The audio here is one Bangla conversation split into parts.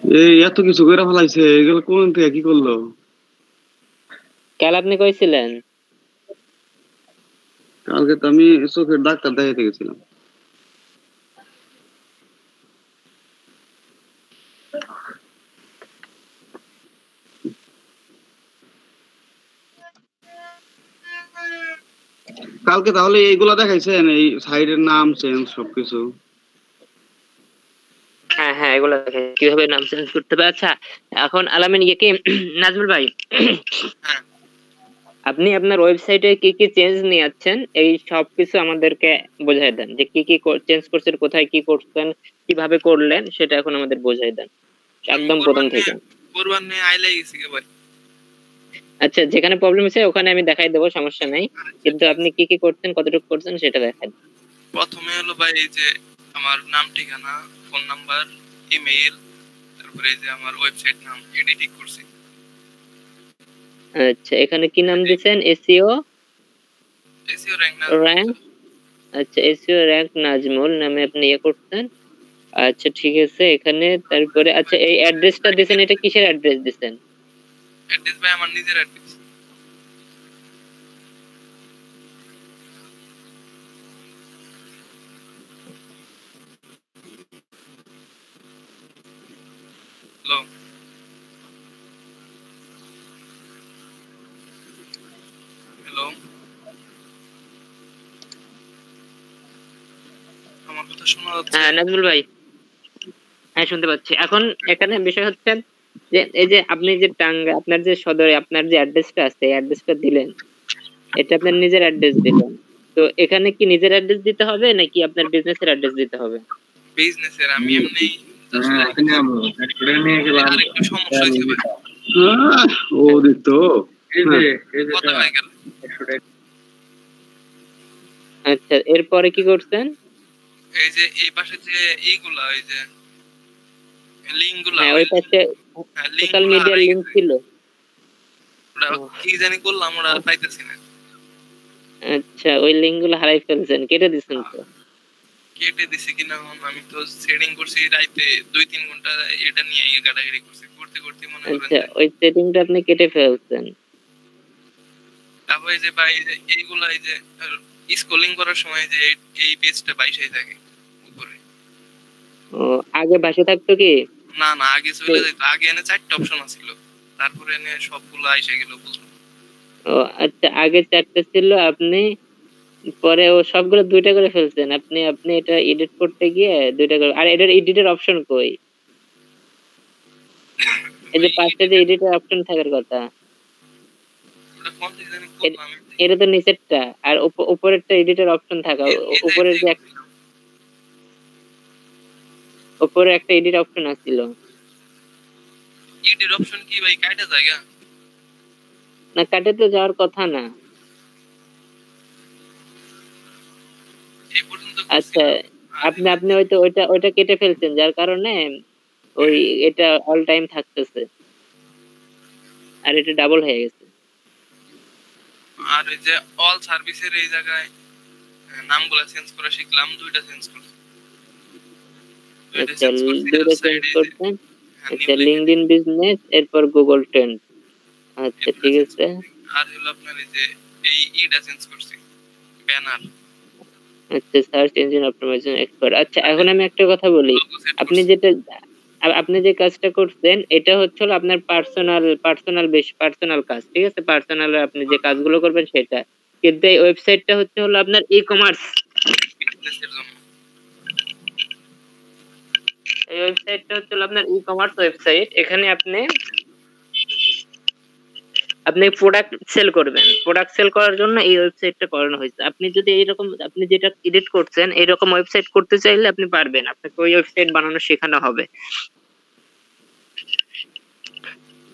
এই এত কিছু করে ফেলাইছে, এগুলো কোন থেকে কি করলো? কাল আপনি কইছিলেন? কালকে তো আমি চোখের ডাক্তার দেখাইতে গেছিলাম। কালকে তাহলে এইগুলা দেখাইছেন, এই সাইডের নাম চেঞ্জ সবকিছু? হ্যাঁ হ্যাঁ, এগুলো দেখে কিভাবে নাম চেঞ্জ করতে হবে। আচ্ছা, এখন আলামিন ইয়ে কি নাজমুল ভাই, আপনি আপনার ওয়েবসাইটে কি কি চেঞ্জ নিয়ে যাচ্ছেন এই সব কিছু আমাদেরকে বোঝাই দেন, যে কি কি চেঞ্জ করছেন, কোথায় কি করছেন, কিভাবে করলেন, সেটা এখন আমাদের বোঝাই দেন একদম প্রথম থেকে। আচ্ছা, যেখানে প্রবলেম হয়েছে ওখানে আমি দেখাই দেবো, সমস্যা নাই, কিন্তু আপনি কি কি করছেন, কতটুকু করছেন সেটা দেখাই দেন। প্রথমে হলো ভাই এই যে আমার নাম, ঠিকানা, ফোন নাম্বার, ইমেইল, তারপরে এই যে আমার ওয়েবসাইট নাম এডিটিং করছি। আচ্ছা, এখানে কি নাম দিবেন? SEO SEO rank rank. আচ্ছা, এসইও র‍্যাঙ্ক নাজমুল নামে আপনি ইয়ে করছেন। আচ্ছা ঠিক আছে, এখানে তারপরে আচ্ছা এই অ্যাড্রেসটা দিবেন, এটা কিসের অ্যাড্রেস দিবেন? অ্যাড্রেস ভাই আমার নিজের অ্যাড্রেস। হ্যালো হ্যালো, আমার কথা শোনা যাচ্ছে? হ্যাঁ নাজমুল ভাই, হ্যাঁ শুনতে পাচ্ছি। এখন এখানে বিষয় হচ্ছে যে এই যে আপনি যে টাঙ্গা, আপনার যে সদরে আপনার যে অ্যাড্রেসটা আছে, এই অ্যাড্রেসটা দিলেন, এটা আপনার নিজের অ্যাড্রেস দিলেন। তো এখানে কি নিজের অ্যাড্রেস দিতে হবে নাকি আপনার বিজনেসের অ্যাড্রেস দিতে হবে? বিজনেসের। আমি এমনি আরেকটু সমস্যা হয়েছে ভাই। ও দিত কথা হয়ে গেল। আচ্ছা, এরপরে কি করছেন? এই যে এই পাশে যে এইগুলা, এই যে লিংক গুলা, হ্যাঁ, ওই পাশে সোশ্যাল মিডিয়ার লিংক ছিল। কি জানি করলাম, ওরা পাইতেছি না। আচ্ছা, ওই লিংক গুলো হারাই ফেলছেন, কেটে দিছেন তো? কেটে দিছি কিনা, আমি তো সেটিং করছি রাইতে 2-3 ঘন্টা, এটা নিয়ে গাড়াগাড়ি করছি, করতে করতে মনে করেন। আচ্ছা, ওই সেটিংটা আপনি কেটে ফেলছেন। তারপরে যে ভাই এইগুলা, এই যে স্ক্রলিং করার সময় যে এই পেজটা বাইশাই থাকে উপরে। ও, আগে ভাষা থাকতো কি? না না, আগে চলে যেত। আগে এনে 4টা অপশন ছিল, তারপরে এনে সবগুলো আইসা গেল বুঝলো। ও আচ্ছা, আগে 4টা ছিল, আপনি পরে ও সবগুলো 2টা করে ফেলছেন। আপনি আপনি এটা এডিট করতে গিয়ে 2টা করে, আর এটার এডিটের অপশন কই? এই যে 5টা যে এডিটের অপশন থাকার কথা, এটা তো নিচেরটা, আর উপরেরটা এডিটের অপশন থাকা, উপরের যে উপরে একটা এডিট অপশন আছিল। এডিট অপশন কি ভাই কাটা জায়গা? না, কাটে তো যাওয়ার কথা না। এই পর্যন্ত আচ্ছা, আপনি আপনি হয়তো ওইটা ওইটা কেটে ফেলছেন, যার কারণে ওই এটা অল টাইম থাকতেছে, আর এটা ডাবল হয়ে গেছে। আর এই যে অল সার্ভিসের এই জায়গায় নামগুলো চেঞ্জ করা শিখলাম, 2টা চেঞ্জ করছি। আচ্ছা, 2টা চেঞ্জ করছেন। আচ্ছা, লিংকডইন বিজনেস, এরপর গুগল ট্রেন্ড। আচ্ছা ঠিক আছে। আর হলো আপনার এই যে এই ইটা চেঞ্জ করছি, ব্যানার। আচ্ছা, সার্চ ইঞ্জিন অপটিমাইজেশন এক্সপার্ট। আচ্ছা, এখন আমি একটা কথা বলি, আপনি যেটা আপনি যে কাজটা করছেন এটা হচ্ছে হলো আপনার পার্সোনাল কাজ, ঠিক আছে? পার্সোনাল আপনি যে কাজগুলো করবেন সেটা, কিন্তু এই ওয়েবসাইটটা হচ্ছে হলো আপনার ই কমার্স। এই ওয়েবসাইটটা হচ্ছে হলো আপনার ই কমার্স ওয়েবসাইট। এখানে আপনি আপনি প্রোডাক্ট সেল করবেন। প্রোডাক্ট সেল করার জন্য এই ওয়েবসাইটটা করানো হয়েছে। আপনি যদি এইরকম, আপনি যেটা এডিট করছেন এইরকম ওয়েবসাইট করতে চাইলে আপনি পারবেন, আপনাকে ওই ওয়েবসাইট বানানো শেখানো হবে।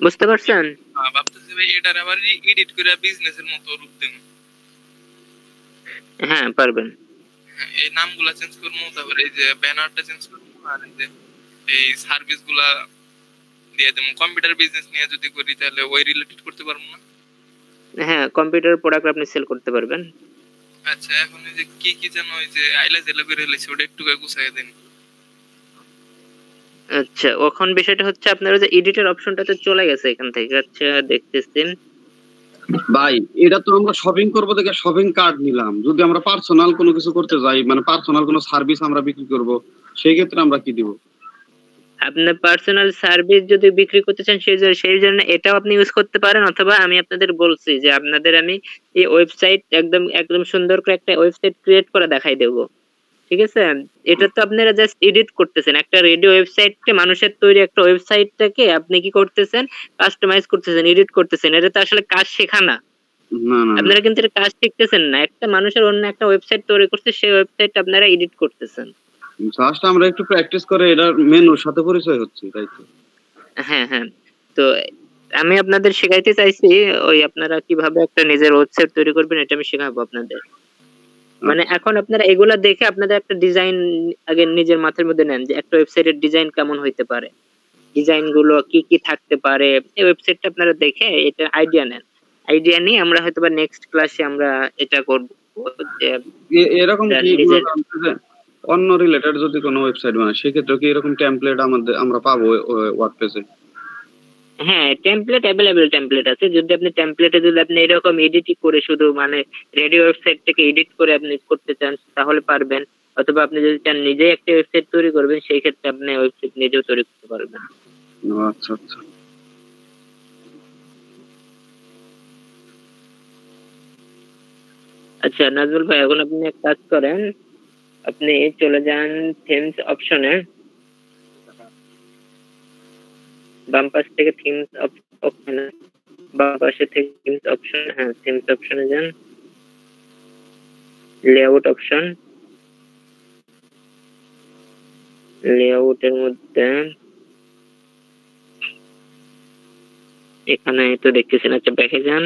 বুঝতে পারছেন? ভাবতেছি ভাই এটার আবার এডিট করে বিজনেসের মতো রূপ দেন। হ্যাঁ পারবেন। এই নামগুলা চেঞ্জ করবো, তারপরে এই যে ব্যানারটা চেঞ্জ করবো, আর এই যে এই সার্ভিস গুলা দিয়ে দেবো। কম্পিউটার বিজনেস নিয়ে যদি করি তাহলে ওই রিলেটেড করতে পারবো না? হ্যাঁ, কম্পিউটার প্রোডাক্ট আপনি সেল করতে পারবেন। আচ্ছা, এখন এই যে কি কি যেন ওই যে আইলা জেলা করে হেলেছে, ওটা একটু গুছাই দেন। আচ্ছা, এখন বিষয়টা হচ্ছে আপনারা যে এডিটর অপশনটা তো চলে গেছে এখান থেকে। আচ্ছা, দেখতেছি। ভাই এটা তো আমরা শপিং করবো দেখে শপিং কার্ড নিলাম, যদি আমরা পার্সোনাল কোনো কিছু করতে যাই, মানে পার্সোনাল কোনো সার্ভিস আমরা বিক্রি করব, সেই ক্ষেত্রে আমরা কি দিব? আপনার পার্সোনাল সার্ভিস যদি বিক্রি করতে চান সেই জন্য এটাও আপনি ইউজ করতে পারেন, অথবা আমি আপনাদের বলছি যে আপনাদের আমি এই ওয়েবসাইট একদম একদম সুন্দর করে একটা ওয়েবসাইট ক্রিয়েট করে দেখাই দেবো। ঠিক আছে? এটা তো আপনারা জাস্ট এডিট করতেছেন। একটা রেডিও ওয়েবসাইটকে, মানুষের তৈরি একটা ওয়েবসাইটটাকে আপনি কি করতেছেন? কাস্টমাইজ করতেছেন, এডিট করতেছেন। এটা তো আসলে কাজ শেখা না। না না না, আপনারা কিন্তু এটা কাজ শিখতেছেন না। একটা মানুষের অন্য একটা ওয়েবসাইট তৈরি করছে, সেই ওয়েবসাইট আপনারা এডিট করতেছেন। জাস্ট আমরা একটু প্র্যাকটিস করে এটার মেনুর সাথে পরিচয় হচ্ছে, তাই তো? হ্যাঁ, হ্যাঁ। তো আমি আপনাদের শেখাইতে চাইছি ওই আপনারা কিভাবে একটা নিজের ওয়েবসাইট তৈরি করবেন, এটা আমি শেখাবো আপনাদের। মানে আচ্ছা। এখন আপনারা এগুলা দেখে আপনাদের একটা ডিজাইন আগে নিজের মাথার মধ্যে নেন যে একটা ওয়েবসাইটের ডিজাইন কেমন হইতে পারে, ডিজাইন গুলো কি কি থাকতে পারে। এই ওয়েবসাইটটা আপনারা দেখে এটা আইডিয়া নেন। আইডিয়া নিয়ে আমরা হয়তোবা নেক্সট ক্লাসে আমরা এটা করব যে এরকম কি নিজের, অন্য রিলেটেড যদি কোনো ওয়েবসাইট বানাই, সেক্ষেত্রে কি এরকম টেমপ্লেট আমরা পাবো ওয়ার্ডপ্রেসে? হ্যাঁ, টেমপ্লেট অ্যাভেলেবেল টেমপ্লেট আছে। যদি আপনি টেমপ্লেটে যদি আপনি এরকম এডিটই করে শুধু মানে রেডিও ওয়েবসাইট থেকে এডিট করে আপনি করতে চান তাহলে পারবেন, অথবা আপনি যদি চান নিজেই একটা ওয়েবসাইট তৈরি করবেন সেই ক্ষেত্রে আপনি ওয়েবসাইট নিজেও তৈরি করতে পারবেন। ও আচ্ছা আচ্ছা। আচ্ছা নাজমুল ভাই, এখন আপনি এক কাজ করেন, আপনি চলে যান থিমস অপশনে, বাম পাশ থেকে থিমস অপশনে, বাম পাশে থেকে থিমস অপশন, হ্যাঁ থিমস অপশনে যান, লেআউট অপশন, লেআউটের মধ্যে এখানে তো দেখতেছেন, আচ্ছা ব্যাকে যান,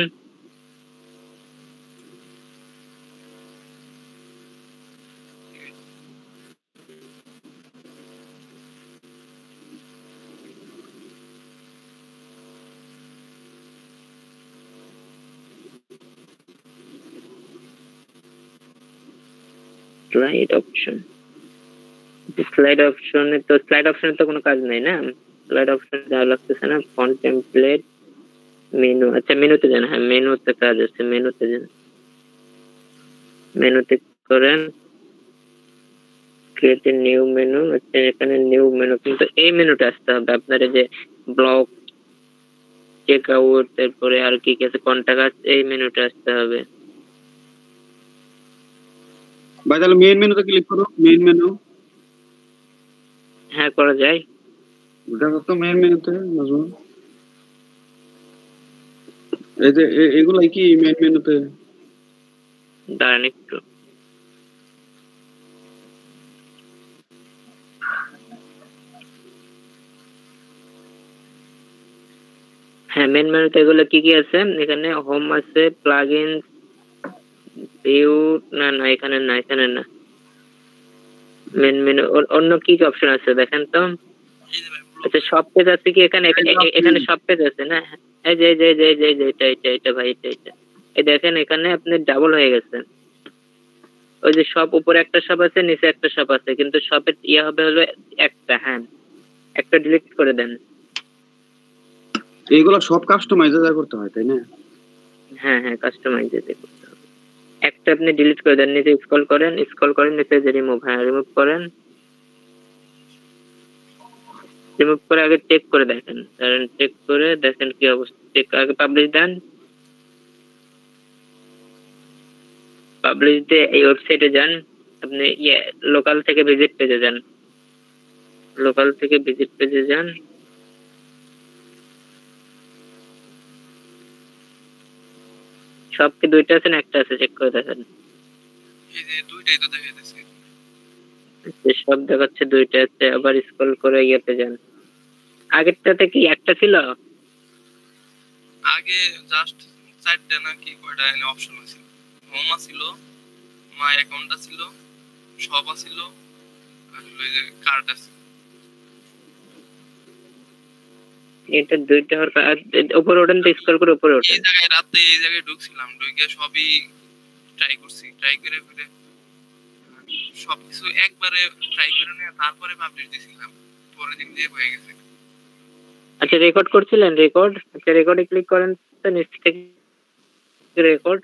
স্লাইড অপশন। স্লাইড অপশনে তো কোনো কাজ নাই না, স্লাইড অপশন দেওয়া লাগতেছে না। ফন্ট টেমপ্লেট, মেনু, আচ্ছা মেনুতে যান, হ্যাঁ মেনুতে কাজ আছে, মেনুতে যান, মেনুতে করেন ক্রিয়েট এ নিউ মেনু। আচ্ছা এখানে নিউ মেনু, কিন্তু এই মেনুটা আসতে হবে আপনার, এই যে ব্লক, চেক আউট, তারপরে আর কি কি আছে, কন্টাক্ট, এই মেনুটা আসতে হবে। ভাই তাহলে মেইন মেনুতে ক্লিক করো, মেইন মেনু। হ্যাঁ করা যায়। দেখো তো মেইন মেনুতে নাজমুল, এই যে এগুলাই কি মেইন মেনুতে? দাঁড়ান একটু, হ্যাঁ মেন মেনুতে এগুলো কি কি আছে, এখানে হোম আছে, প্লাগইনস, ভিউ, না না এখানে না, এখানে না। মেন মেনু অন্য কি কি অপশন আছে দেখেন তো। এই যে ভাই আচ্ছা সব পেজ আছে কি এখানে? এখানে সব পেজ আছে না? এই যে এই যে এই যে এই যে এই যে এটা ভাই, এটা এই দেখেন এখানে আপনি ডাবল হয়ে গেছে। ওই যে সব উপরে একটা শপ আছে, নিচে একটা শপ আছে, কিন্তু শপের ইয়ে হবে হলো একটা, হ্যাঁ একটা ডিলিট করে দেন। এইগুলো সব কাস্টমাইজার করতে হয়, তাই না? হ্যাঁ হ্যাঁ, কাস্টমাইজ করতে হবে। একটা আপনি ডিলিট করে দেন, নিচে স্ক্রল করেন নিচে যে রিমুভ, হ্যাঁ রিমুভ করেন। রিমুভ করে আগে চেক করে দেখেন, কারণ চেক করে দেখেন কি অবস্থা, চেক আগে পাবলিশ দেন। পাবলিশ দিয়ে এই ওয়েবসাইটে যান, আপনি ইয়ে লোকাল থেকে ভিজিট পেজে যান, লোকাল থেকে ভিজিট পেজে যান। সব কি দুইটা আছে না একটা আছে, চেক করে দেখেন। এই যে দুইটাই তো দেখা যাচ্ছে। যে সব দেখাচ্ছে দুইটা আছে, আবার স্ক্রল করে ইয়েতে যান। আগেরটাতে কি একটা ছিল? আগে জাস্ট চারটা না কি কয়টা এনে অপশন আছিল। হোম আছিল, মাই অ্যাকাউন্ট আছিল, শপ আছিল, আর হলো এই যে কার্ড আছে। এটা দুইটা উপরে ওঠেন তো, স্ক্রল করে উপরে এই ওঠেন। জায়গায় রাতে এই জায়গায় ঢুকছিলাম, ঢুকে সবই ট্রাই করছি, ট্রাই করে করে সবকিছু একবারে ট্রাই করে নিয়ে তারপরে পাবলিশ দিছিলাম। পরে দিন দিয়ে হয়ে গেছে। আচ্ছা রেকর্ড করছিলেন? রেকর্ড, আচ্ছা রেকর্ডে ক্লিক করেন তো নিচ থেকে রেকর্ড,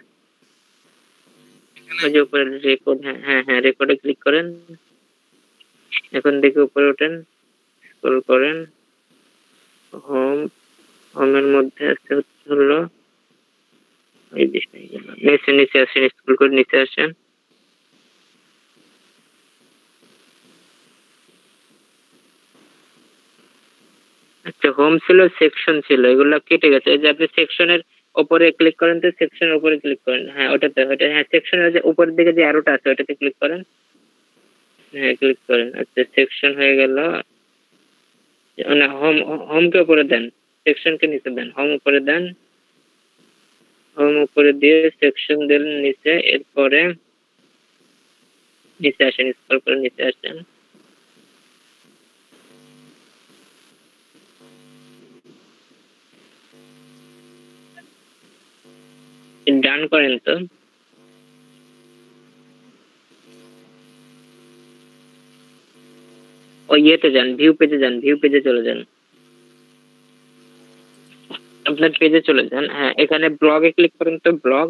এখানে ওই যে উপরে রেকর্ড, হ্যাঁ হ্যাঁ হ্যাঁ রেকর্ডে ক্লিক করেন। এখন দেখে উপরে ওঠেন, স্ক্রল করেন, হোম, হোমের মধ্যে আছে হলো এই বিষয় নিচে নিচে আসেন, স্ক্রল করে নিচে আসেন। আচ্ছা হোম ছিল, সেকশন ছিল, এগুলো কেটে গেছে। এই যে আপনি সেকশনের উপরে ক্লিক করেন তো, সেকশনের উপরে ক্লিক করেন, হ্যাঁ ওটাতে, ওটা হ্যাঁ সেকশনের যে উপরের দিকে যে অ্যারোটা আছে ওটাতে ক্লিক করেন, হ্যাঁ ক্লিক করেন। আচ্ছা সেকশন হয়ে গেল, মানে হোম, হোমকে উপরে দেন, সেকশনকে নিচে দেন, হোম উপরে দেন, হোম উপরে দিয়ে সেকশন দেন নিচে, এরপরে নিচে আসেন, স্ক্রল করে নিচে আসেন। ডান করেন তো। ওই ইয়েতে যান, ভিউ পেজে যান, ভিউ পেজে চলে যান, আপনার পেজে চলে যান। হ্যাঁ এখানে ব্লগে ক্লিক করেন তো, ব্লগ,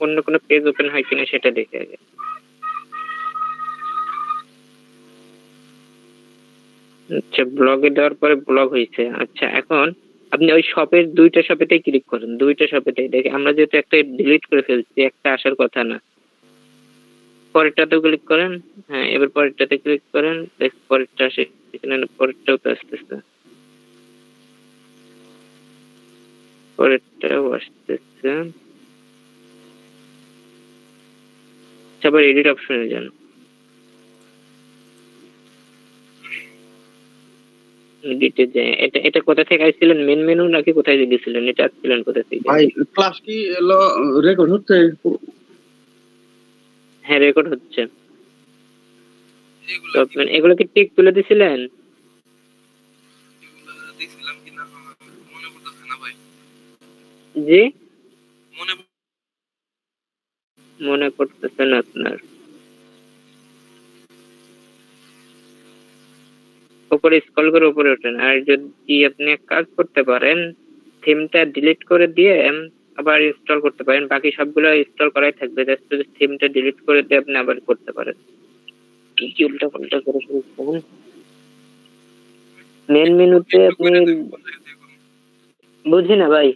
অন্য কোনো পেজ ওপেন হয় কিনা সেটা দেখে আগে। আচ্ছা ব্লগে দেওয়ার পরে ব্লগ হয়েছে। আচ্ছা এখন আপনি ওই শপের দুইটা শপেতেই ক্লিক করেন, দুইটা শপেতেই দেখে, আমরা যেহেতু একটা ডিলিট করে ফেলছি, একটা আসার কথা না। পরেরটাতে ক্লিক করেন, হ্যাঁ এবার পরেরটাতে ক্লিক করেন, দেখ পরেরটা আসে এখানে, পরেরটাও তো আসতেছে, পরেরটাও আসতেছে। আচ্ছা আবার এডিট অপশনে যান, এডিটে যায়। এটা এটা কোথা থেকে আসছিলেন, মেন মেনু নাকি কোথায় গেছিলেন, এটা আসছিলেন কোথা থেকে? ভাই ক্লাস কি এলো, রেকর্ড হচ্ছে? হ্যাঁ রেকর্ড হচ্ছে। এগুলো তো কি, আপনার এগুলো কি টিক তুলে দিছিলেন? এগুলো দেখছিলাম কিনা মনে পড়তেছে না ভাই। জি, মনে মনে পড়তেছে না আপনার? উপরে স্ক্রল করে উপরে ওঠেন, আর যদি আপনি এক কাজ করতে পারেন, থিমটা ডিলিট করে দিয়ে আবার ইনস্টল করতে পারেন, বাকি সবগুলো ইনস্টল করাই থাকবে, জাস্ট যদি থিমটা ডিলিট করে দিয়ে আপনি আবার করতে পারেন। কি কি উল্টা পাল্টা করে ফেলছেন। মেন মেনুতে একটু আপনি, করে দেন কোন জায়গা থেকে করুন। বুঝি না ভাই।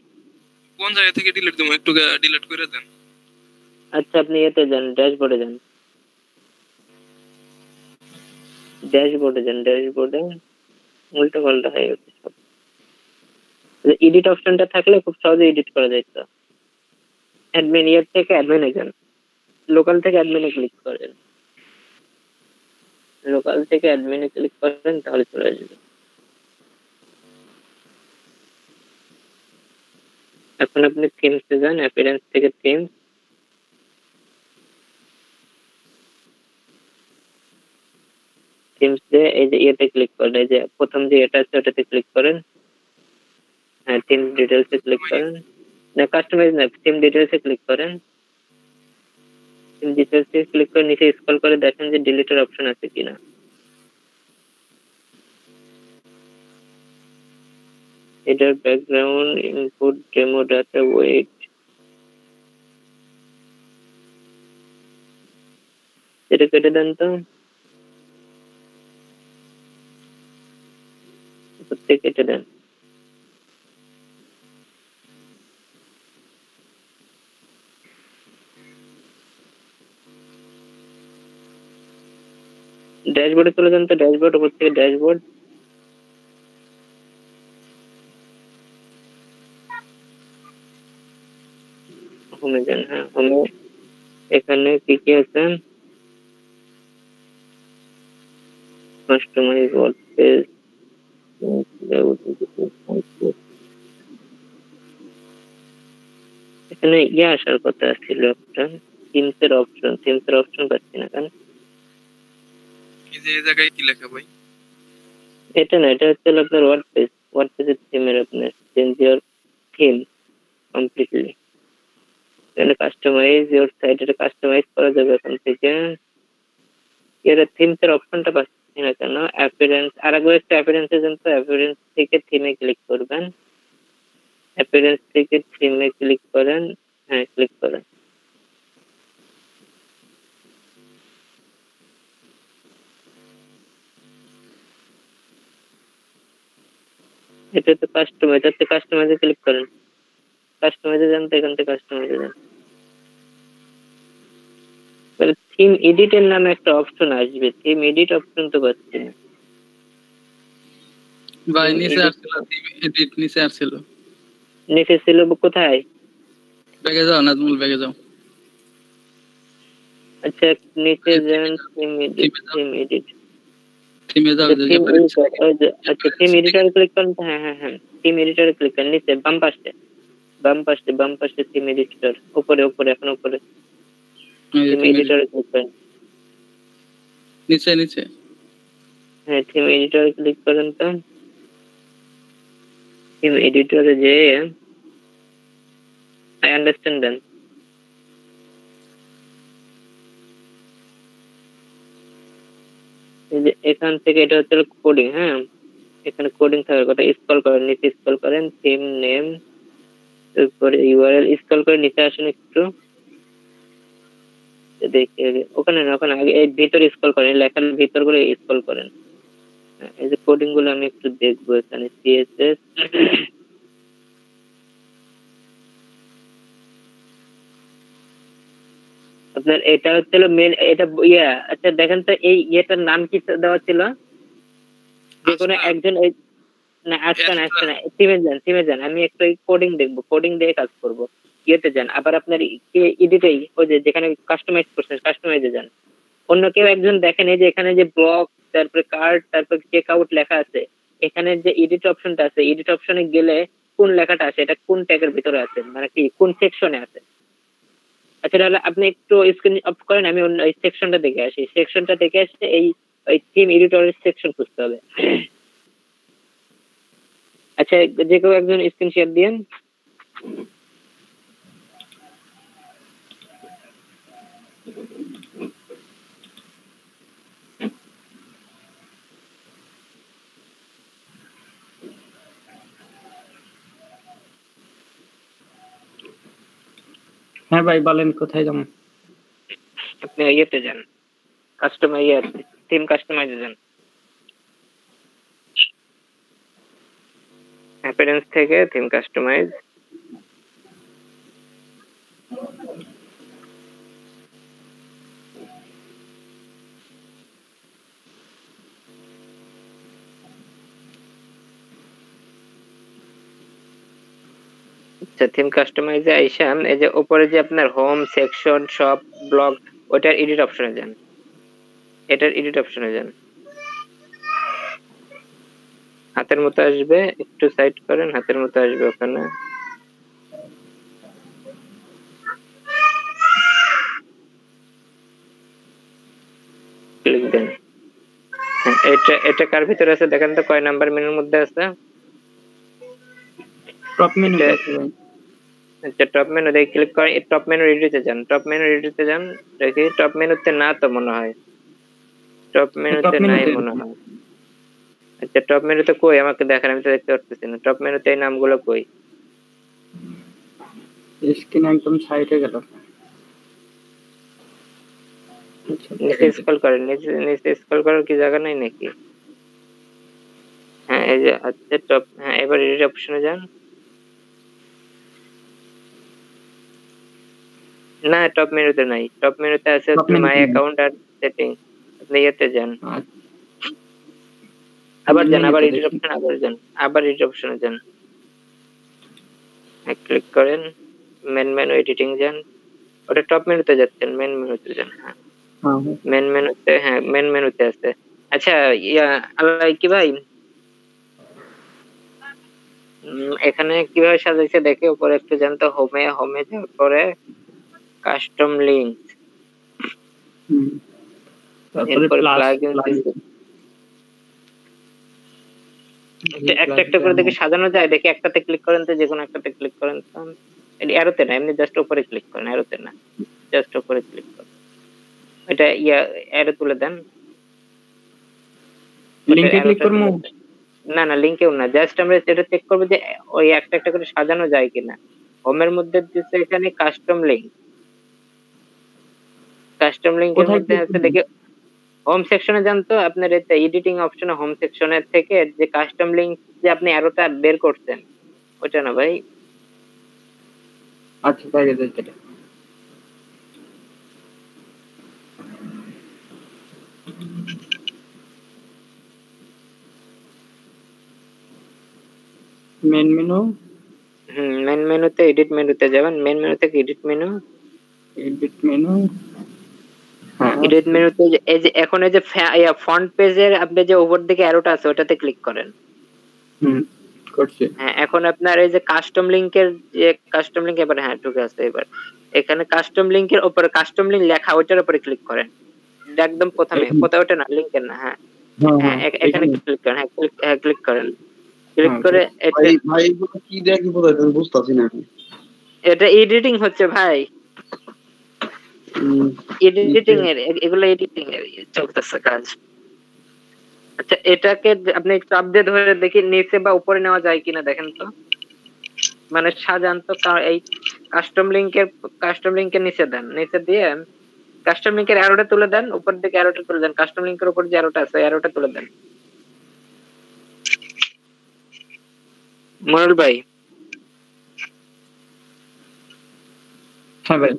কোন জায়গা থেকে ডিলিট দেবো একটু ডিলিট করে দেন। আচ্ছা আপনি এতে যান, ড্যাশবোর্ডে যান, ড্যাশবোর্ডে যান, ড্যাশবোর্ডে উল্টো পাল্টা হয়ে গেছে সব। এডিট অপশনটা থাকলে খুব সহজে এডিট করা যেত। অ্যাডমিন ইয়ার থেকে অ্যাডমিনে যান, লোকাল থেকে অ্যাডমিনে ক্লিক করেন, লোকাল থেকে অ্যাডমিনে ক্লিক করেন তাহলে চলে আসবে। এখন আপনি থিমসে যান, অ্যাপিয়ারেন্স থেকে থিমস, থিমসে এই যে ইয়েতে ক্লিক করেন, এই যে প্রথম যে এটা আছে ওটাতে ক্লিক করেন, হ্যাঁ থিম ডিটেলস এ ক্লিক করেন, না কাস্টমাইজ না, থিম ডিটেলস এ ক্লিক করেন, থিম ডিটেলস এ ক্লিক করে নিচে স্ক্রল করে দেখেন যে ডিলিটের অপশন আছে কিনা। এটার background input demo data wait, এটা কেটে দেন তো, প্রত্যেক কেটে দেন। ড্যাশবোর্ডে চলে যান তো, ড্যাশবোর্ড, উপর থেকে ড্যাশবোর্ড, হোমে যান, হ্যাঁ হোমে, এখানে কি কি আছে, কাস্টমাইজ ওয়ার্ডপ্রেস, এখানে ইয়ে আসার কথা ছিল একটা, থিমসের অপশন, থিমসের অপশন পাচ্ছি না কেন? এই যে এই জায়গায় কি লেখা ভাই? এটা না, এটা হচ্ছে আপনার ওয়ার্ডপ্রেস, ওয়ার্ডপ্রেসের থিমের আপনার চেঞ্জ ইওর থিম কমপ্লিটলি, এখানে কাস্টমাইজ ইওর সাইট, এটা কাস্টমাইজ করা যাবে এখান থেকে। এর থিমসের অপশনটা পাচ্ছি কেন অ্যাপিয়ারেন্স, আরেকবার একটা অ্যাপিয়ারেন্সে যান তো, অ্যাপিয়ারেন্স থেকে থিমে ক্লিক করবেন, অ্যাপিয়ারেন্স থেকে থিমে ক্লিক করেন, হ্যাঁ ক্লিক করেন। এটা তো কাস্টমাইজ, এটাতে কাস্টমাইজে ক্লিক করেন, কাস্টমাইজে যান তো, এখান থেকে কাস্টমাইজে যান। থিম এডিটের নামে একটা অপশন আসবে, থিম এডিট অপশন তো পাচ্ছি না ভাই। নিচে আসছিল এডিট, নিচে আসছিল। নিচে ছিল কোথায়? ব্যাগে যাও, নাজমুল ব্যাগে যাও। আচ্ছা নিচে যান, থিম এডিট, থিম এডিট, থিমে যাও। থিম এডিটর, আচ্ছা থিম এডিটরে ক্লিক করেন, হ্যাঁ হ্যাঁ হ্যাঁ থিম এডিটরে ক্লিক করেন, নিচে বাম পাশে, বাম পাশে থিম এডিটর, উপরে উপরে এখন উপরে থিম এডিটরে ক্লিক করেন, নিচে নিচে, হ্যাঁ থিম এডিটরে ক্লিক করেন তো। থিম এডিটরে যে আই আন্ডারস্ট্যান্ড দেন, এই যে এখান থেকে এটা হচ্ছে কোডিং, হ্যাঁ এখানে কোডিং থাকার কথা, স্ক্রল করেন নিচে, স্ক্রল করেন থিম নেম, তারপরে ইউআরএল, স্ক্রল করে নিচে আসেন একটু, দেখি ওখানে না, ওখানে আগে এই ভিতরে স্ক্রল করেন, লেখার ভিতর করে স্ক্রল করেন। এই যে কোডিং গুলো আমি একটু দেখবো, এখানে সিএসএস, আপনার এটা হচ্ছিল মেন, এটা আচ্ছা দেখেন তো এই ইয়েটার নাম কি দেওয়া ছিল, যে কোনো একজন না আসছে না, থিমে যান, আমি একটু কোডিং দেখবো, কোডিং দিয়ে কাজ করবো, ইয়েতে যান, আবার আপনার এডিটেই ওই যে যেখানে কাস্টমাইজ করছেন কাস্টমাইজে যান, অন্য কেউ একজন দেখেন এই যে এখানে যে ব্লক, তারপরে কার্ড, তারপর চেক আউট লেখা আছে, এখানে যে এডিট অপশনটা আছে, এডিট অপশনে গেলে কোন লেখাটা আছে, এটা কোন ট্যাগের ভিতরে আছে, মানে কি কোন সেকশনে আছে। আচ্ছা তাহলে আপনি একটু স্ক্রিন অফ করেন, আমি অন্য এই সেকশনটা দেখে আসি, সেকশনটা দেখে আসলে এই ওই থিম এডিটরের সেকশন খুঁজতে হবে। আচ্ছা যে কেউ একজন স্ক্রিন শেয়ার দিয়েন। হ্যাঁ ভাই বলেন, কোথায় যাবো? আপনি ইয়েতে যান, কাস্টমাইজ, থিম কাস্টমাইজে যান, অ্যাপিয়ারেন্স থেকে থিম কাস্টমাইজ, আচ্ছা থিম কাস্টমাইজে আইসা এই যে উপরে যে আপনার হোম সেকশন সব ব্লগ, ওটার এডিট অপশনে যান, এটার এডিট অপশনে যান, হাতের মতো আসবে, একটু সাইড করেন, হাতের মতো আসবে, ওখানে ক্লিক দেন। এটা কার ভিতরে আছে দেখেন তো, কয় নাম্বার মেনুর মধ্যে আছে? Top menu. আচ্ছা টপ মেনু দেখে ক্লিক করেন, টপ মেনু এডিটে যান, টপ মেনু এডিটে যান, দেখি টপ মেনুতে না তো মনে হয়, টপ মেনুতে নাই মনে হয়। আচ্ছা টপ মেনুতে কই আমাকে দেখেন, আমি তো দেখতে পারতেছি না, টপ মেনুতে এই নামগুলো কই? স্ক্রিন একদম সাইডে গেল। নিচে স্ক্রল করেন, নিচে স্ক্রল করার কি জায়গা নাই নাকি? হ্যাঁ এই যে আচ্ছা টপ, হ্যাঁ এবার এডিট অপশনে যান, না টপ মেনুতে নাই, টপ মেনুতে আছে মাই অ্যাকাউন্ট আর সেটিং, আপনি ইয়েতে যান, আবার যান, আবার এডিট অপশন, আবার এডিট অপশনে যান, ক্লিক করেন, মেন মেনু এডিটিং যান, ওটা টপ মেনুতে যাচ্ছেন, মেন মেনুতে যান, হ্যাঁ মেন মেনুতে, হ্যাঁ মেন মেনুতে আছে। আচ্ছা আল্লাহ কি ভাই, এখানে কিভাবে সাজাইছে দেখে উপরে একটু জানতো, হোমে যাওয়ার পরে কাস্টম লিংক, তারপরে একটা একটা করে দেখে সাজানো যায়, দেখে একটাতে ক্লিক করেন তো, যে কোনো একটাতে ক্লিক করেন তো, অ্যারোতে না, এমনি জাস্ট উপরে ক্লিক করেন, অ্যারোতে না, জাস্ট উপরে ক্লিক করেন, এটা অ্যারো তুলে দেন, লিংকে ক্লিক করবো? না না লিংকেও না, জাস্ট আমরা এটা চেক করবো যে ওই একটা একটা করে সাজানো যায় কিনা। হোমের মধ্যে দিচ্ছে এখানে কাস্টম লিংক, কাস্টম লিংকের কোথায় মধ্যে click আছে করবো? দেখে হোম সেকশনে যান তো আপনার এতে এডিটিং অপশনে হোম সেকশনের থেকে যে কাস্টম লিংক যে আপনি অ্যারোটা বের করছেন ওটা না ভাই। আচ্ছা বাইরে যেতে মেন মেনু, মেন মেনুতে এডিট মেনুতে যাবেন, মেন মেনু থেকে এডিট মেনু, এডিট মেনু। হ্যাঁ এডিট মেনুতে এই যে এখন এই যে ফন্ট পেজের আপনি যে উপর দিকে অ্যারোটা আছে ওটাতে ক্লিক করেন। করছি। হ্যাঁ এখন আপনার এই যে কাস্টম লিংকের যে কাস্টম লিংক এবার হ্যাঁ ঢুকে আছে, এবার এখানে কাস্টম লিংকের উপরে কাস্টম লিংক লেখা ওইটার উপরে ক্লিক করেন, এটা একদম প্রথমে কোথাও ওটা না লিংকের না। হ্যাঁ হ্যাঁ এখানে ক্লিক করেন, হ্যাঁ ক্লিক করেন, ক্লিক করে এটা ভাই ভাই এগুলো কি দেয়া কি বোঝায় আমি বুঝতাছি না এখন। এটা এডিটিং হচ্ছে ভাই, এডিটিং এর এগুলো এডিটিং এর চলতেছে কাজ। আচ্ছা এটাকে আপনি চাপ দিয়ে ধরে দেখি নিচে বা উপরে নেওয়া যায় কিনা দেখেন তো, মানে সাজান তো এই কাস্টম লিংকের নিচে দেন, নিচে দিয়ে কাস্টম লিংকের অ্যারোটা তুলে দেন, উপর দিকে অ্যারোটা তুলে দেন, কাস্টম লিংকের উপর যে অ্যারোটা আছে অ্যারোটা তুলে দেন। মনুল ভাই হ্যাঁ ভাই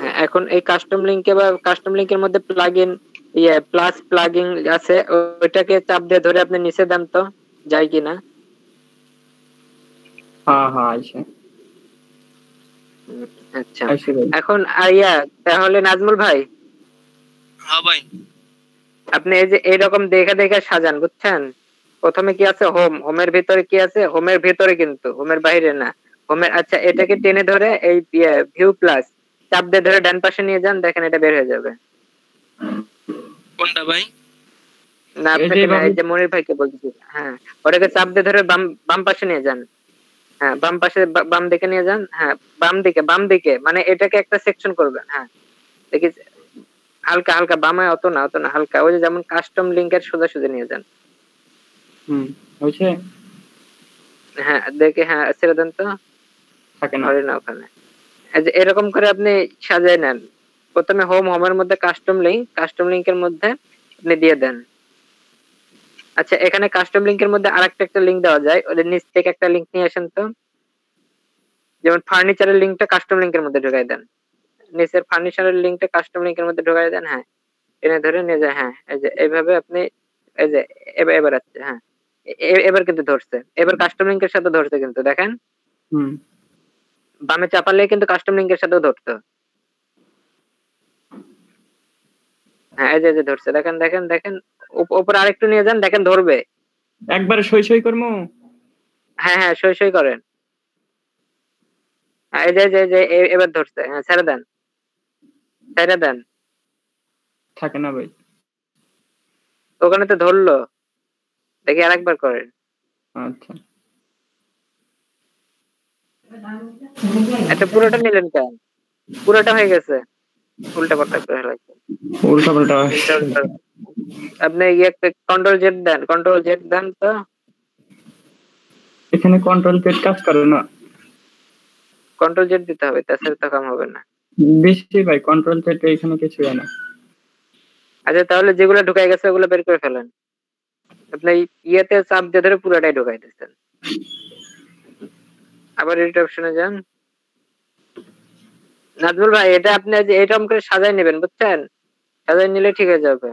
হ্যাঁ, এখন এই কাস্টম লিংকে বা কাস্টম লিংকের মধ্যে প্লাগইন প্লাস প্লাগইন আছে ওইটাকে চাপ দিয়ে ধরে আপনি নিচে দেন তো যায় কিনা। হ্যাঁ হ্যাঁ আইছে আচ্ছা আইছে ভাই। এখন তাহলে নাজমুল ভাই হ্যাঁ ভাই আপনি এই যে এইরকম দেখে দেখে সাজান বুঝছেন। প্রথমে কি আছে হোমের ভিতরে কি আছে, হোমের ভিতরে কিন্তু হোমের বাইরে না, হোমের আচ্ছা এটাকে টেনে ধরে এই ভিউ প্লাস চাপ দিয়ে ধরে ডান পাশে নিয়ে যান, দেখেন এটা বের হয়ে যাবে। কোনটা ভাই? না আপনাকে না, এই যে মনির ভাইকে বলছি, হ্যাঁ ওটাকে চাপ দিয়ে ধরে বাম পাশে নিয়ে যান, হ্যাঁ বাম পাশে বাম দিকে নিয়ে যান, হ্যাঁ বাম দিকে মানে এটাকে একটা সেকশন করবেন। হ্যাঁ দেখি হালকা হালকা বামে, অত না হালকা, ওই যে যেমন কাস্টম লিংকের সোজাসুজি নিয়ে যান। হয়েছে। হ্যাঁ দেখে হ্যাঁ ছেড়ে দেন তো, থাকে না না ওখানে এরকম করে আপনি সাজায় নেন। প্রথমে হোমের মধ্যে কাস্টম লিংকের মধ্যে আপনি দিয়ে দেন। আচ্ছা এখানে কাস্টম লিংকের মধ্যে আরেকটা একটা লিংক দেওয়া যায়, ওদের নিচ থেকে একটা লিংক নিয়ে আসেন তো, যেমন ফার্নিচারের লিংকটা কাস্টম লিংকের মধ্যে ঢুকাই দেন, নিচের ফার্নিচারের লিংকটা কাস্টম লিংকের মধ্যে ঢুকাই দেন। হ্যাঁ এনে ধরে নিয়ে যায়, হ্যাঁ এই যে এইভাবে আপনি এই যে এবার আছে, হ্যাঁ এবার কিন্তু ধরছে, এবার কাস্টম লিংকের সাথে ধরছে কিন্তু দেখেন বামে চাপালে কিন্তু কাস্টম লিংকের সাথেও ধরতো। হ্যাঁ এই যে ধরছে, দেখেন দেখেন দেখেন উপরে আরেকটু নিয়ে যান, দেখেন ধরবে একবারে সই করবো। হ্যাঁ হ্যাঁ সই করেন। এই যে এবার ধরছে, হ্যাঁ ছেড়ে দেন। থাকে না ভাই। ওখানে তো ধরলো, দেখি আরেকবার করেন। আচ্ছা এটা পুরোটা নিলেন কেন, পুরোটা হয়ে গেছে, উল্টা পাল্টা করে ফেলাইছে। উল্টা পাল্টা আপনি কন্ট্রোল জেড দেন তো, এখানে কন্ট্রোল পেজ কাজ করে না। কন্ট্রোল জেড দিতে হবে, তাছাড়া তো কাম হবে না। বেশি ভাই কন্ট্রোল পেজ এখানে কিছু হয় না। আচ্ছা তাহলে যেগুলো ঢুকাই গেছে ওগুলো বের করে ফেলেন, আপনি ইয়েতে চাপ দিয়ে ধরে পুরোটাই ঢুকাই দিচ্ছেন। আবার এডিট অপশনে যান। নাজমুল ভাই এটা আপনি এরকম করে সাজাই নেবেন বুঝছেন, সাজাই নিলে ঠিক হয়ে যাবে।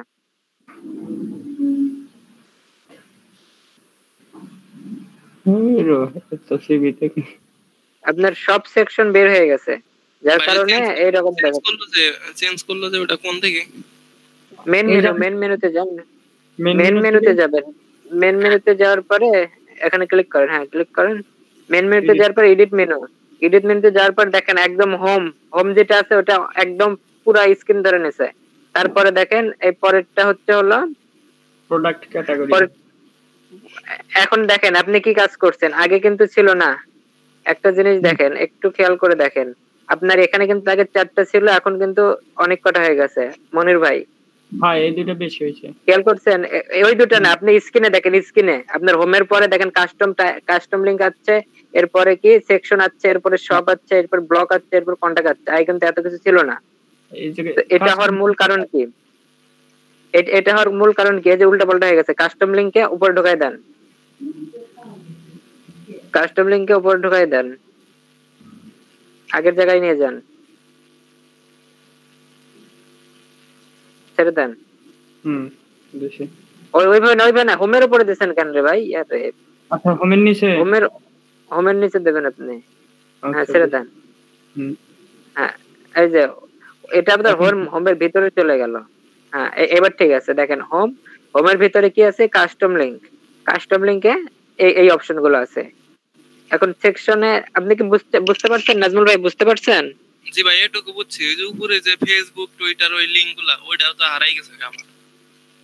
আপনার সব সেকশন বের হয়ে গেছে, যার কারণে এইরকম চেঞ্জ করলো যে ওটা কোন থেকে? মেন মেনুতে যান, মেন মেনুতে যাবেন, মেন মেনুতে যাওয়ার পরে এখানে ক্লিক করেন, হ্যাঁ ক্লিক করেন, মেন মেনুতে যাওয়ার পর এডিট মেনুতে যাওয়ার পর দেখেন একদম হোম যেটা আছে ওটা একদম পুরো স্ক্রিন ধরে নিছে। তারপরে দেখেন এই পরেরটা হলো প্রোডাক্ট ক্যাটাগরি। এখন দেখেন আপনি কি কাজ করছেন, আগে কিন্তু ছিল না। একটা জিনিস দেখেন, একটু খেয়াল করে দেখেন, আপনার এখানে কিন্তু আগে 4টা ছিল, এখন কিন্তু অনেক কটা হয়ে গেছে। মনির ভাই হ্যাঁ এই দুটো বেশি হয়েছে। খেয়াল করছেন? ওই দুটো না, আপনি স্ক্রিনে দেখেন, স্ক্রিনে আপনার হোমের পরে দেখেন কাস্টম লিংক আছে, এরপরে কি সেকশন আছে, এরপরে সব আছে, এরপর ব্লক আছে, এরপর কন্টাক্ট আছে, আগে কিন্তু এত কিছু ছিল না। এই যে তো এটা হওয়ার মূল কারণ কি? এটা হওয়ার মূল কারণ কি? এই যে উল্টা পাল্টা হয়ে গেছে। কাস্টম লিংকে উপরে ঢোকাই দেন, কাস্টম লিংকে উপরে ঢোকাই দেন, আগের জায়গায় নিয়ে যান, ছেড়ে দেন। বেশি। ওইভাবে না, হোমের উপরে দিয়েছেন কেন রে ভাই? আচ্ছা হোমের নিচে। হোমের নিচে দেবেন আপনি। হ্যাঁ আচ্ছা, ছেড়ে দেন। হ্যাঁ এই যে এটা আপনার হোমের ভিতরে চলে গেল। হ্যাঁ এবার ঠিক আছে, দেখেন হোমের ভিতরে কি আছে? Custom link. কাস্টম লিংকে এই অপশন গুলো আছে। এখন সেকশনে আপনি কি বুঝতে পারছেন নাজমুল ভাই? বুঝতে পারছেন? জি ভাই এটুকু বুঝছি। ওই যে উপরে যে ফেসবুক টুইটার ওই লিংক গুলা ওইটাও তো হারাই গেছে আমার।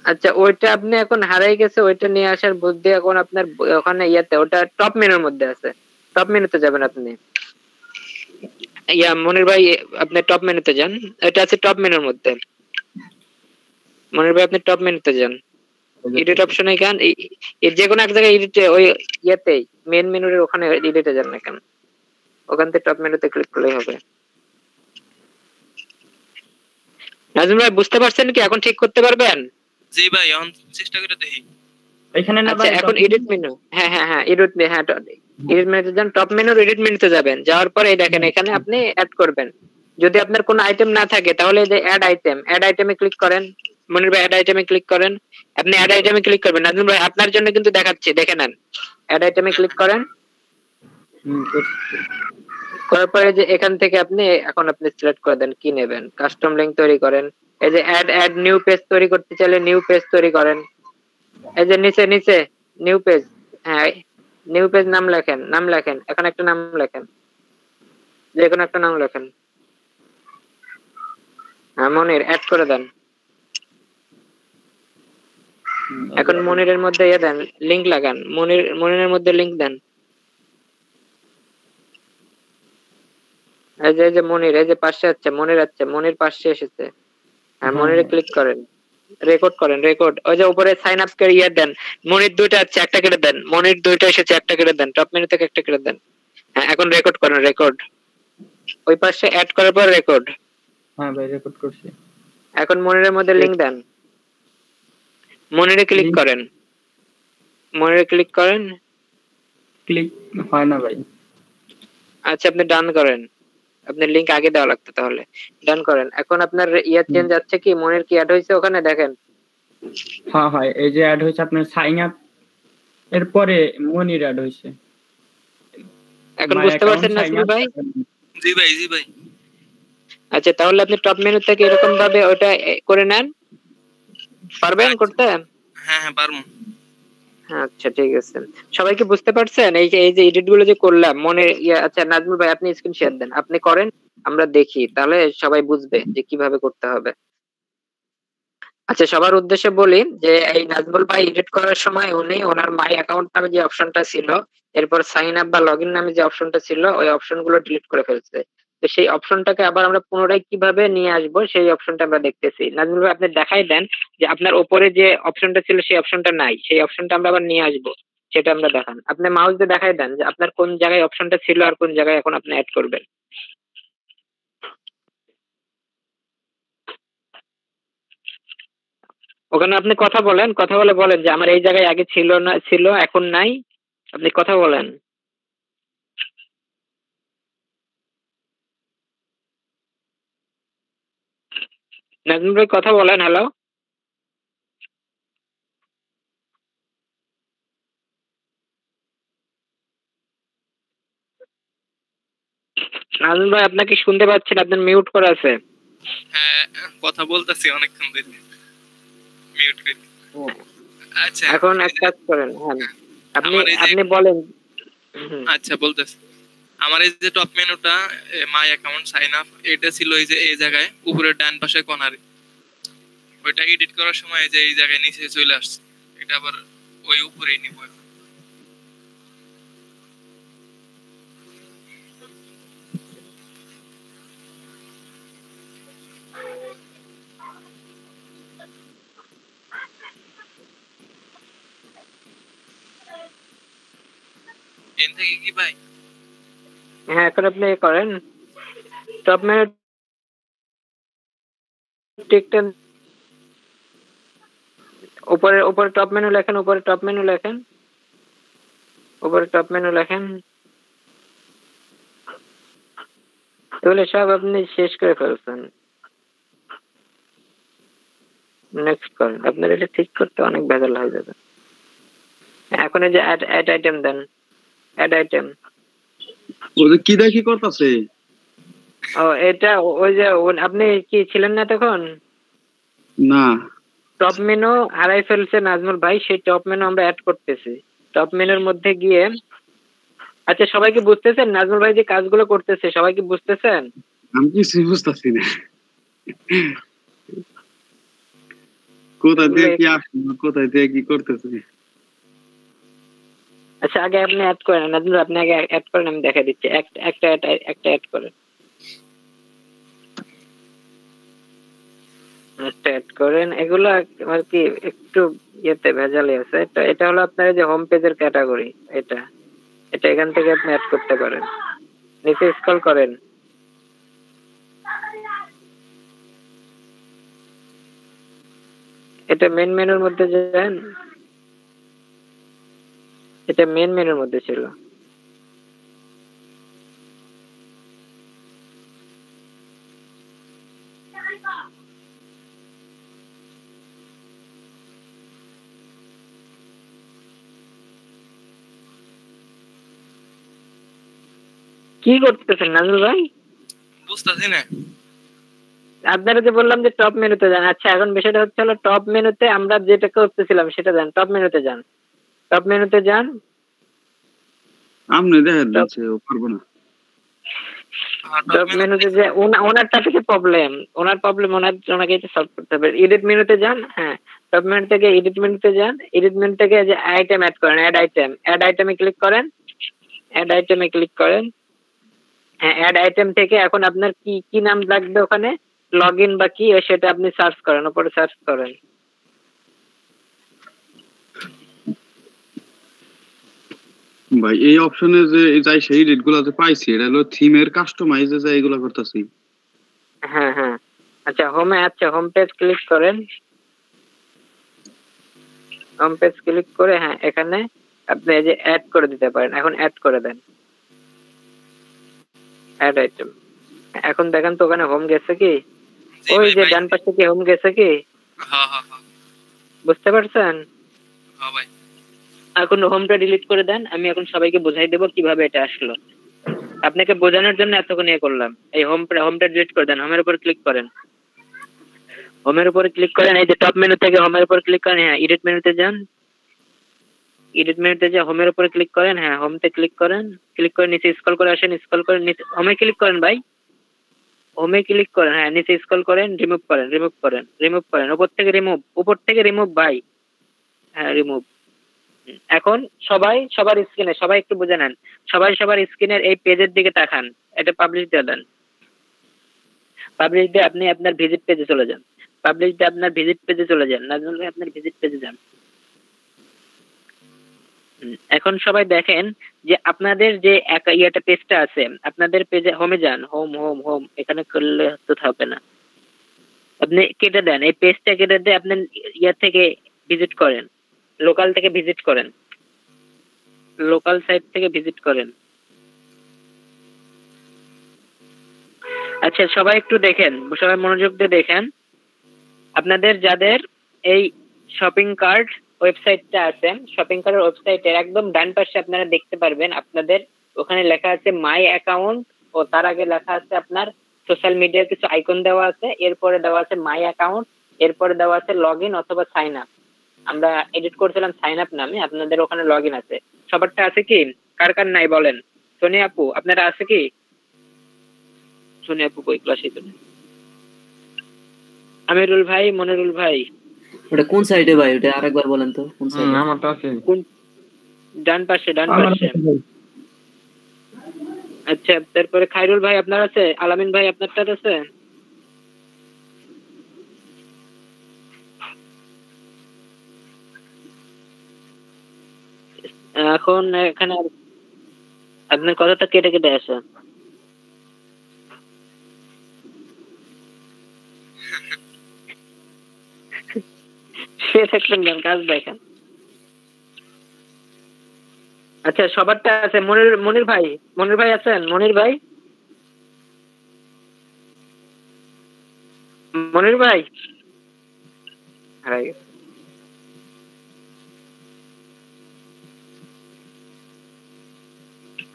আচ্ছা ওইটা আপনি এখন হারাই গেছে, ওইটা নিয়ে আসার বুদ্ধি এখন আপনার ওখানে ইয়েতে, ওটা টপ মেনুর মধ্যে আছে। টপ মেনুতে যাবেন আপনি। মনির ভাই আপনি টপ মেনুতে যান, এটা আছে টপ মেনুর মধ্যে। মনির ভাই আপনি টপ মেনুতে যান, এডিট অপশনে যান, যে কোনো এক জায়গায় এডিট, ওই ইয়েতেই মেন মেনুর ওখানে এডিটে যান না কেন, ওখান থেকে টপ মেনুতে ক্লিক করলেই হবে। নাজমুল ভাই বুঝতে পারছেন কি? এখন ঠিক করতে পারবেন? জি ভাই এখন চেষ্টা করে দেখি। এখানে না আচ্ছা ভাই এখন এডিট মেনু, হ্যাঁ এডিট মেনুতে যান, টপ মেনুর এডিট মেনুতে যাবেন, যাওয়ার পরে দেখেন এখানে আপনি অ্যাড করবেন। যদি আপনার কোনো আইটেম না থাকে তাহলে এই যে অ্যাড আইটেমে ক্লিক করেন। মনির ভাই অ্যাড আইটেমে ক্লিক করেন, আপনি অ্যাড আইটেমে ক্লিক করবেন। নাজমুল ভাই আপনার জন্য কিন্তু দেখাচ্ছি, দেখে নেন। অ্যাড আইটেমে ক্লিক করেন, করার পরে যে এখান থেকে আপনি এখন সিলেক্ট করে দেন কি নেবেন। কাস্টম লিংক তৈরি করেন, এই যে অ্যাড নিউ পেজ তৈরি করতে চাইলে নিউ পেজ তৈরি করেন। এই যে নিচে নিউ পেজ, হ্যাঁ নিউ পেজ নাম লেখেন, এখন একটা নাম লেখেন, যে কোনো একটা নাম লেখেন। হ্যাঁ মনির অ্যাড করে দেন। এখন মনিরের মধ্যে দেন, লিংক লাগান, মনিরের মধ্যে লিংক দেন। এই যে মনির, এই যে পাশে আছে মনির পাশে এসেছে। হ্যাঁ মনিরে ক্লিক করেন, রেকর্ড করেন, ওই যে উপরে সাইন আপ করে দেন। মনির দুইটা আছে, একটা কেটে দেন। মনির দুইটা এসেছে, একটা কেটে দেন, টপ মেনু থেকে একটা কেটে দেন। হ্যাঁ এখন রেকর্ড করেন, ওই পাশে অ্যাড করার পর রেকর্ড। হ্যাঁ ভাই রেকর্ড করছি। এখন মনিরের মধ্যে লিংক দেন, মনিরে ক্লিক করেন, ক্লিক হয় না ভাই। আচ্ছা আপনি ডান করেন, আপনার লিংক আগে দেওয়া লাগতো, তাহলে ডান করেন। এখন আপনার চেঞ্জ আছে কি? মনির কি অ্যাড হয়েছে ওখানে দেখেন? হ্যাঁ এই যে অ্যাড হয়েছে আপনার সাইন আপ, এরপরে মনির অ্যাড হয়েছে। এখন বুঝতে পারছেন নাজমুল ভাই? জি ভাই আচ্ছা তাহলে আপনি টপ মেনু থেকে এরকম ভাবে ওটা করে নেন, পারবেন করতে? হ্যাঁ পারবো। আচ্ছা ঠিক আছে। সবাই কি বুঝতে পারছেন? এই যে এডিট গুলো যে করলাম মনে আচ্ছা নাজমুল ভাই আপনি স্ক্রিন শেয়ার দেন, আপনি করেন, আমরা দেখি, তাহলে সবাই বুঝবে যে কিভাবে করতে হবে। আচ্ছা সবার উদ্দেশ্যে বলি যে এই নাজমুল ভাই এডিট করার সময় উনি ওনার মাই অ্যাকাউন্ট নামে যে অপশনটা ছিল, এরপর সাইন আপ বা লগইন নামে যে অপশনটা ছিল, ওই অপশন গুলো ডিলিট করে ফেলছে। তো সেই অপশনটাকে আবার আমরা পুনরায় কিভাবে নিয়ে আসবো সেই অপশনটা আমরা দেখতেছি। নাজমুল ভাই আপনি দেখাই দেন যে আপনার উপরে যে অপশনটা ছিল সেই অপশনটা নাই, সেই অপশনটা আমরা আবার নিয়ে আসবো, সেটা আমরা দেখান। আপনি মাউস দিয়ে দেখাই দেন যে আপনার কোন জায়গায় অপশনটা ছিল আর কোন জায়গায় এখন আপনি অ্যাড করবেন। ওখানে আপনি কথা বলেন যে আমার এই জায়গায় আগে ছিল না, ছিল এখন নাই, আপনি কথা বলেন। নাজমুল ভাই কথা বলেন, হ্যালো। নাজমুল ভাই আপনাকে শুনতে পাচ্ছেন, আপনার মিউট করা আছে। হ্যাঁ কথা বলতেছি অনেকক্ষণ ধরে মিউট করে। আচ্ছা এখন এক কাজ করেন, হ্যাঁ আপনি বলেন। আচ্ছা বলতেছি, আমার এই যে টপ মেনুটা মাই অ্যাকাউন্ট সাইন আপ, এটা ছিল এই যে এই জায়গায় উপরের ডান পাশে কোণারে। ওইটা এডিট করার সময় যে এই জায়গায় নিচে চলে আসছে, এটা আবার ওই উপরেই নিব। এন থেকে কি ভাই? হ্যাঁ এখন আপনি করেন টপ মেনু টিকটা উপরে উপরে টপ মেনু লেখেন, উপরে টপ মেনু লেখেন, উপরে টপ মেনু লেখেন। তাহলে সব আপনি শেষ করে ফেলছেন। নেক্সট করেন, আপনার এটা ঠিক করতে অনেক ভেজাল হয়ে যাবে। এখন এই যে অ্যাড আইটেম দেন, অ্যাড আইটেম। ওদের কি দেখি করতেছে? ও এটা ওই যে আপনি কি ছিলেন না তখন? না, টপ মেনু হারাই ফেলছে নাজমুল ভাই, সেই টপ মেনু আমরা অ্যাড করতেছি। টপ মেনুর মধ্যে গিয়ে, আচ্ছা সবাই কি বুঝতেছেন নাজমুল ভাই যে কাজগুলো করতেছে? সবাই কি বুঝতেছেন? আমি কিছুই বুঝতেছি না। কোথায় দিয়ে কি আসলো, কোথায় দিয়ে কি করতেছে? আচ্ছা আগে আপনি অ্যাড করেন নাজমুল, আপনি আগে অ্যাড করেন, আমি দেখা দিচ্ছি। একটা অ্যাড করেন, একটা অ্যাড করেন। এগুলো আর কি একটু ইয়েতে ভেজালি আছে। এটা হলো আপনার এই যে হোম পেজের ক্যাটাগরি। এটা এটা এখান থেকে আপনি অ্যাড করতে পারেন। নিচে স্ক্রল করেন, এটা মেন মেনুর মধ্যে যান, এটা মেন মেনুর মধ্যে ছিল। কি করতেছেন নাজমুল ভাই? বুঝতাছি না। আপনারা যে বললাম যে টপ মেনুতে যান। আচ্ছা এখন বিষয়টা হচ্ছে হলো টপ মেনুতে আমরা যেটা করতেছিলাম সেটা যান, টপ মেনুতে যান, টপ মেনুতে যান। আমনে দেখা দিচ্ছে ও পারবো না। টপ মেনুতে যে ওনারটা থেকে প্রবলেম, ওনাকে এটা সলভ করতে হবে। এডিট মেনুতে যান, হ্যাঁ টপ মেনু থেকে এডিট মেনুতে যান, এডিট মেনু থেকে যে আইটেম অ্যাড করেন, অ্যাড আইটেমে ক্লিক করেন, অ্যাড আইটেমে ক্লিক করেন। হ্যাঁ অ্যাড আইটেম থেকে এখন আপনার কি কি নাম লাগবে ওখানে, লগইন বা কি সেটা আপনি সার্চ করেন, উপরে সার্চ করেন। ভাই এই অপশনে যে যাই সেই রেট গুলো যে পাইছি, এটা হলো থিমের কাস্টমাইজ যে এগুলো করতেছি। হ্যাঁ হ্যাঁ আচ্ছা হোমে, আচ্ছা হোম পেজ ক্লিক করেন, হোম পেজ ক্লিক করে হ্যাঁ এখানে আপনি এই যে অ্যাড করে দিতে পারেন। এখন অ্যাড করে দেন, অ্যাড আইটেম। এখন দেখেন তো ওখানে হোম গেছে কি? জি ওই ভাই, যে ভাই। ডান পাশে কি হোম গেছে কি? হ্যাঁ হ্যাঁ হ্যাঁ বুঝতে পারছেন? হ্যাঁ ভাই। এখন হোমটা ডিলিট করে দেন। আমি এখন সবাইকে বোঝাই দেবো কিভাবে এটা আসলো। আপনাকে বোঝানোর জন্য এতক্ষণ ইয়ে করলাম। এই হোমটা ডিলিট করে দেন, হোমের উপর ক্লিক করেন, হোমের উপরে ক্লিক করেন। এই যে টপ মেনু থেকে হোমের উপর ক্লিক করেন, হ্যাঁ এডিট মেনুতে যান, এডিট মেনুতে যে হোমের উপরে ক্লিক করেন, হ্যাঁ হোমতে ক্লিক করেন, ক্লিক করে নিচে স্ক্রল করে আসেন, স্ক্রল করে নিচে হোমে ক্লিক করেন ভাই, হোমে ক্লিক করেন, হ্যাঁ নিচে স্ক্রল করেন, রিমুভ করেন, রিমুভ করেন, উপর থেকে রিমুভ ভাই, হ্যাঁ রিমুভ। এখন সবার স্ক্রিনে সবাই একটু বুঝে নেন, সবার স্ক্রিনের এই পেজের দিকে তাকান, এটা পাবলিশ দিয়ে দেন। পাবলিশ দিয়ে আপনি আপনার ভিজিট পেজে চলে যান, পাবলিশ দিয়ে আপনার ভিজিট পেজে চলে যান, নাজমুল ভাই আপনার ভিজিট পেজে যান। এখন সবাই দেখেন যে আপনাদের যে ইয়েটা পেজটা আছে, আপনাদের পেজে হোমে যান, হোম এখানে করলে তো থাকবে না, আপনি কেটে দেন, এই পেজটা কেটে দিয়ে আপনি ইয়ে থেকে ভিজিট করেন, লোকাল থেকে ভিজিট করেন, লোকাল সাইট থেকে ভিজিট করেন। আচ্ছা সবাই একটু দেখেন, সবাই মনোযোগ দিয়ে দেখেন। আপনাদের যাদের এই শপিং কার্ট ওয়েবসাইটটা আছে, শপিং কার্টের ওয়েবসাইটের একদম ডান পাশে আপনারা দেখতে পারবেন, আপনাদের ওখানে লেখা আছে মাই অ্যাকাউন্ট, ও তার আগে লেখা আছে আপনার সোশ্যাল মিডিয়ার কিছু আইকন দেওয়া আছে, এরপরে দেওয়া আছে মাই অ্যাকাউন্ট, এরপরে দেওয়া আছে লগ ইন অথবা সাইন আপ। আমরা এডিট করছিলাম সাইন আপ নামে, আপনাদের ওখানে লগ ইন আছে। সবারটা আছে কি? কার কার নাই বলেন? সোনিয়া আপু আপনারা আছে কি? সোনিয়া আপু কই, ক্লাসে তো নেই। আমিরুল ভাই, মনিরুল ভাই, ওটা কোন সাইডে ভাই? ওটা আরেকবার বলেন তো কোন সাইডে? আমারটা আছে। কোন? ডান পাশে, ডান পাশে। আচ্ছা তারপরে খায়রুল ভাই আপনার আছে? আলামিন ভাই আপনারটা আছে? এখন এখানে আপনার কথাটা কেটে কেটে আসে। শুয়ে থাকবেন কেন, কাজ দেখেন। আচ্ছা সবারটা আছে। মনির ভাই আছেন? মনির ভাই হারাই গেছে।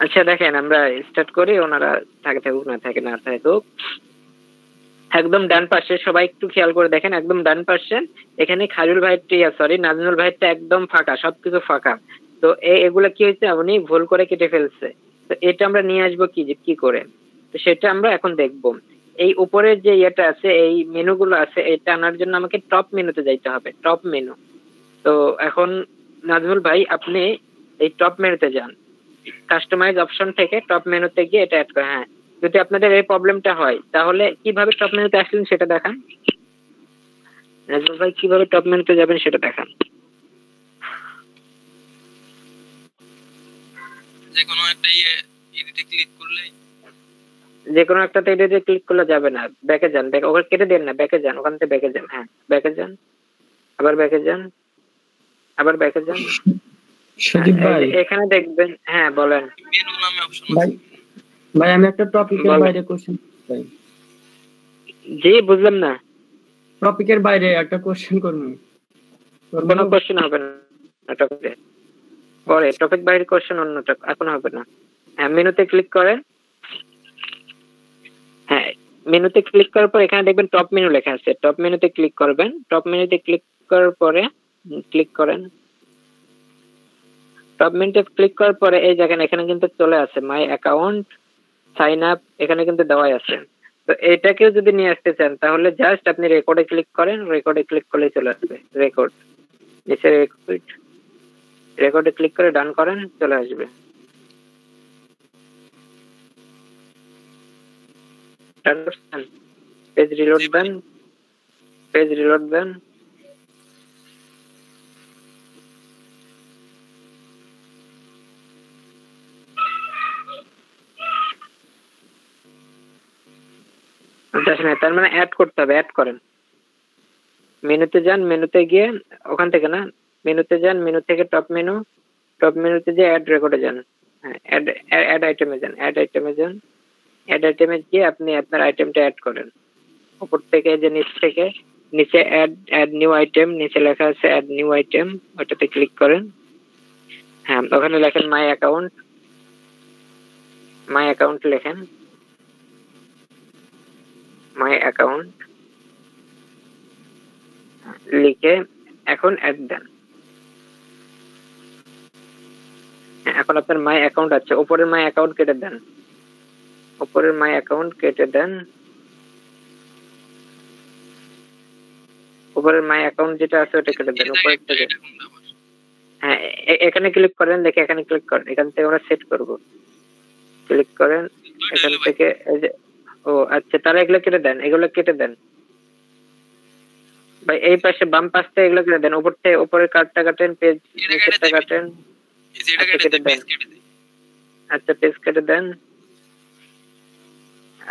আচ্ছা দেখেন আমরা স্টার্ট করি, ওনারা থাকে থাকুক না থাকে না থাকুক। একদম ডান পাশে সবাই একটু খেয়াল করে দেখেন, একদম ডান পাশে এখানে খাজুল ভাইয়ের নাজমুল ভাইয়েরটা একদম ফাঁকা, সবকিছু ফাঁকা। তো এগুলা কি হয়েছে, উনি ভুল করে কেটে ফেলছে। তো এটা আমরা নিয়ে আসবো কি করে, তো সেটা আমরা এখন দেখবো। এই উপরের যে ইয়েটা আছে, এই মেনুগুলো আছে, এটা আনার জন্য আমাকে টপ মেনুতে যাইতে হবে, টপ মেনু। তো এখন নাজমুল ভাই আপনি এই টপ মেনুতে যান, কাস্টমাইজ অপশন থেকে টপ মেনুতে গিয়ে এটা অ্যাড করে। হ্যাঁ, যদি আপনাদের এই প্রবলেমটা হয় তাহলে কিভাবে টপ মেনুতে আসলেন সেটা দেখান। নাজমুল ভাই কিভাবে টপ মেনুতে যাবেন সেটা দেখান। যে কোনো একটা এডিটে ক্লিক করলে, যে কোনো একটাতে এডিটে ক্লিক করলে যাবে না, ব্যাকে যান, ব্যাক ওখানে কেটে দেন না, ব্যাকে যান, ওখান থেকে ব্যাকে যান। হ্যাঁ ব্যাকে যান, আবার ব্যাকে যান, আবার ব্যাকে যান। সুদীপ ভাই, এখানে দেখবেন, হ্যাঁ বলেন মেনু নামে অপশন ভাই আছে। ভাই আমি একটা টপিকের বলেন। বাইরে কোশ্চেন চাই। জি বুঝলাম না। টপিকের বাইরে একটা কোশ্চেন করবো। কোনো কোশ্চেন হবে না টপিকে, পরে টপিক বাইরে কোশ্চেন অন্যটা, এখন হবে না। হ্যাঁ মেনুতে ক্লিক করেন। হ্যাঁ মেনুতে ক্লিক করার পর এখানে দেখবেন টপ মেনু লেখা আছে, টপ মেনুতে ক্লিক করবেন। টপ মেনুতে ক্লিক করার পরে ক্লিক করেন। টপ মেনুতে ক্লিক করার পরে এই দেখেন এখানে কিন্তু চলে আসে মাই অ্যাকাউন্ট, সাইন আপ, এখানে কিন্তু দেওয়াই আছে। তো এটাকেও যদি নিয়ে আসতে চান তাহলে জাস্ট আপনি রেকর্ডে ক্লিক করেন, রেকর্ডে ক্লিক করলে চলে আসবে রেকর্ড, নিচে রেকর্ডে ক্লিক করে ডান করেন, চলে আসবে। পেজ রিলোড দেন, পেজ রিলোড দেন। তার মানে অ্যাড করতে হবে, অ্যাড করেন। মেনুতে যান, মেনুতে গিয়ে ওখান থেকে না, মেনুতে যান, মেনু থেকে টপ মেনু, টপ মেনুতে যে অ্যাড রেকর্ডে যান। হ্যাঁ অ্যাড আইটেমে যান, অ্যাড আইটেমে যান। অ্যাড আইটেমে গিয়ে আপনি আপনার আইটেমটা অ্যাড করেন। উপর থেকে যে নিচ থেকে নিচে অ্যাড নিউ আইটেম, নিচে লেখা আছে অ্যাড নিউ আইটেম, ওটাতে ক্লিক করেন। হ্যাঁ ওখানে লেখেন মাই অ্যাকাউন্ট, মাই অ্যাকাউন্ট লেখেন, মাই অ্যাকাউন্ট লিখে এখন অ্যাড দেন। এখন আপনার মাই অ্যাকাউন্ট আছে, উপরের মাই অ্যাকাউন্ট কেটে দেন, উপরের মাই অ্যাকাউন্ট কেটে দেন। উপরের মাই অ্যাকাউন্ট যেটা আছে ওটা কেটে দেন, উপরের থেকে। হ্যাঁ এখানে ক্লিক করেন, দেখে এখানে ক্লিক করেন, এখান থেকে আমরা সেট করব। ক্লিক করেন এখান থেকে, এই যে ও আচ্ছা, তাহলে এগুলো কেটে দেন, এগুলো কেটে দেন ভাই। এই পাশে বাম পাশে এগুলো কেটে দেন, উপর থেকে উপরের কার্ডটা কাটেন, পেজ নিচেরটা কাটেন। কেটে দেন, আচ্ছা পেজ কেটে দেন।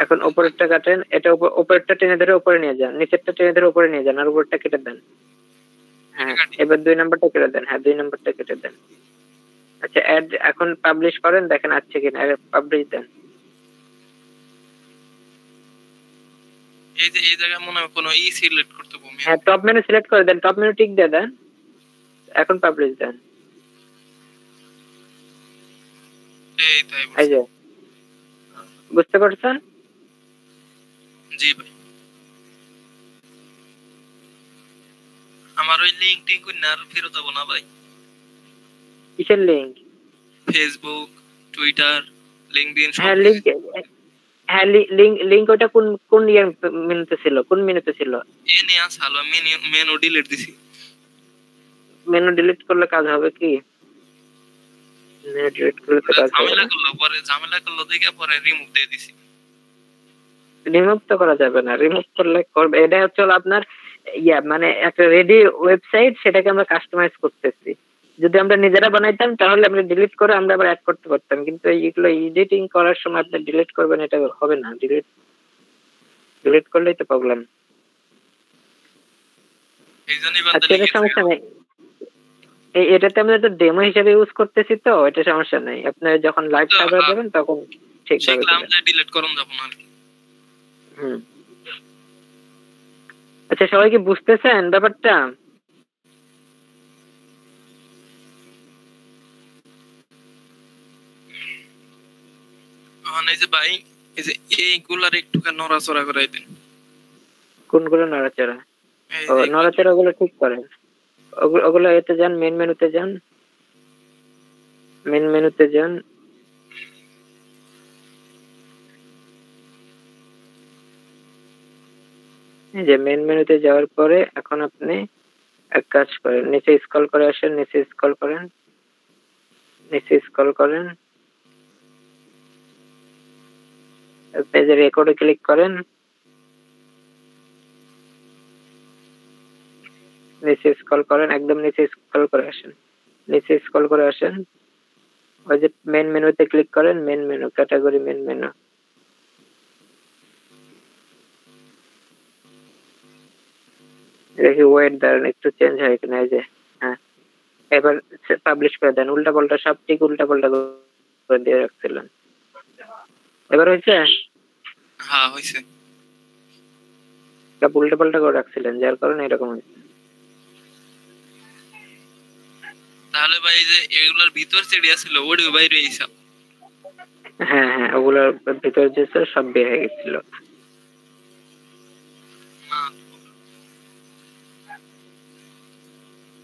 এখন উপরেরটা কাটেন, এটা উপরেরটা টেনে ধরে উপরে নিয়ে যান, নিচেরটা টেনে ধরে উপরে নিয়ে যান, আর উপরটা কেটে দেন। হ্যাঁ এবার 2 নাম্বারটা কেটে দেন, হ্যাঁ 2 নাম্বারটা কেটে দেন। আচ্ছা অ্যাড এখন পাবলিশ করেন, দেখেন আছে কিনা, পাবলিশ দেন। এই যে এই জায়গায় মনে হয় কোনো সিলেক্ট করতে হবে। হ্যাঁ টপ মেনু সিলেক্ট করে দেন, টপ মেনু টিক দিয়ে দেন, এখন পাবলিশ দেন। এই যে বুঝতে পারছেন? জি ভাই, আমার ওই লিংক টিং কই না আর ফেরত যাব না ভাই। কিসের লিংক? Facebook, Twitter, LinkedIn. হ্যাঁ লিংক, হ্যাঁ লিংক ওটা কোন মেনুতে ছিল, কোন মেনুতে ছিল? এনে আসালো মেনু ডিলিট দিছি। মেনু ডিলিট করলে কাজ হবে কি? মেনু ডিলিট করলে তো কাজ হবে না। ঝামেলা করলো দেখে পরে রিমুভ দিয়ে দিছি। রিমুভ তো করা যাবে না, রিমুভ করলে করবে। এটা হচ্ছে আপনার মানে একটা রেডি ওয়েবসাইট, সেটাকে আমরা কাস্টমাইজ করতেছি। যদি আমরা নিজেরা বানাইতাম তাহলে আমরা ডিলিট করে আমরা আবার অ্যাড করতে পারতাম, কিন্তু এইগুলো এডিটিং করার সময় আপনি ডিলিট করবেন, এটা হবে না। ডিলিট করলেই তো প্রবলেম। এই জন্যই বাদ আচ্ছা, দিলে এটা সমস্যা নেই, এটাতে আমরা তো ডেমো হিসেবে ইউজ করতেছি, তো এটা সমস্যা নেই। আপনি যখন লাইভ সার্ভার দেবেন তখন ঠিকভাবে শিখলাম দেবেন। যে ডিলিট করুন যখন আর কি। হুম। আচ্ছা, সবাই কি বুঝতেছেন ব্যাপারটা? এই যে ভাই, এই যে এইগুলার একটু নড়াচড়া করাই দিন। কোনগুলো নড়াচড়া? এই ও, যে নড়াচড়া গুলো ঠিক করেন। ওগুলো এতে যান, মেন মেনুতে যান, মেন মেনুতে যান। এই যে মেন মেনুতে যাওয়ার পরে এখন আপনি এক কাজ করেন, নিচে স্ক্রল করে আসেন, নিচে স্ক্রল করেন, নিচে স্ক্রল করেন, পেজে রেকর্ডে ক্লিক করেন, নিচে স্ক্রল করেন, একদম নিচে স্ক্রল করে আসেন, নিচে স্ক্রল করে আসেন, ওই যে মেন মেনুতে ক্লিক করেন, main menu, category main menu. দেখি ওয়েট দাঁড়ান, একটু চেঞ্জ হয় কিনা। এই যে হ্যাঁ, এবার পাবলিশ করে দেন। উল্টা পাল্টা সব ঠিক উল্টা পাল্টা করে দিয়ে রাখছিলেন। এবার হয়েছে? হ্যাঁ হইছে। সব উল্টা পাল্টা করে রাখছিলেন, যার কারণে এরকম হয়েছে। তাহলে ভাই এই যে এগুলার ভিতর চিড়িয়া ছিল ওডি বাইরে এইসব। হ্যাঁ হ্যাঁ, ওগুলোর ভিতর যে ছিল সব বের হয়ে গেছিল।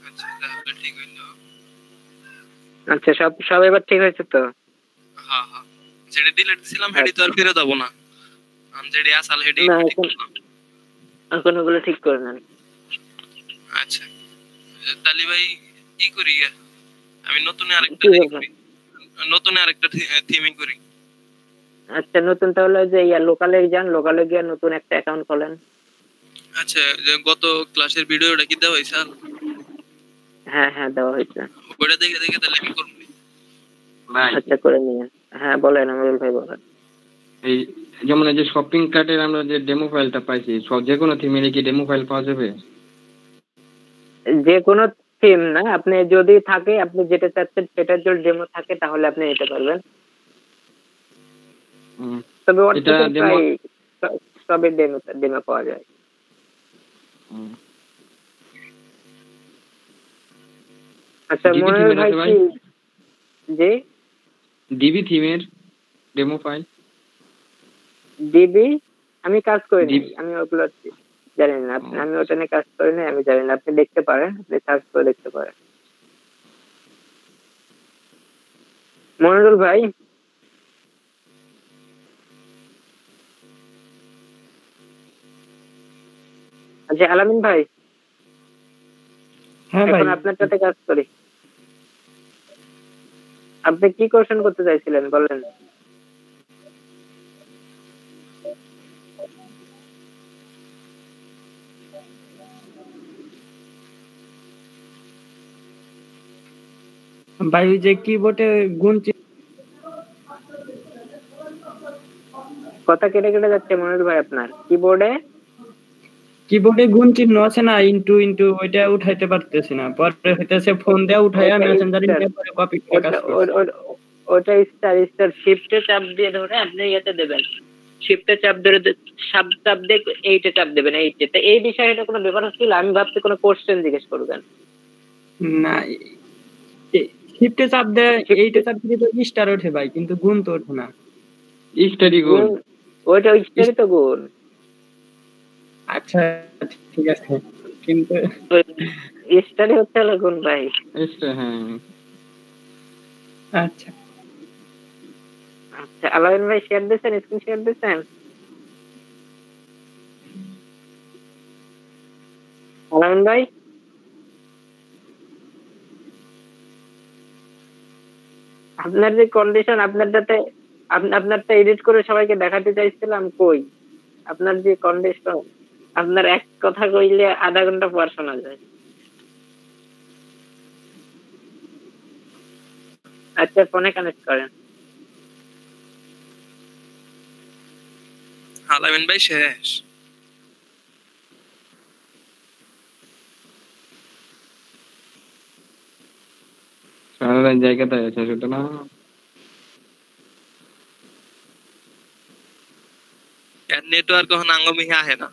আচ্ছা তাহলে ঠিক হইলো। আচ্ছা, সব সব এবার ঠিক হয়েছে তো? হ্যাঁ হ্যাঁ, যেটা ডিলিট ছিলাম হেডি তো আর ফিরে যাবো না, আমি যেটি আসল হেডি না, ঠিক করলাম। এখন ওগুলো ঠিক করে নেন। আচ্ছা তাহলে ভাই কি করি, আমি নতুন আরেকটা কি করবেন? করি, নতুন আরেকটা থিমিং করি। আচ্ছা, নতুন তাহলে যে লোকালে যান, লোকালে গিয়ে নতুন একটা অ্যাকাউন্ট খোলেন। আচ্ছা, যে গত ক্লাসের ভিডিওটা কি দেওয়া হয়েছে? হ্যাঁ হ্যাঁ, দেওয়া হয়েছে। ওটা দেখে দেখে তাহলে আমি করবো। ভাই আচ্ছা, করে নিয়ে। হ্যাঁ বলেন, আমরুল ভাই বলেন। এই যেমন এই যে শপিং কার্টের আমরা যে ডেমো ফাইলটা পাইছি, সব যে কোনো থিমের কি ডেমো ফাইল পাওয়া যাবে? যে কোনো থিম না, আপনি যদি থাকে, আপনি যেটা চাচ্ছেন সেটার যদি ডেমো থাকে তাহলে আপনি নিতে পারবেন। তবে এটা ডেমো সবই ডেমো পাওয়া যায়। আচ্ছা মনির ভাই, কি যে ডিবি থিমের ডেমো ফাইল? ডিবি আমি কাজ করিনি, আমি ওগুলো জানি না। আমি ওটা নিয়ে কাজ করিনি, আমি জানি না। আপনি দেখতে পারেন, আপনি সার্চ করে দেখতে পারেন। মনিরুল ভাই, আচ্ছা আলামিন ভাই, হ্যাঁ ভাই, এখন আপনার সাথে কাজ করি। আপনি কি কোশ্চেন করতে চাইছিলেন বলেন? ভাই ওই যে কিবোর্ডে গুণ কথা কেটে কেটে যাচ্ছে মনিরুল ভাই, আপনার কিবোর্ডে গুণ চিহ্ন আছে না, ইনটু ইনটু, ওইটা উঠাইতে পারতেছি না। পরে হইতেছে ফোন দিয়ে উঠাইয়া মেসেঞ্জারে নিয়ে পরে কপি করে কাজ করছি। ওটা স্টার শিফটে চাপ দিয়ে ধরে আপনি ইয়েতে দেবেন, শিফটে চাপ ধরে চাপ দিয়ে এইটে চাপ দেবেন, এইটে। তো এই বিষয়ে এটা কোনো ব্যাপার ছিল? আমি ভাবছি কোনো কোশ্চেন জিজ্ঞেস করবেন। না, শিফটে চাপ দেয়, এইটে চাপ দিলে তো স্টার ওঠে ভাই, কিন্তু গুণ তো ওঠে না। স্টারই গুণ, ওইটা স্টারই তো গুণ। আচ্ছা ঠিক আছে, কিন্তু স্টারই হচ্ছে হলো গুণ ভাই। হ্যাঁ আচ্ছা আচ্ছা, আলামিন ভাই শেয়ার দিয়েছেন, স্ক্রিন শেয়ার দিয়েছেন? আলামিন ভাই, আপনার যে কন্ডিশন, আপনারটা এডিট করে সবাইকে দেখাতে চাইছিলাম, কই আপনার যে কন্ডিশন? আপনার এক কথা কইলে আধা ঘন্টা পর শোনা যায়। আচ্ছা ফোনে কানেক্ট করেন। আলামিন ভাই শেষ। সারা জায়গাটা আছে সেটা না এর নেটওয়ার্ক কখন আঙ্গমিহি আহে না।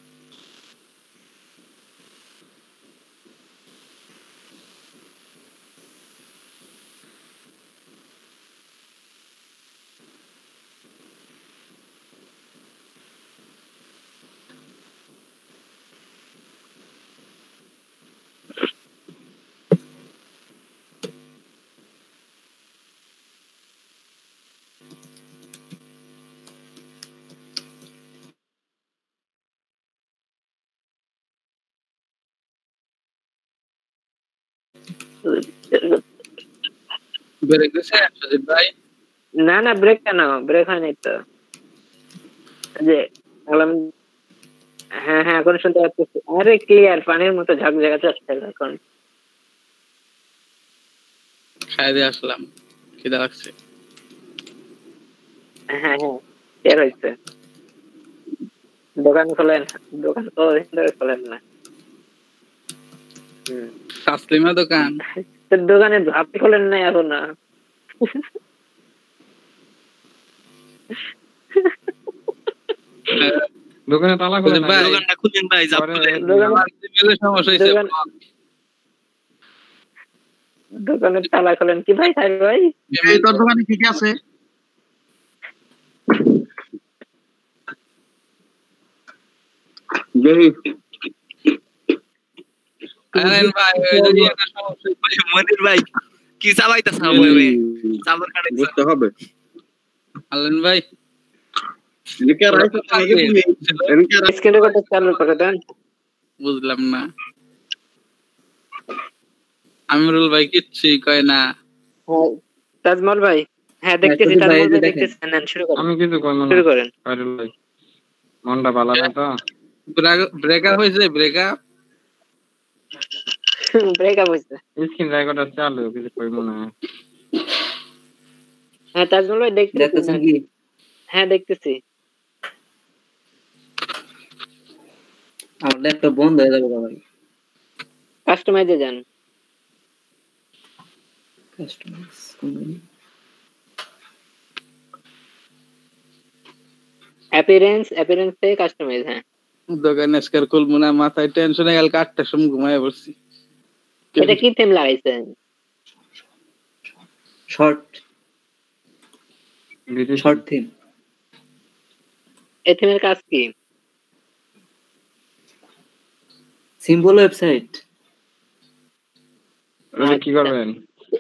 বেড়ে গেছে সুজিত ভাই। না না ব্রেক কেন? ব্রেক হয়নি তো। যে আলামিন, হ্যাঁ হ্যাঁ এখন শুনতে পাচ্ছি। আরে ক্লিয়ার, পানির মতো ঝকঝকে যাচ্ছে এখন। খাই দিয়ে আসলাম, খিদা লাগছে। হ্যাঁ হ্যাঁ ক্লিয়ার হয়েছে। দোকান খোলেন, দোকান তো ধরে খোলেন না। তাসলিমা দোকান তো দোকানে আপনি খোলেন না এখন না? দোকানে তালা খোলা সুজিত ভাই, দোকানটা খুলেন ভাই, যা পরে খুলেন। দোকানে জিমেলের সমস্যা হয়েছে। দোকানের তালা খোলেন কি ভাই? থাকবে ভাই এই তোর দোকানে কি কি আছে? দেখি আরেন ভাই, ওই যদি একটা সমস্যা ভাই, মনির ভাই কি চাবাইতেছ ভাই? চাবার কাটাইছ। বুঝতে হবে আলেন ভাই, এদিকে রাইতে আগে তুমি এদিকে রাইতে স্ক্রিন রেকর্ডার চালু করে দেন। বুঝলাম না। আমিরুল ভাই কিচ্ছুই কয় না। হ্যাঁ তাজমল ভাই, হ্যাঁ দেখতেছি। সুজিত ভাই, তাজমল এই যে ভাই দেখেন। দেখতেছি। নেন শুরু করেন, আমি কিছু করবো না শুরু করেন। আরে ভাই মনটা ভালো না তো ব্রেকআপ হয়েছে, ব্রেকআপ। ব্রেকআপ হয়েছে। স্ক্রিন রেকর্ডার চালু কিছু করবো না হ্যাঁ তাজমল ভাই দেখতেছি। দেখতেছেন কি? হ্যাঁ দেখতেছি। আমার ল্যাপটপ বন্ধ হয়ে যাবে ভাই। কাস্টমাইজে যান। কাস্টমাইজ অ্যাপিয়ারেন্স থেকে কাস্টমাইজ। হ্যাঁ দোকান আজকাল খুলবো না, মাথায় টেনশনে গেল, 8টার সময় ঘুমায় পড়ছি। এটা কি থিম লাগাইছেন? Short short theme. এই থিমের কাজ কি? Simple website. ওটা কি করবেন?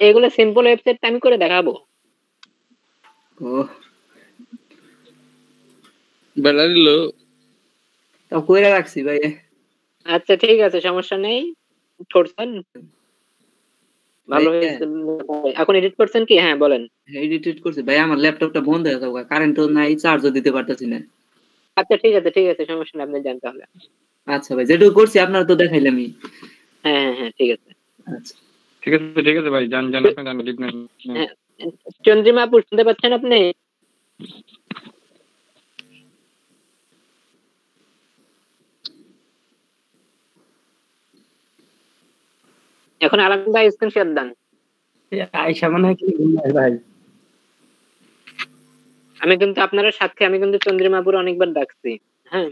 এগুলো সিম্পল ওয়েবসাইট আমি করে দেখাবো। ও ব্যাটারি লো। তাও কইরা রাখছি ভাই। আচ্ছা ঠিক আছে, সমস্যা নেই। করছেন ভালো হয়েছে। এখন এডিট করছেন কি? হ্যাঁ বলেন। এডিট করছি ভাই, আমার ল্যাপটপটা বন্ধ হয়ে যাবে, কারেন্টও নাই, চার্জও দিতে পারতেছি না। আচ্ছা ঠিক আছে সমস্যা নেই, আপনি যান তাহলে। আচ্ছা ভাই, যেটুকু করছি আপনারা তো দেখাইলামই। হ্যাঁ ঠিক আছে। আচ্ছা ঠিক আছে ভাই, জান আপনি জান এডিট না। হ্যাঁ চন্দ্রিমা আপু শুনতে পাচ্ছেন আপনি? এখন আলামিন ভাই স্ক্রিনশট দেন। আয়শা মনে হয় কি ঘুমায় ভাই। আমি কিন্তু আপনারা সাথে, আমি কিন্তু চন্দ্রিমাপুর অনেকবার ডাকছি। হ্যাঁ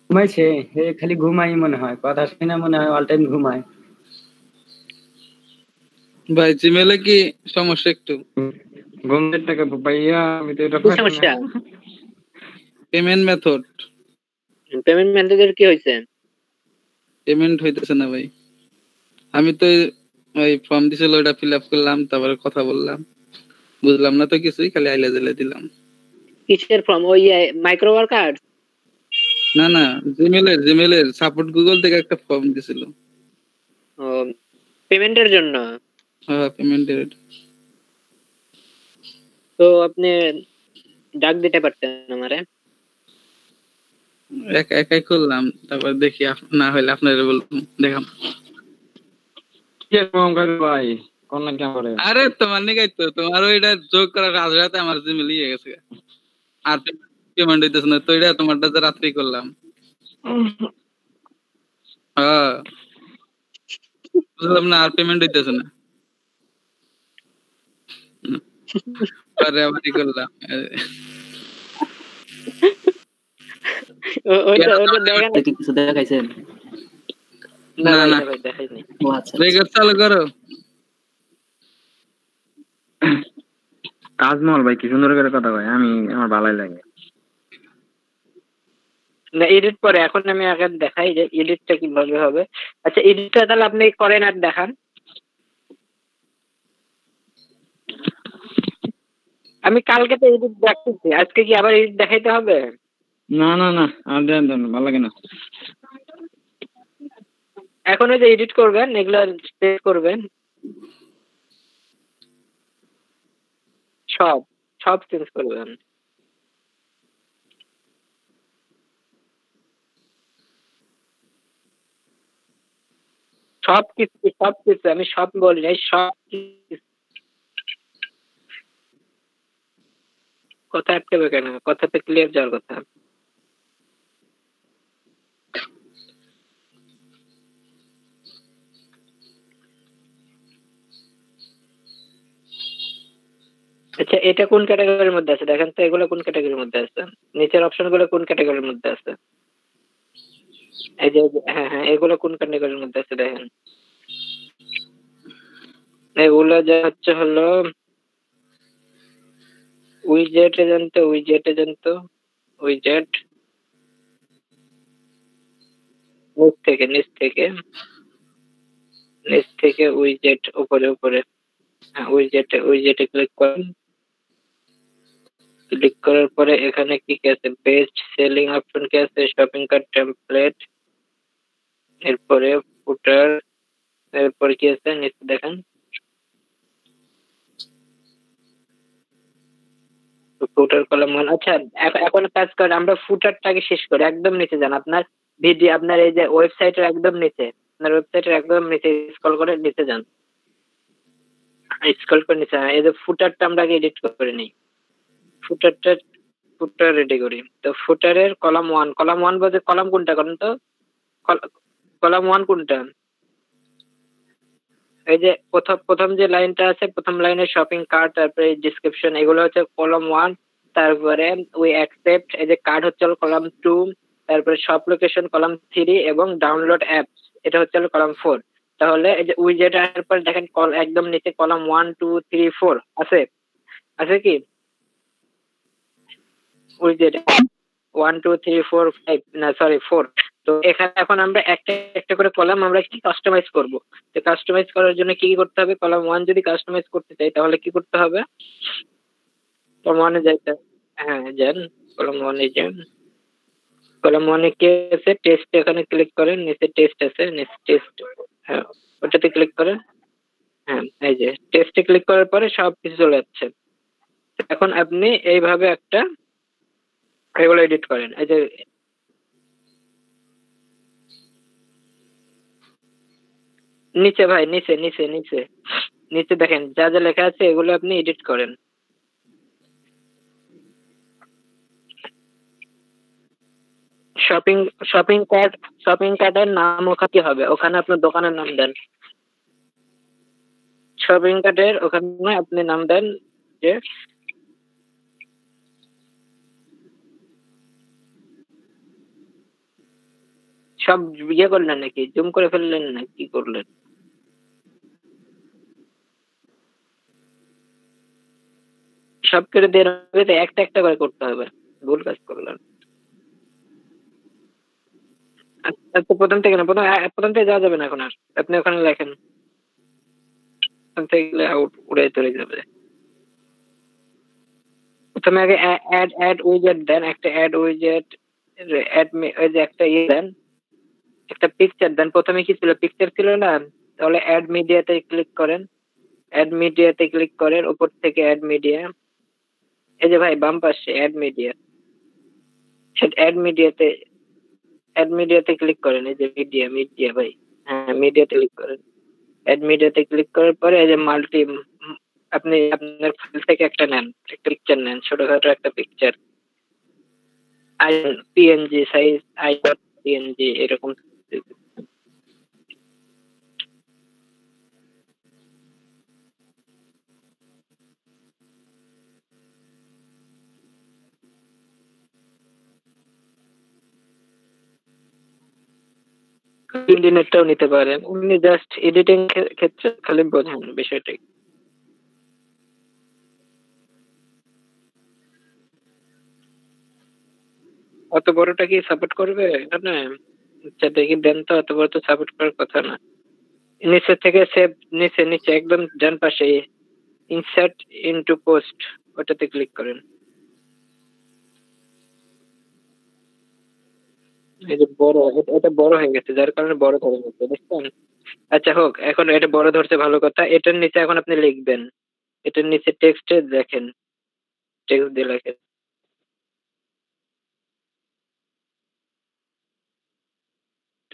ঘুমাইছে, হে খালি ঘুমাই মনে হয়, কথা শুনে মনে হয় অল টাইম ঘুমায়। ভাই জিমেলে কি সমস্যা একটু? ঘুমের টাকা ভাইয়া আমি তো এটা কি সমস্যা? পেমেন্ট মেথড, পেমেন্ট মেথডের কি হয়েছে? পেমেন্ট হইতেছে না ভাই। আমি তো ওই ফর্ম দিছিল, ওটা ফিল আপ করলাম, তারপরে কথা বললাম, বুঝলাম না তো কিছুই, খালি আইলা দিলে দিলাম। কিসের ফর্ম? ওই মাইক্রো ওয়ার্কার? না না, জিমেলের সাপোর্ট গুগল থেকে একটা ফর্ম দিছিল। ও পেমেন্টের জন্য? হ্যাঁ পেমেন্টের। তো আপনি ডাক দিতে পারতেন আমারে। একাই করলাম, তারপর দেখি না হইলে আপনারা বলবো, দেখাম। কি এরকম করে ভাই, কোন না কেমন করে আরে তোমার নিগাই তো তোমার ওইটা যোগ করার কাজ রাতে আমার যে মিলিয়ে গেছে আর পেমেন্ট হইতেছে না তো এটা তোমারটা যে রাত্রি করলাম হ্যাঁ বুঝলাম না আর পেমেন্ট হইতেছে না পরে আবারই করলাম ওটা দেখেন দেখি কিছু দেখাইছেন? না না, ভাই, না। না ভাই দেখাইনি। ও আচ্ছা রেকর্ড চালু করো তাজমহল ভাই কি সুন্দর করে কথা ভাই, আমি আমার ভালোই লাগে। না এডিট পরে, এখন আমি আগে দেখাই যে এডিটটা কিভাবে হবে। আচ্ছা এডিটটা তাহলে আপনি করেন আর দেখান। আমি কালকে তো এডিট দেখতেছি, আজকে কি আবার এডিট দেখাইতে হবে? না না না আর দেন দেন ভালো লাগে না। এখন ওই যে এডিট করবেন, এগুলো সেভ করবেন, সব সব চেঞ্জ করবেন। সব কিছু আমি সব বলি নাই, সব কিছু। কথা আটকাবে কেন? কথাতে ক্লিয়ার যাওয়ার কথা। আচ্ছা এটা কোন ক্যাটাগরির মধ্যে আছে দেখেন তো, এগুলো কোন ক্যাটাগরির মধ্যে আছে? নিচের অপশন গুলো কোন ক্যাটাগরির মধ্যে আছে? এই যে হ্যাঁ হ্যাঁ, এগুলো কোন ক্যাটাগরির মধ্যে আছে দেখেন। এগুলো যে হচ্ছে হলো উইজেট এজেন্ট, উইজেট নিচ থেকে উইজেট উপরে হ্যাঁ, উইজেটে ক্লিক করেন। ক্লিক করার পরে এখানে কি কি আছে? বেস্ট সেলিং অপশন কি আছে? শপিং কার্ট টেমপ্লেট, এরপরে ফুটার, এরপরে কি আছে নিচে দেখেন ফুটার কলাম 1। আচ্ছা এখন কাজ করে, আমরা ফুটারটাকে শেষ করি। একদম নিচে যান, আপনার ভিডিও, আপনার এই যে ওয়েবসাইটের একদম নিচে, আপনার ওয়েবসাইটের একদম নিচে স্ক্রল করে নিচে যান, স্ক্রল করে নিচে। এই যে ফুটারটা আমরা আগে এডিট করে নিই, ফুটার রেডি করি। তো ফুটারের কলাম ওয়ান বলতে কলাম কোনটা করেন তো? কলাম ওয়ান কোনটা? এই যে প্রথম যে লাইনটা আছে, প্রথম লাইনে শপিং কার্ট, তারপরে ডিসক্রিপশন, এগুলো হচ্ছে কলাম ওয়ান। তারপরে উই অ্যাকসেপ্ট, এই যে কার্ড হচ্ছে কলাম টু, তারপরে শপ লোকেশন কলাম থ্রি, এবং ডাউনলোড অ্যাপ এটা হচ্ছে কলাম ফোর। তাহলে এই যে উইজেট এর পর দেখেন একদম নিচে কলাম 1 2 3 4 আছে, আছে কি? উইজেট 1 2 3 4 5, না সরি 4। তো এখানে এখন আমরা একটা একটা করে কলাম আমরা কি কাস্টমাইজ করব। তো কাস্টমাইজ করার জন্য কি কি করতে হবে? কলাম 1 যদি কাস্টমাইজ করতে চাই তাহলে কি করতে হবে? কলাম 1 এ যাইতে, হ্যাঁ যান, কলাম 1 এ যান। কলাম 1 এ কি আছে? টেস্ট, এখানে ক্লিক করেন, নিচে টেস্ট আছে, নিচে টেস্ট, হ্যাঁ ওটাতে ক্লিক করেন। হ্যাঁ এই যে টেস্টে ক্লিক করার পরে সব কিছু চলে যাচ্ছে। এখন আপনি এইভাবে একটা এগুলো এডিট করেন। এই যে নিচে ভাই, নিচে নিচে নিচে নিচে দেখেন যা যা লেখা আছে এগুলো আপনি এডিট করেন। শপিং শপিং কার্টের নাম ওখানে কি হবে? ওখানে আপনার দোকানের নাম দেন। শপিং কার্টের ওখানে আপনি নাম দেন যে সব ইয়ে করলেন নাকি? জুম করে ফেললেন না কি করলেন? সব করে দিয়ে একটা একটা করে করতে হবে, ভুল কাজ করলেন। আচ্ছা প্রথম থেকে না, প্রথম থেকে যাওয়া যাবে না এখন আর। আপনি ওখানে লেখেন, ওখান থেকে গেলে আউট উড়ে চলে যাবে। প্রথমে আগে অ্যাড উইজেট দেন, একটা অ্যাড উইজেট, ওই যে একটা ইয়ে দেন, একটা পিকচার দেন। প্রথমে কি ছিল? পিকচার ছিল না? তাহলে অ্যাড মিডিয়াতে ক্লিক করেন, উপর থেকে অ্যাড মিডিয়া, এই যে ভাই বাম পাশে অ্যাড মিডিয়া, অ্যাড মিডিয়াতে ক্লিক করেন। এই যে মিডিয়া ভাই, হ্যাঁ মিডিয়াতে ক্লিক করেন। অ্যাড মিডিয়াতে ক্লিক করার পরে এই যে মাল্টি, আপনি আপনার ফাইল থেকে একটা নেন, একটা পিকচার নেন, ছোটখাটো একটা picture, I PNG size, I dot PNG এরকম। দিনেরটাও নিতে পারেন, উনি জাস্ট এডিটিং ক্ষেত্রে খালি বোঝেন বিষয়টাই। অত বড়টা কি সাপোর্ট করবে এখানে? আচ্ছা দেখি দেন তো, অত বড় তো সাপোর্ট করার কথা না। নিচে থেকে সেভ, নিচে নিচে একদম ডান পাশে ইনসার্ট ইনটু পোস্ট, ওটাতে ক্লিক করেন। এই যে বড়, এটা বড় হয়ে গেছে যার কারণে বড় ধরে গেছে, দেখছেন? আচ্ছা হোক, এখন এটা বড় ধরছে ভালো কথা। এটার নিচে এখন আপনি লিখবেন, এটার নিচে টেক্সটে দেখেন, টেক্সট দিয়ে লেখেন।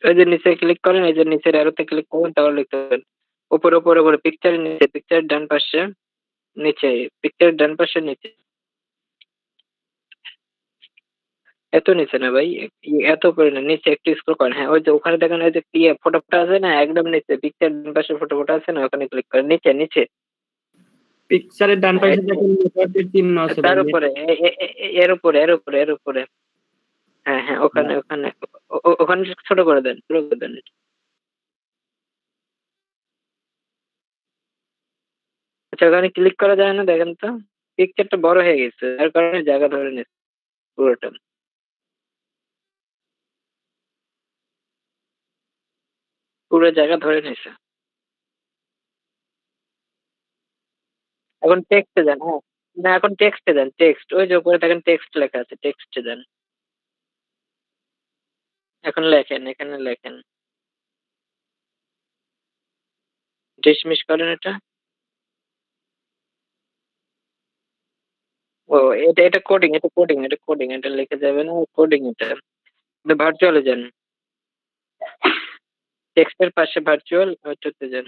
এই যে নিচে ক্লিক করেন, এই যে নিচের অ্যারোতে ক্লিক করেন, তাহলে লিখতে পারেন উপরে উপরে উপরে পিকচারের নিচে, পিকচার ডান পাশে নিচে, পিকচার ডান পাশে নিচে, এত নিচে না ভাই, এত উপরে না, নিচে একটু স্ক্রল করেন। হ্যাঁ ওই যে ওখানে দেখেন ওই যে ফটোটা আছে না, একদম নিচে পিকচার ডান পাশে ফটোটা আছে না, ওখানে ক্লিক করেন, নিচে নিচে পিকচারের ডান পাশে দেখেন নেটওয়ার্কের চিহ্ন আছে তার ভাই। উপরে, এর উপরে এর উপরে এর উপরে, হ্যাঁ হ্যাঁ ওখানে ওখানে ওখানে ছোট করে দেন, ছোট করে দেন। আচ্ছা ওখানে ক্লিক করা যায় না, দেখেন তো পিকচারটা বড় হয়ে গেছে, তার কারণে জায়গা ধরে নিচ্ছে পুরোটা, পুরো জায়গা ধরে নিছে। এখন টেক্সটে যান, হ্যাঁ না এখন টেক্সটে যান, টেক্সট ওই যে উপরে দেখেন টেক্সট লেখা আছে, টেক্সটে যান। এখন লেখেন, এখানে লেখেন, ডিসমিস করেন এটা। ও এটা এটা কোডিং, এটা কোডিং, এটা কোডিং, এটা লিখে যাবে না, কোডিং এটা। ভার্চুয়ালে যান, টেক্সটের পাশে ভার্চুয়াল ওইটাতে যান।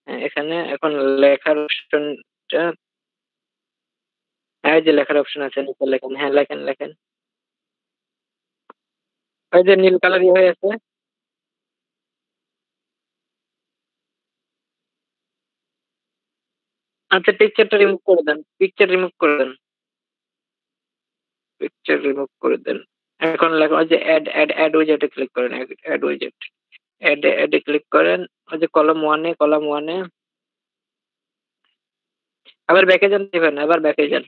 হ্যাঁ এখানে এখন লেখার অপশনটা, এই যে লেখার অপশন আছে নিচে লেখেন, হ্যাঁ লেখেন লেখেন, ওই যে নীল কালার হয়ে আছে। আচ্ছা পিকচারটা রিমুভ করে দেন, পিকচার রিমুভ করে দেন, পিকচার রিমুভ করে দেন। এখন লেখা ওই যে অ্যাড অ্যাড অ্যাড উইজেটে ক্লিক করেন, অ্যাড উইজেট, অ্যাড অ্যাডে ক্লিক করেন, ওই যে কলাম ওয়ানে, কলাম ওয়ানে আবার ব্যাকে যান, দিবেন আবার ব্যাকে যান,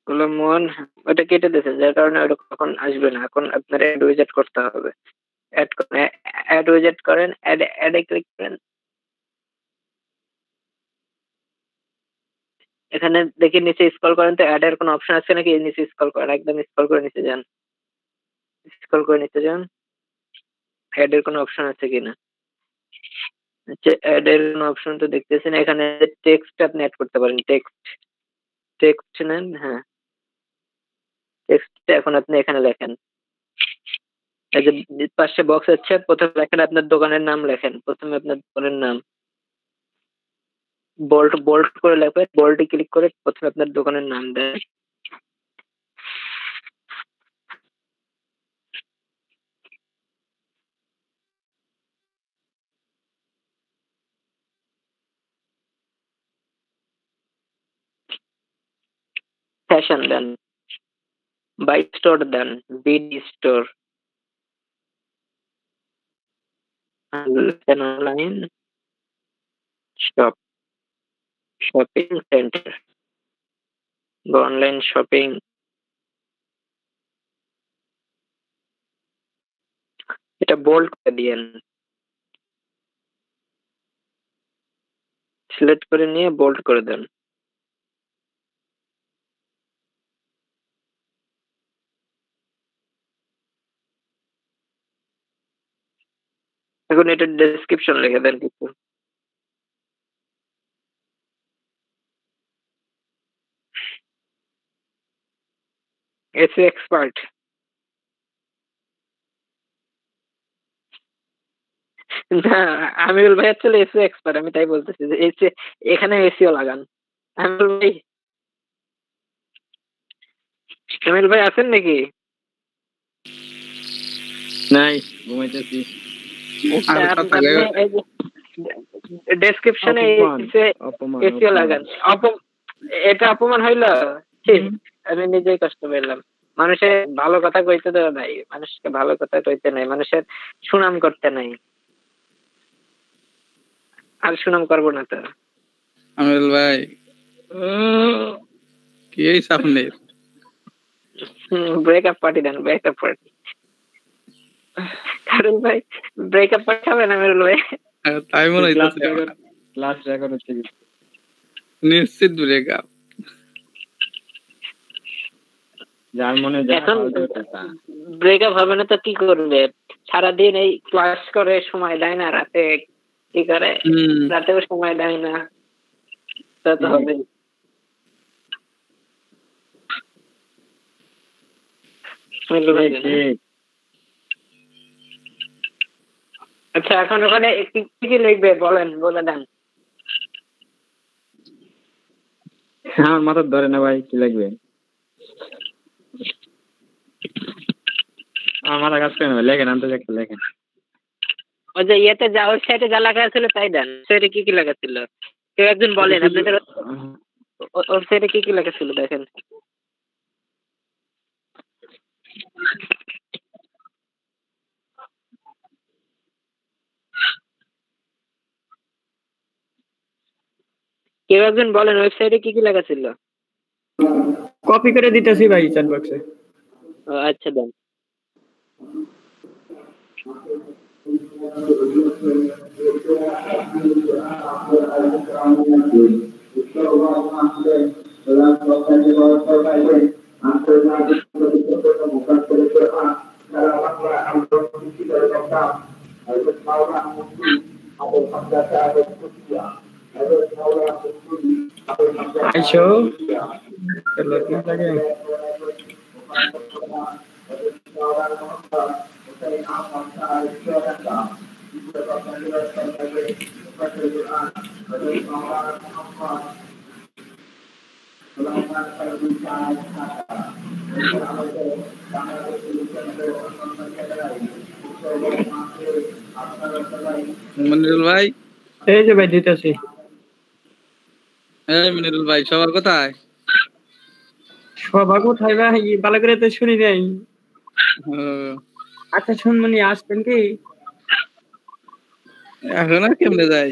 কলাম ওয়ান, ওটা কেটে দিয়েছে যার কারণে ওটা কখন আসবে না। এখন আপনার অ্যাড উইজেট করতে হবে, অ্যাড অ্যাড উইজেট করেন, অ্যাড অ্যাডে ক্লিক করেন। এখানে দেখি নিচে স্ক্রল করেন তো অ্যাড এর কোনো অপশন আছে নাকি, নিচে স্ক্রল করেন, একদম স্ক্রল করে নিচে যান, স্ক্রল করে নিচে যান, অ্যাড এর কোনো অপশন আছে কিনা। আচ্ছা অ্যাড এর কোনো অপশন তো দেখতেছেন, এখানে টেক্সট আপনি অ্যাড করতে পারেন, টেক্সট, টেক্সট নেন, হ্যাঁ টেক্সট এখন আপনি এখানে লেখেন, এই যে পাশে বক্স আছে, প্রথমে লেখেন আপনার দোকানের নাম, লেখেন প্রথমে আপনার দোকানের নাম, বোল্ড বোল্ড করে লেখেন, বোল্ডে ক্লিক করে প্রথমে আপনার দোকানের নাম দেন। ফ্যাশন দেন, বাই স্টোর দেন, BD store, online shop, shopping centre বা অনলাইন শপিং। এটা বোল্ড করে দিয়েন, সিলেক্ট করে নিয়ে বোল্ড করে দেন। এখন এটা ডেসক্রিপশন লিখে দেন কিছু, এসি এক্সপার্ট। না, আমিরুল ভাই আসলে এসি এক্সপার্ট, আমি তাই বলতেছি যে এসি, এখানে এসিও লাগান। আমিরুল ভাই, আমিরুল ভাই আছেন নাকি? নাই, ঘুমাইতেছি। আর কথা আপনি কইও। ডেসক্রিপশনে অপমান, এসিও লাগান। এটা অপমান হইলো? ঠিক, আমি নিজেই কষ্ট পেলাম। মানুষের ভালো কথা কইতে দেওয়া নাই, মানুষকে ভালো কথা কইতে নাই, মানুষের সুনাম করতে নাই। আর সুনাম করবো না তো। আমিরুল ভাই কি এই সামনের ব্রেকআপ পার্টি দেন, ব্রেকআপ পার্টি। কারণ ভাই ব্রেকআপ পার্টি হবে না আমিরুল ভাই? তাই মনে হইতেছে আমার। ক্লাস রেকর্ড হচ্ছে কি? নিশ্চিত ব্রেকআপ। যার মনে যা এখন হয় তা। ব্রেকআপ হবে না তো কি করবে? সারাদিন এই ক্লাস করে, সময় দেয় না, রাতে কি করে, রাতেও সময় দেয় না, তা তো হবে। আচ্ছা, এখন ওখানে কি কি লিখবে বলেন, বলে দেন। আমার মাথা ধরে না ভাই, কি লাগবে? আমার মাথা কাজ করে না, লেখেন, আনতে একটা লেখেন। ওই যে ইয়েতে যা, ওয়েবসাইটে যা লেখা ছিল তাই দেন। ওয়েবসাইটে কি কি লেখা ছিল কেউ একজন বলেন, আপনাদের ওয়েবসাইটে কি কি লেখা ছিল দেখেন। কেউ একজন বলেন ওয়েবসাইটে কি কি লেখা ছিল। কপি করে দিতেছি ভাই চ্যাট বক্সে। আচ্ছা দেন। আইসো চলো কি লাগে? মনিরুল ভাই, এই যে ভাই দিতেছি। এই মনিরুল ভাই, সবার কোথায়? সভা কোথায় ভাই? ভালো করে তো শুনি নাই। ও, আচ্ছা শুনমনি, আসবেন কি? এখন আর কেমনে যাই?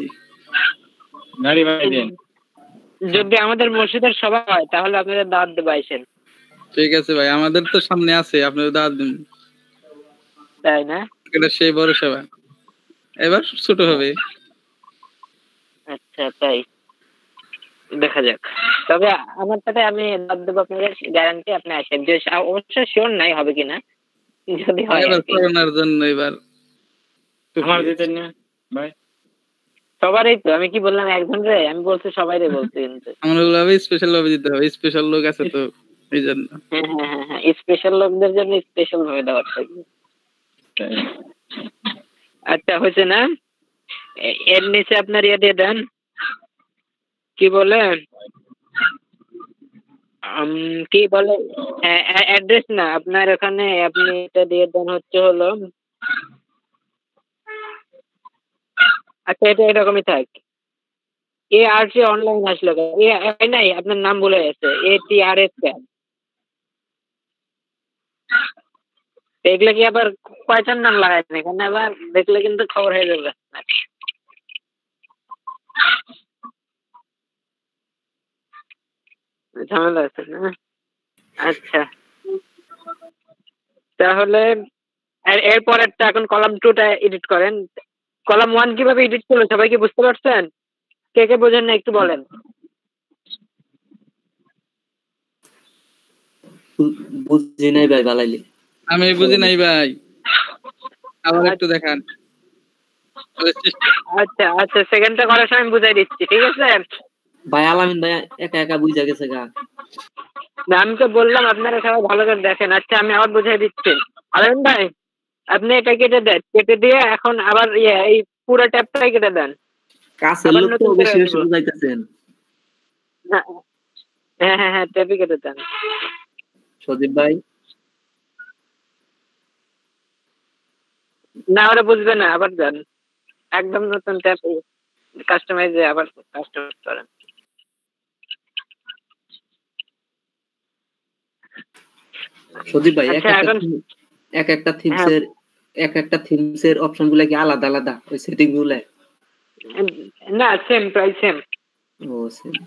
গাড়ি ভাই দেন। যদি আমাদের মসজিদের সভা হয় তাহলে আপনাদের দাওয়াত দেবো, আইসেন। ঠিক আছে ভাই, আমাদের তো সামনে আছে, আপনার দাওয়াত দিন। তাই না? এটা সেই বড় সভা, এবার ছোট হবে। আচ্ছা, তাই দেখা যাক। তবে আমার সাথে আমি দাওয়াত দেবো, আপনাদের গ্যারান্টি, আপনি আসেন। যে অবশ্য শিওর নাই হবে কিনা, যদি হয় এবার আর কি। করোনার জন্য এবার আমার দিতেন না ভাই? সবারই তো, আমি কি বললাম একজন রে, আমি বলছি সবাই রে বলছি কিন্তু। আমরা ভাবে স্পেশাল ভাবে দিতে হবে, স্পেশাল লোক আছে তো এই জন্য। হ্যাঁ হ্যাঁ হ্যাঁ হ্যাঁ, স্পেশাল লোকদের জন্য স্পেশাল ভাবে দেওয়ার থাকবে। আচ্ছা, হয়েছে না? এর নিচে আপনার ইয়ে দিয়ে দেন, কি বলে, কি বলে, অ্যাড্রেস না আপনার ওখানে, আপনি এটা দিয়ে দেন হচ্ছে হলো। আচ্ছা, এটা এরকমই থাক। এ আর সি অনলাইন আসলো কেন? এ নাই, আপনার নাম ভুলে গেছে, ATRS কেন? দেখলে কি আবার কয়টার নাম লাগাইছেন এখানে, আবার দেখলে কিন্তু খবর হয়ে যাবে। ঝামেলা আছে না? আচ্ছা, তাহলে এরপরেরটা এখন কলাম 2টা এডিট করেন। কলাম 1 কিভাবে এডিট করলো সবাই কি বুঝতে পারছেন? কে কে বোঝেন না একটু বলেন। বুঝি নাই ভাই বালাইলে। আমি বুঝি নাই ভাই, আবার একটু দেখান। আচ্ছা আচ্ছা, সেকেন্ডটা করার সময় আমি বুঝাই দিচ্ছি, ঠিক আছে? ভাই আলামিন ভাই একা একা বুঝা গেছে গা। না আমি তো বললাম আপনারা সবাই ভালো করে দেখেন। আচ্ছা আমি আবার বুঝাই দিচ্ছি। আলামিন ভাই আপনি এটা কেটে দেন, কেটে দিয়ে এখন আবার এই পুরো ট্যাবটাই কেটে দেন, কাছের আবার লোক তো নতুন করে বেশি বেশি দিব। বুঝাইতেছেন। হ্যাঁ হ্যাঁ হ্যাঁ হ্যাঁ, ট্যাবই কেটে দেন। সজীব ভাই না ওরা বুঝবে না, আবার দেন একদম নতুন ট্যাব কাস্টমাইজে আবার কাস্টমাইজ করেন। সজীব ভাই আচ্ছা এখন এক একটা থিমস হ্যাঁ, এর অপশন গুলা কি আলাদা আলাদা ওই সেটিং গুলা? না সেম প্রাইস সেম। ও same।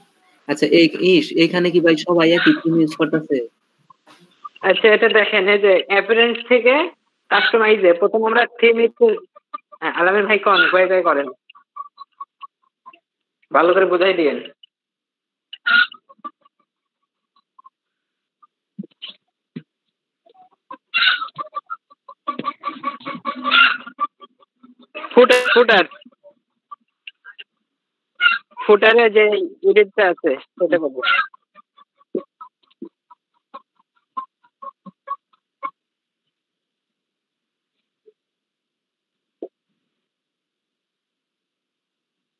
আচ্ছা এইখানে কি ভাই সবাই একই থিম ইউজ করতেছে? আচ্ছা এটা দেখেন, এই যে অ্যাপিয়ারেন্স থেকে কাস্টমাইজে প্রথম আমরা থিম আলামিন ভাই কোন কয় করেন, ভালো করে বুঝাই দিয়েন। ফুটার ফুটার ফুটারে যে এডিটটা আছে সেটা বলবো।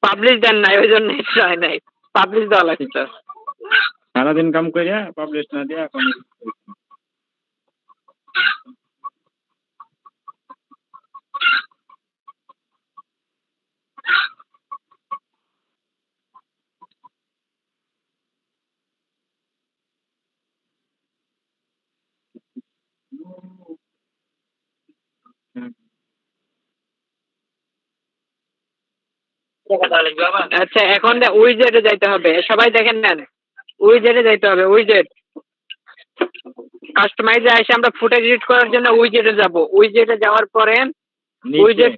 পাবলিশ দেন নাই ওই জন্য হয় নাই, পাবলিশ দেওয়া লাগতো। সারাদিন কাম করিয়া পাবলিশ না দিয়া এখন আচ্ছা এখন উইজেটে যাইতে হবে, সবাই দেখেন নেন, উইজেটে যাইতে হবে। উইজেট কাস্টমাইজে এসে আমরা ফুটেজ এডিট করার জন্য উইজেটে যাব। উইজেটে যাওয়ার পরে উইজেট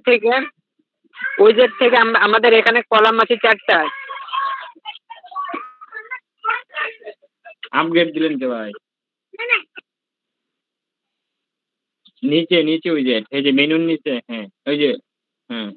থেকে আমাদের এখানে কলাম আছে 4টা। আপগ্রেড দিলেন কে ভাই? নিচে নিচে ওই যে এই যে মেনুর নিচে, হ্যাঁ ওই যে, হ্যাঁ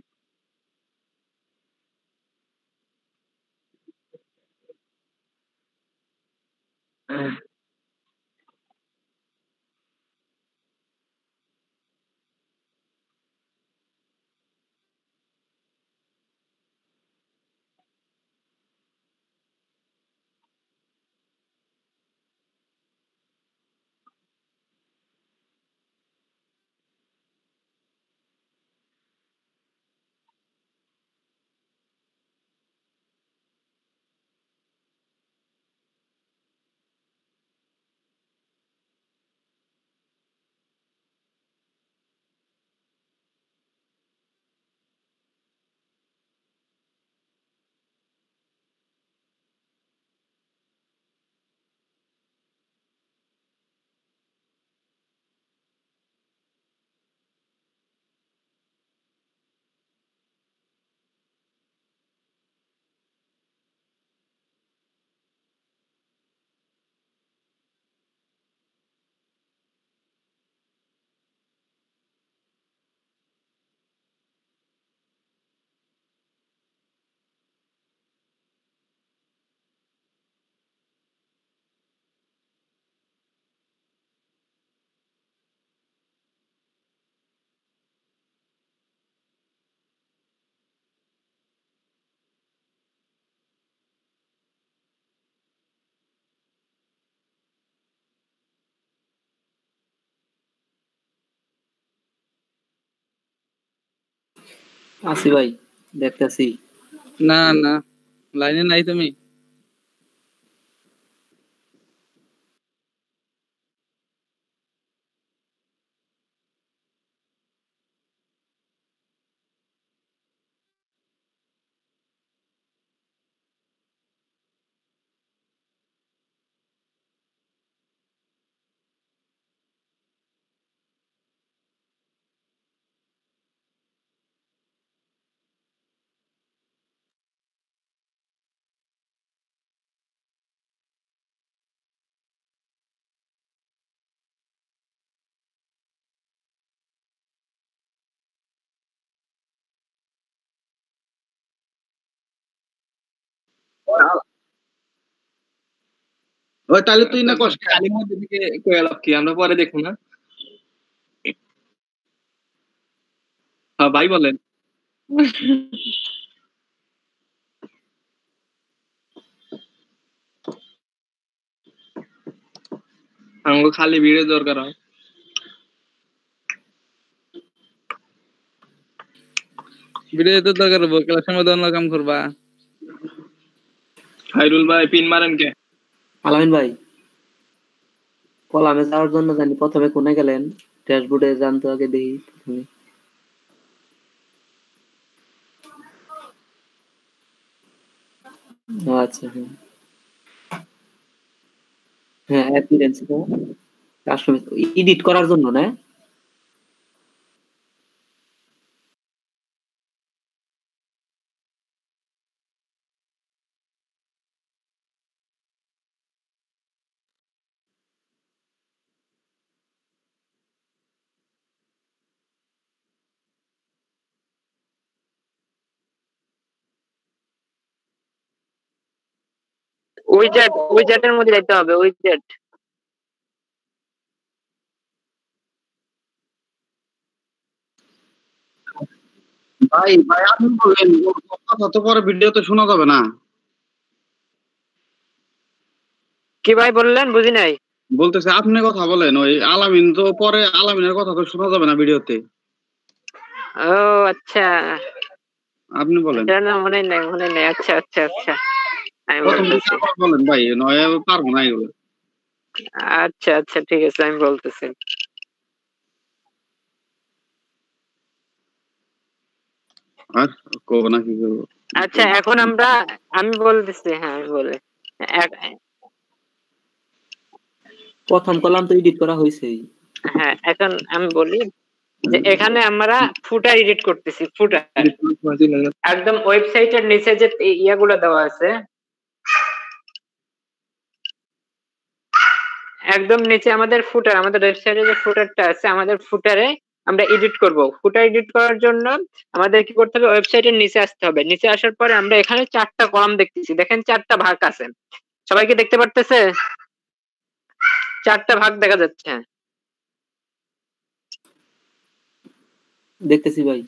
আসি ভাই, দেখতেছি। না না, লাইনে নাই তুমি? ওই তাহলে তুই না কষ্ট খালি মধ্যে থেকে কয়ে লাভ কি, আমরা পরে দেখবো না। হ্যাঁ ভাই বলেন। আমাকে খালি ভিডিও দরকার হয়। ভিডিও তো দরকার হবো, ক্লাসের মধ্যে অন্য কাম করবা। হাইরুল ভাই পিন মারেন কে? আলামিন ভাই, কলামে যাওয়ার জন্য জানি প্রথমে কোনে গেলেন? ড্যাশবোর্ডে যান তো আগে দেখি প্রথমে। ও আচ্ছা, হ্যাঁ হ্যাঁ, অ্যাপিয়ারেন্স তো কাস্টমাইজ এডিট করার জন্য না? উইজেটের মধ্যে যাইতে হবে, উইজেট। ভাই ভাই আপনি বলেন, ওর কথা তো পরে ভিডিওতে শোনা যাবে না। কি ভাই বললেন, বুঝি নাই। বলতেছে আপনি কথা বলেন, ওই আলামিন তো পরে, আলামিনের কথা তো শোনা যাবে না ভিডিওতে। ও আচ্ছা, আপনি বলেন এটা না মনে নাই, মনে নাই। আচ্ছা আচ্ছা আচ্ছা, আমি প্রথম দিকে বলতেছি। আবার বলেন ভাই, নয় পারবো না এগুলো। আচ্ছা আচ্ছা ঠিক আছে, আমি বলতেছি। আর করবো না কি করবো। আচ্ছা এখন আমি বলতেছি, হ্যাঁ আমি বলি। এক- প্রথম কলাম তো এডিট করা হয়েছেই। হ্যাঁ এখন আমি বলি যে এখানে আমরা ফুটার এডিট করতেছি, ফুটার একদম ওয়েবসাইটের নিচে যে ইয়াগুলো দেওয়া আছে, একদম নিচে আমাদের ফুটার, আমাদের ওয়েবসাইটে যে ফুটারটা আছে, আমাদের ফুটারে আমরা এডিট করব। ফুটার এডিট করার জন্য আমাদের কি করতে হবে, ওয়েবসাইটের নিচে আসতে হবে। নিচে আসার পরে আমরা এখানে 4টা কলাম দেখতেছি, দেখেন 4টা ভাগ আছে। সবাই কি দেখতে পারতেছে? 4টা ভাগ দেখা যাচ্ছে। দেখতেছি ভাই।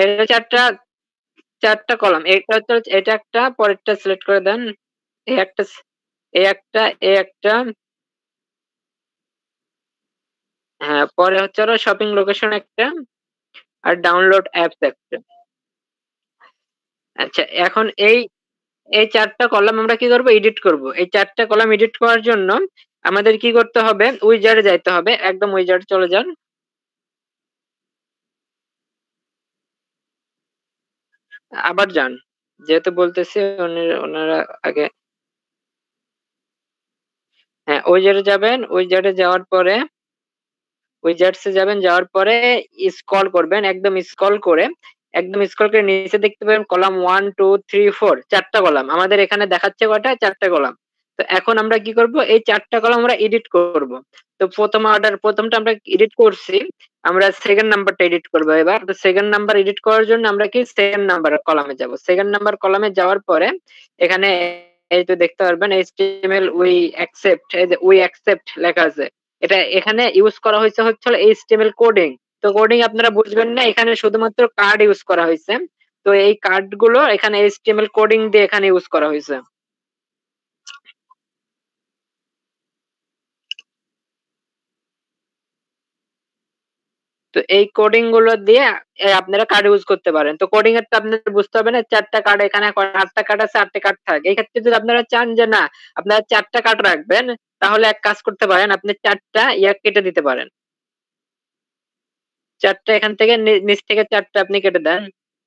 এটা 4টা কলাম। এটা একটা, পরেরটা সিলেক্ট করে দেন। এই একটা, এই একটা, এই একটা, হ্যাঁ পরে হচ্ছে আরো শপিং লোকেশন একটা, আর ডাউনলোড অ্যাপস একটা। আচ্ছা এখন এই 4টা কলাম আমরা কি করব, এডিট করব। এই 4টা কলাম এডিট করার জন্য আমাদের কি করতে হবে, উইজার্ডে যাইতে হবে। একদম উইজার্ডে চলে যান। আবার যান, যেহেতু বলতেছি ওনারা আগে। হ্যাঁ উইজার্ডে যাবেন, উইজার্ডে যাওয়ার পরে উইজার্ডসে যাবেন, যাওয়ার পরে স্ক্রল করবেন, একদম স্ক্রল করে নিচে দেখতে পাবেন কলাম 1 2 3 4, 4টা কলাম আমাদের এখানে দেখাচ্ছে। কয়টা? 4টা কলাম। তো এখন আমরা কি করব, এই 4টা কলাম আমরা এডিট করব। তো প্রথমটা আমরা এডিট করছি, আমরা সেকেন্ড নাম্বারটা এডিট করব। এবার তো সেকেন্ড নাম্বার এডিট করার জন্য আমরা কি সেকেন্ড নাম্বার কলামে যাব। সেকেন্ড নাম্বার কলামে যাওয়ার পরে এখানে এই তো দেখতে পারবেন HTML উই অ্যাকসেপ্ট, এই যে উই অ্যাকসেপ্ট লেখা আছে। এটা এখানে ইউজ করা হয়েছে হচ্ছে HTML কোডিং। তো কোডিং আপনারা বুঝবেন না, এখানে শুধুমাত্র কার্ড ইউজ করা হয়েছে। তো এই কার্ড গুলো এখানে HTML কোডিং দিয়ে এখানে ইউজ করা হয়েছে। তো এই কোডিং গুলো দিয়ে আপনারা কার্ড ইউজ করতে পারেন। তো কোডিং এর তো আপনাদের বুঝতে হবে না, 4টা কার্ড এখানে 8টা কার্ড আছে, 8টা কার্ড থাকে। এই ক্ষেত্রে যদি আপনারা চান যে না আপনারা 4টা কার্ড রাখবেন, তাহলে এক কাজ করতে পারেন, আপনি 4টা ইয়া কেটে দিতে পারেন। 4টা এখান থেকে নিচ থেকে 4টা আপনি কেটে দেন,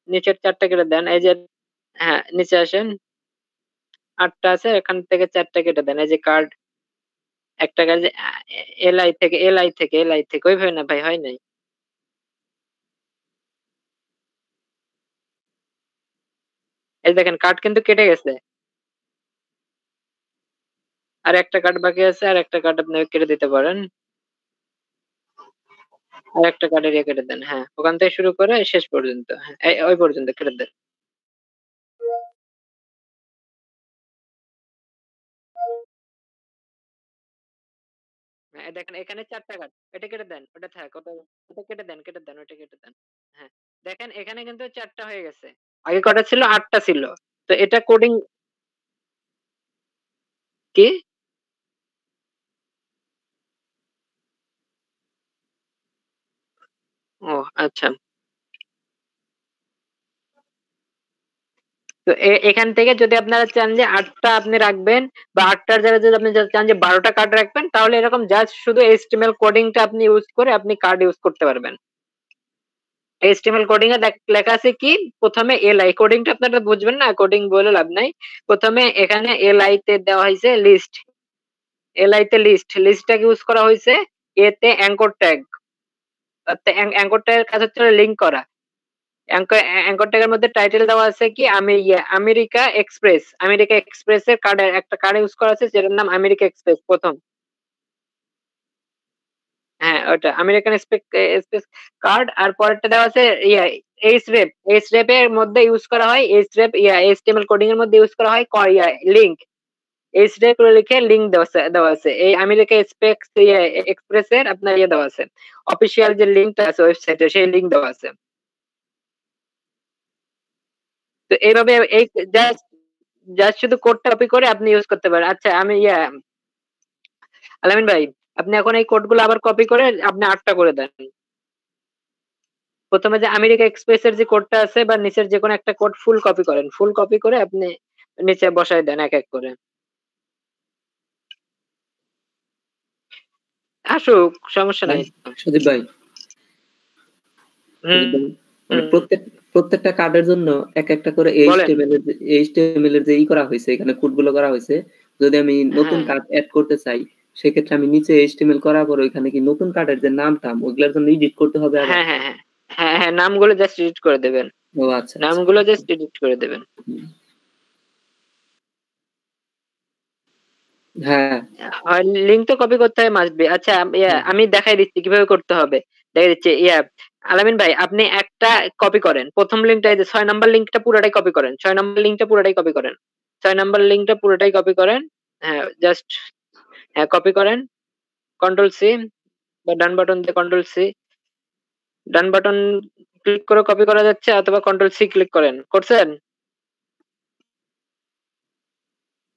নিচের 4টা কেটে দেন। এই যে হ্যাঁ নিচে আসেন, 8টা আছে, এখান থেকে 4টা কেটে দেন। এই যে কার্ড, একটা কার্ড এলআই থেকে ওইভাবে না ভাই, হয় নাই। এই দেখেন কার্ড কিন্তু কেটে গেছে, আর একটা কার্ড বাকি আছে, আর একটা কার্ড আপনি কেটে দিতে পারেন। আর একটা কার্ডের ইয়ে কেটে দেন, হ্যাঁ ওখান থেকে শুরু করে শেষ পর্যন্ত, হ্যাঁ ওই পর্যন্ত কেটে দেন। দেখেন এখানে 4টা কার্ড, এটা কেটে দেন, ওটা থাক, ওটা কেটে দেন, ওটা কেটে দেন। হ্যাঁ, দেখেন এখানে কিন্তু 4টা হয়ে গেছে। আগে কটা ছিল? 8টা ছিল। তো এটা কোডিং কি? ও আচ্ছা। তো এখান থেকে যদি আপনারা চান যে 8টা আপনি রাখবেন, বা 8টার জায়গায় যদি আপনি চান যে 12টা কার্ড রাখবেন, তাহলে এরকম জাস্ট শুধু HTML কোডিংটা আপনি ইউজ করে আপনি কার্ড ইউজ করতে পারবেন। HTML কোডিং এ লেখা আছে কি, প্রথমে এলআই কোডিংটা আপনারা বুঝবেন না, কোডিং বলে লাভ নাই। প্রথমে এখানে এলআই তে দেওয়া হয়েছে লিস্ট, এলআই তে লিস্টটাকে ইউজ করা হয়েছে, এতে অ্যাঙ্কর ট্যাগ, অ্যাঙ্কর ট্যাগের কাজ হচ্ছে লিংক করা। অ্যাঙ্কর ট্যাগের মধ্যে টাইটেল দেওয়া আছে কি, আমেরিকা এক্সপ্রেস, আমেরিকা এক্সপ্রেসের একটা কার্ড ইউজ করা আছে যেটার নাম আমেরিকা এক্সপ্রেস প্রথম। হ্যাঁ, ওটা আমেরিকান এক্সপ্রেস কার্ড। আর পরেরটা দেওয়া আছে এইচরেপ এর মধ্যে ইউজ করা হয়, এইচরেপ এইচটিএমএল কোডিং এর মধ্যে ইউজ করা হয় লিংক, এইচরেপ লিখে লিংক দেওয়া আছে। এই আমেরিকা এক্সপ্রেস এর আপনার দেওয়া আছে, অফিসিয়াল যে লিংকটা আছে ওয়েবসাইটে, সেই লিংক দেওয়া আছে। তো এইভাবে এই জাস্ট জাস্ট শুধু কোডটা কপি করে আপনি ইউজ করতে পারেন। আচ্ছা, আমি আলামিন ভাই, আপনি এখন এই কোডগুলো আবার কপি করে আপনি 8টা করে দেন। প্রথমে যে আমেরিকা এক্সপ্রেস এর যে কোডটা আছে বা নিচের যে কোনো একটা কোড ফুল কপি করেন, ফুল কপি করে আপনি নিচে বসায় দেন এক এক করে। আসুক, সমস্যা নাই। সুদীপ ভাই, হুম, মানে হুম, প্রত্যেকটা কার্ডের জন্য এক একটা করে বলেন। এইচটিএমএল এর যে করা হয়েছে, এখানে কোডগুলো করা হয়েছে। যদি আমি নতুন হ্যাঁ, কার্ড অ্যাড করতে চাই, সেক্ষেত্রে আমি নিচে এইচটিএমএল করার পর ওইখানে কি নতুন কার্ডের যে নাম টাম ওইগুলোর জন্য এডিট করতে হবে আবার? হ্যাঁ, হ্যাঁ, হ্যাঁ, হ্যাঁ, হ্যাঁ, নামগুলো জাস্ট এডিট করে দেবেন, ও আচ্ছা আচ্ছা। নামগুলো জাস্ট এডিট করে দেবেন। হ্যাঁ আর লিংক তো কপি করতে হয় মাস্ট বি। আচ্ছা, আমি দেখাই দিচ্ছি কিভাবে করতে হবে, দেখাই দিচ্ছি। আলামিন ভাই, আপনি একটা কপি করেন, প্রথম লিংকটা, এই যে 6 নাম্বার লিংকটা পুরোটাই কপি করেন, 6 নাম্বার লিংকটা পুরোটাই কপি করেন, 6 নাম্বার লিংকটা পুরোটাই কপি করেন। হ্যাঁ, জাস্ট হ্যাঁ কপি করেন, কন্ট্রোল সি, বা ডান বাটন দিয়ে কন্ট্রোল সি, ডান বাটন ক্লিক করে কপি করা যাচ্ছে, অথবা কন্ট্রোল সি ক্লিক করেন, করছেন?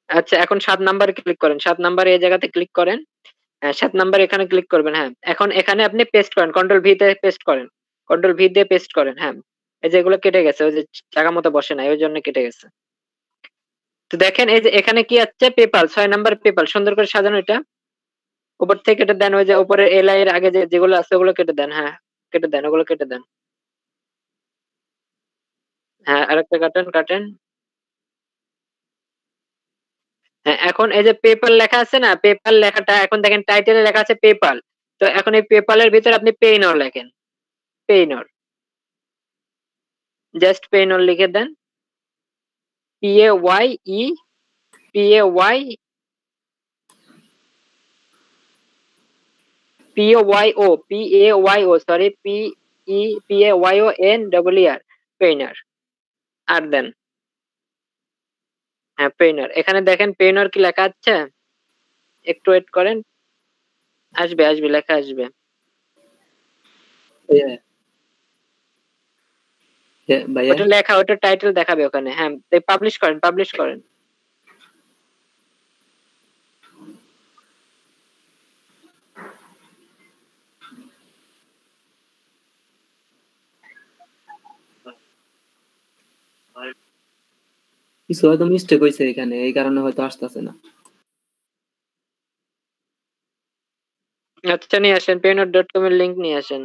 আচ্ছা, এখন 7 নাম্বারে ক্লিক করেন, 7 নাম্বারে এই জায়গাতে ক্লিক করেন। হ্যাঁ, 7 নাম্বার এখানে ক্লিক করবেন। হ্যাঁ, এখন এখানে আপনি পেস্ট করেন, কন্ট্রোল ভি তে পেস্ট করেন, কন্ট্রোল ভি দিয়ে পেস্ট করেন। হ্যাঁ, এই যে এগুলো কেটে গেছে, ওই যে জায়গা মতো বসে নাই, ওই জন্য কেটে গেছে। তো দেখেন এই যে এখানে কি আছে, পেপাল, 6 নাম্বার পেপাল, সুন্দর করে সাজানো। এটা উপর থেকে কেটে দেন, ওই যে উপরে এলআই এর আগে যেগুলো আছে ওগুলো কেটে দেন। হ্যাঁ, কেটে দেন, ওগুলো কেটে দেন। হ্যাঁ, আরেকটা কাটেন, কাটেন। হ্যাঁ, এখন এই যে পেপাল লেখা আছে না, পেপাল লেখাটা এখন দেখেন টাইটেলে লেখা আছে পেপাল। তো এখন এই পেপালের ভিতরে আপনি পেইনর লেখেন, পেইনর, জাস্ট পেইনর লিখে দেন। PAYE, PAY, PAYO, PAYO, sorry, PAYONER, পেইনার। আর দেন, হ্যাঁ পেইনার। এখানে দেখেন পেইনার কি লেখা আছে, একটু ওয়েট করেন, আসবে আসবে, লেখা আসবে। ভাইয়া, ওটা লেখা, ওটা টাইটেল দেখাবে ওখানে। হ্যাঁ, পাবলিশ করেন, পাবলিশ করেন। কিছু হয়তো মিস্টেক হয়েছে এখানে, এই কারণে হয়তো আসতেছে না। আচ্ছা, নিয়ে আসেন, payoneer.com এর লিংক নিয়ে আসেন।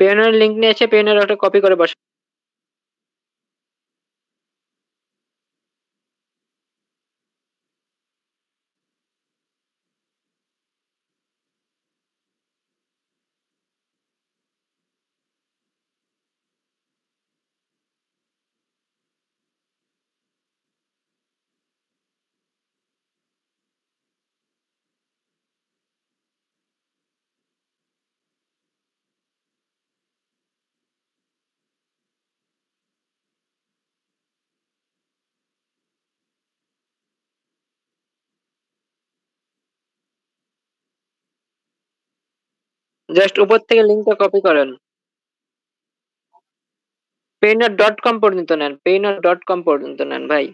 পেইনার লিংক নিয়ে এসে পেইনার ওটা কপি করে বসান। জাস্ট উপর থেকে লিংকটা কপি করেন। payoneer.com পর্যন্ত নেন, payoneer.com পর্যন্ত নেন ভাই।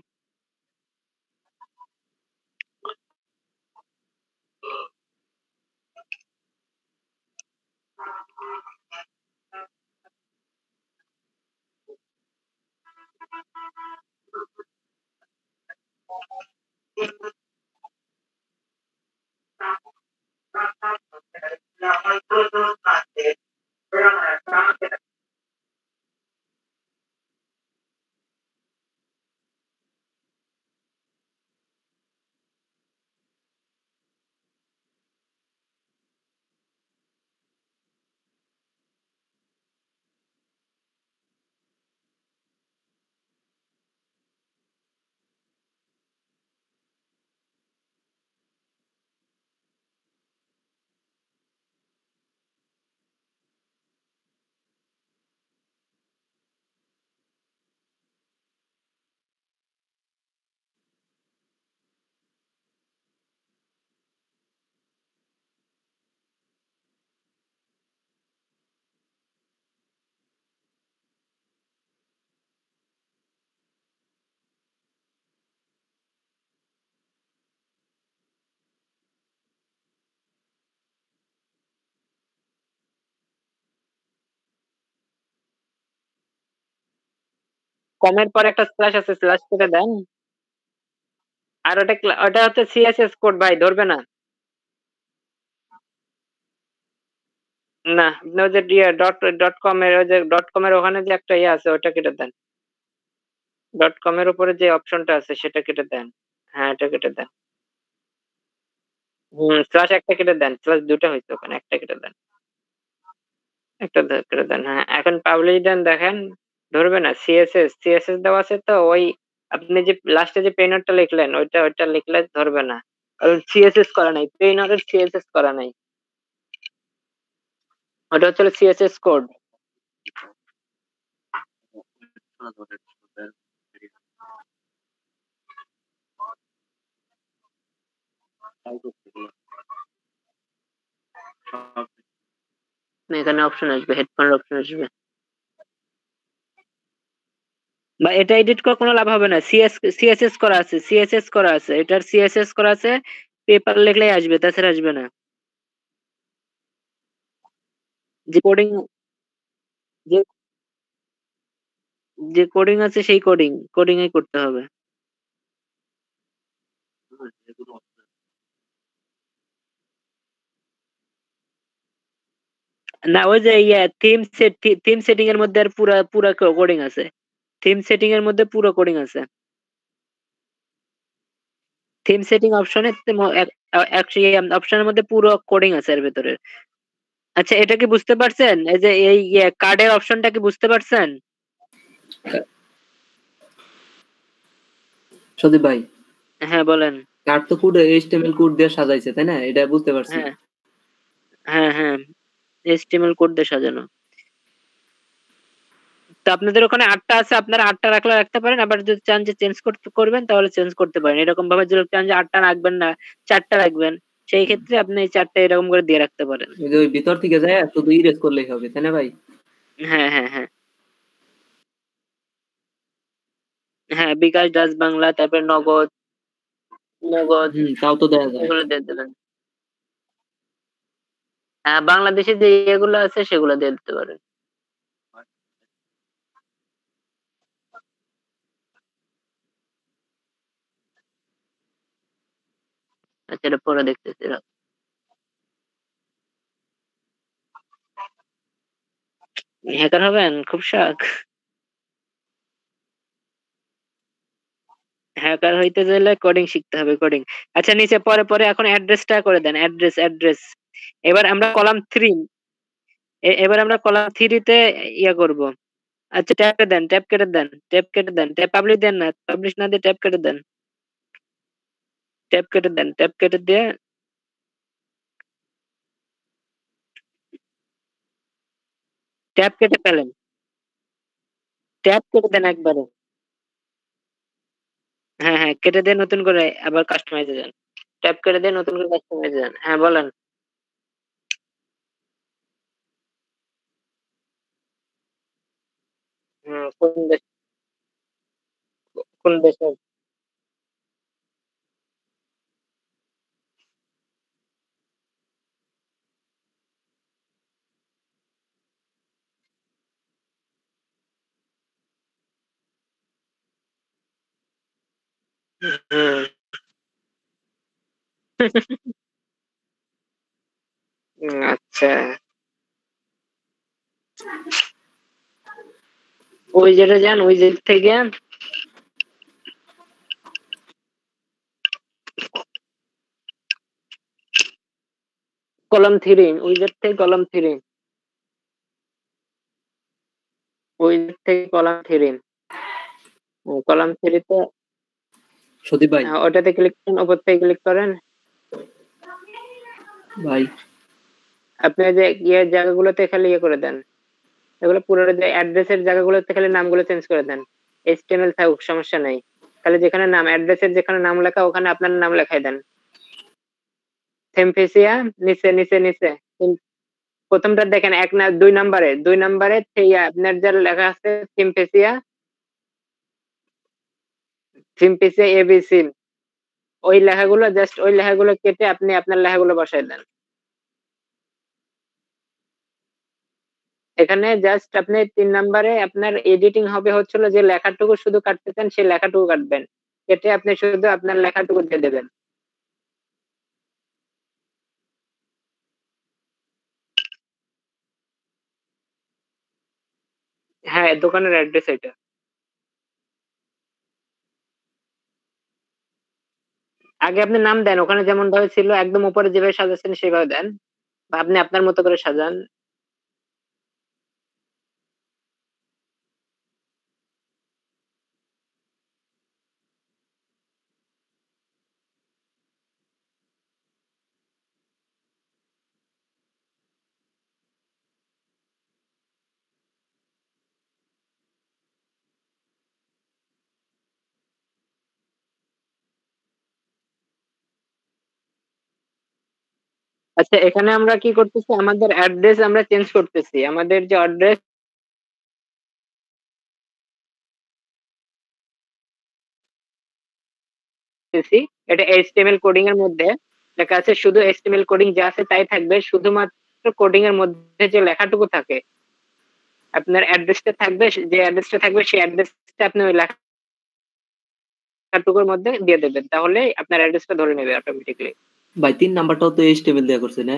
কমের পর একটা স্ল্যাশ আছে, স্ল্যাশ করে দেন। আর ওটা হচ্ছে সিএসএস কোড ভাই, ধরবে না। না, ওই যে ডট ডট কম এর, ওই যে ডট কম এর ওখানে যে একটা ইয়ে আছে ওটা কেটে দেন। ডট কম এর উপরে যে অপশনটা আছে সেটা কেটে দেন। হ্যাঁ, এটা কেটে দেন। স্ল্যাশ একটা কেটে দেন, স্ল্যাশ দুটো হয়েছে ওখানে, একটা কেটে দেন। একটা কেটে দেন, হ্যাঁ। এখন পাবলিশ দেন, দেখেন ধরবে না। সিএসএস দেওয়া আছে তো, ওই আপনি যে লাস্টে যে পেইনারটা লিখলেন ওইটা লিখলে ধরবে না, কারণ সিএসএস করা নাই, পেইনারের সিএসএস করা নাই। ওটা হচ্ছে সিএসএস কোড। এখানে অপশন আসবে, হেডফোনের অপশন আসবে। বা এটা এডিট করে কোনো লাভ হবে না, সিএসএস করা আছে, সিএসএস করা আছে, এটার সিএসএস করা আছে, পেপার লিখলেই আসবে, তাছাড়া আসবে না। যে কোডিং, যে যে কোডিং আছে সেই কোডিং এই করতে হবে। না, ওই যে থিম সেটিং এর মধ্যে আর পুরা পুরা কোডিং আছে। থিম সেটিং এর মধ্যে পুরো কোডিং আছে। থিম সেটিং অপশনে অপশনের মধ্যে পুরো কোডিং আছে এর ভেতরে। আচ্ছা, এটা কি বুঝতে পারছেন? এই যে এই কার্ডের অপশনটা কি বুঝতে পারছেন? সদীপ ভাই, হ্যাঁ বলেন। কার্ড তো কোড এইচটিএমএল কোড দিয়ে সাজাইছে, তাই না? এটা বুঝতে পারছি। হ্যাঁ হ্যাঁ হ্যাঁ, এইচটিএমএল কোড দিয়ে সাজানো। তো আপনাদের ওখানে 8টা আছে, আপনারা 8টা রাখলে রাখতে পারেন, আবার যদি চান যে চেঞ্জ করবেন তাহলে চেঞ্জ করতে পারেন। এরকম ভাবে যদি চান যে 8টা রাখবেন না, 4টা রাখবেন, সেই ক্ষেত্রে আপনি এই 4টা এরকম করে দিয়ে রাখতে পারেন। ওই যে ওই ভিতর থেকে যায় শুধু ইরেজ করলেই হবে, তাই না ভাই? হ্যাঁ হ্যাঁ হ্যাঁ হ্যাঁ, বিকাশ, ডাচ বাংলা, তারপর নগদ, নগদ, তাও তো দেয়া যায়। এগুলো দিয়ে দেবেন। হ্যাঁ, বাংলাদেশে যে এগুলো আছে সেগুলো দিয়ে দিতে পারেন। আচ্ছা, এটা পরে দেখতেছি। হ্যাকার হবেন, খুব শখ। হ্যাকার হইতে গেলে কোডিং শিখতে হবে, কোডিং। আচ্ছা, নিচে পরে পরে এখন অ্যাড্রেসটা করে দেন, অ্যাড্রেস। এবার আমরা কলাম 3, এবার আমরা কলাম 3 তে ইয়া করব। আচ্ছা, ট্যাব দেন, ট্যাব পাবলিশ দেন না, পাবলিশ না দিয়ে ট্যাব কেটে দেন, ট্যাব কেটে দিয়ে ট্যাব কেটে ফেলেন, ট্যাব কেটে দেন একবারে। হ্যাঁ হ্যাঁ, কেটে দিয়ে নতুন করে আবার কাস্টমাইজে যান। ট্যাব কেটে দিয়ে নতুন করে কাস্টমাইজে যান। হ্যাঁ বলেন। কোন দেশ, কোন দেশের? হুম। আচ্ছা, ওই যেটা যান ওই যে থেকে কলাম 3, ওই যে থেকে কলাম 3, ওই যে থেকে কলাম 3, কলাম 3 তে সদীপ ভাই, ওটাতে ক্লিক করেন, উপর থেকে ক্লিক করেন। ভাই আপনি ওই যে জায়গাগুলোতে খালি করে দেন, এগুলো পুরো যে অ্যাড্রেসের জায়গাগুলোতে খালি নামগুলো চেঞ্জ করে দেন। HTML থাকুক, সমস্যা নাই, খালি যেখানে নাম, অ্যাড্রেসের যেখানে নাম লেখা ওখানে আপনার নাম লেখাই দেন। থেমফেসিয়া নিচে নিচে নিচে প্রথমটা দেখেন, 2 নাম্বারে আপনার যা লেখা আছে থিমপেসিয়া ABC, ওই লেখাগুলো জাস্ট ওই লেখাগুলো কেটে আপনি আপনার লেখাগুলো বসাই দেন। এখানে জাস্ট আপনি 3 নাম্বারে আপনার এডিটিং হবে হচ্ছিল যে লেখাটুকু শুধু কাটতে চান সেই লেখাটুকু কাটবেন, কেটে আপনি শুধু আপনার লেখাটুকু দিয়ে দেবেন। হ্যাঁ, দোকানের অ্যাড্রেস এটা। আগে আপনি নাম দেন, ওখানে যেমন ভাবে ছিল একদম উপরে যেভাবে সাজাচ্ছেন সেভাবে দেন, বা আপনি আপনার মতো করে সাজান। আচ্ছা, এখানে আমরা কি করতেছি, আমাদের অ্যাড্রেস আমরা চেঞ্জ করতেছি, আমাদের যে অ্যাড্রেস এটা HTML কোডিং এর মধ্যে লেখা আছে, শুধু HTML কোডিং যা আছে তাই থাকবে, শুধুমাত্র কোডিং এর মধ্যে যে লেখাটুকু থাকে আপনার অ্যাড্রেসটা থাকবে, যে অ্যাড্রেসটা থাকবে সেই অ্যাড্রেসটা আপনি ওই লেখাটুকুর মধ্যে দিয়ে দেবেন, তাহলে আপনার অ্যাড্রেসটা ধরে নেবে অটোমেটিকলি। ভাই 3 নাম্বারটাও তো HTML দেয়া করছে না?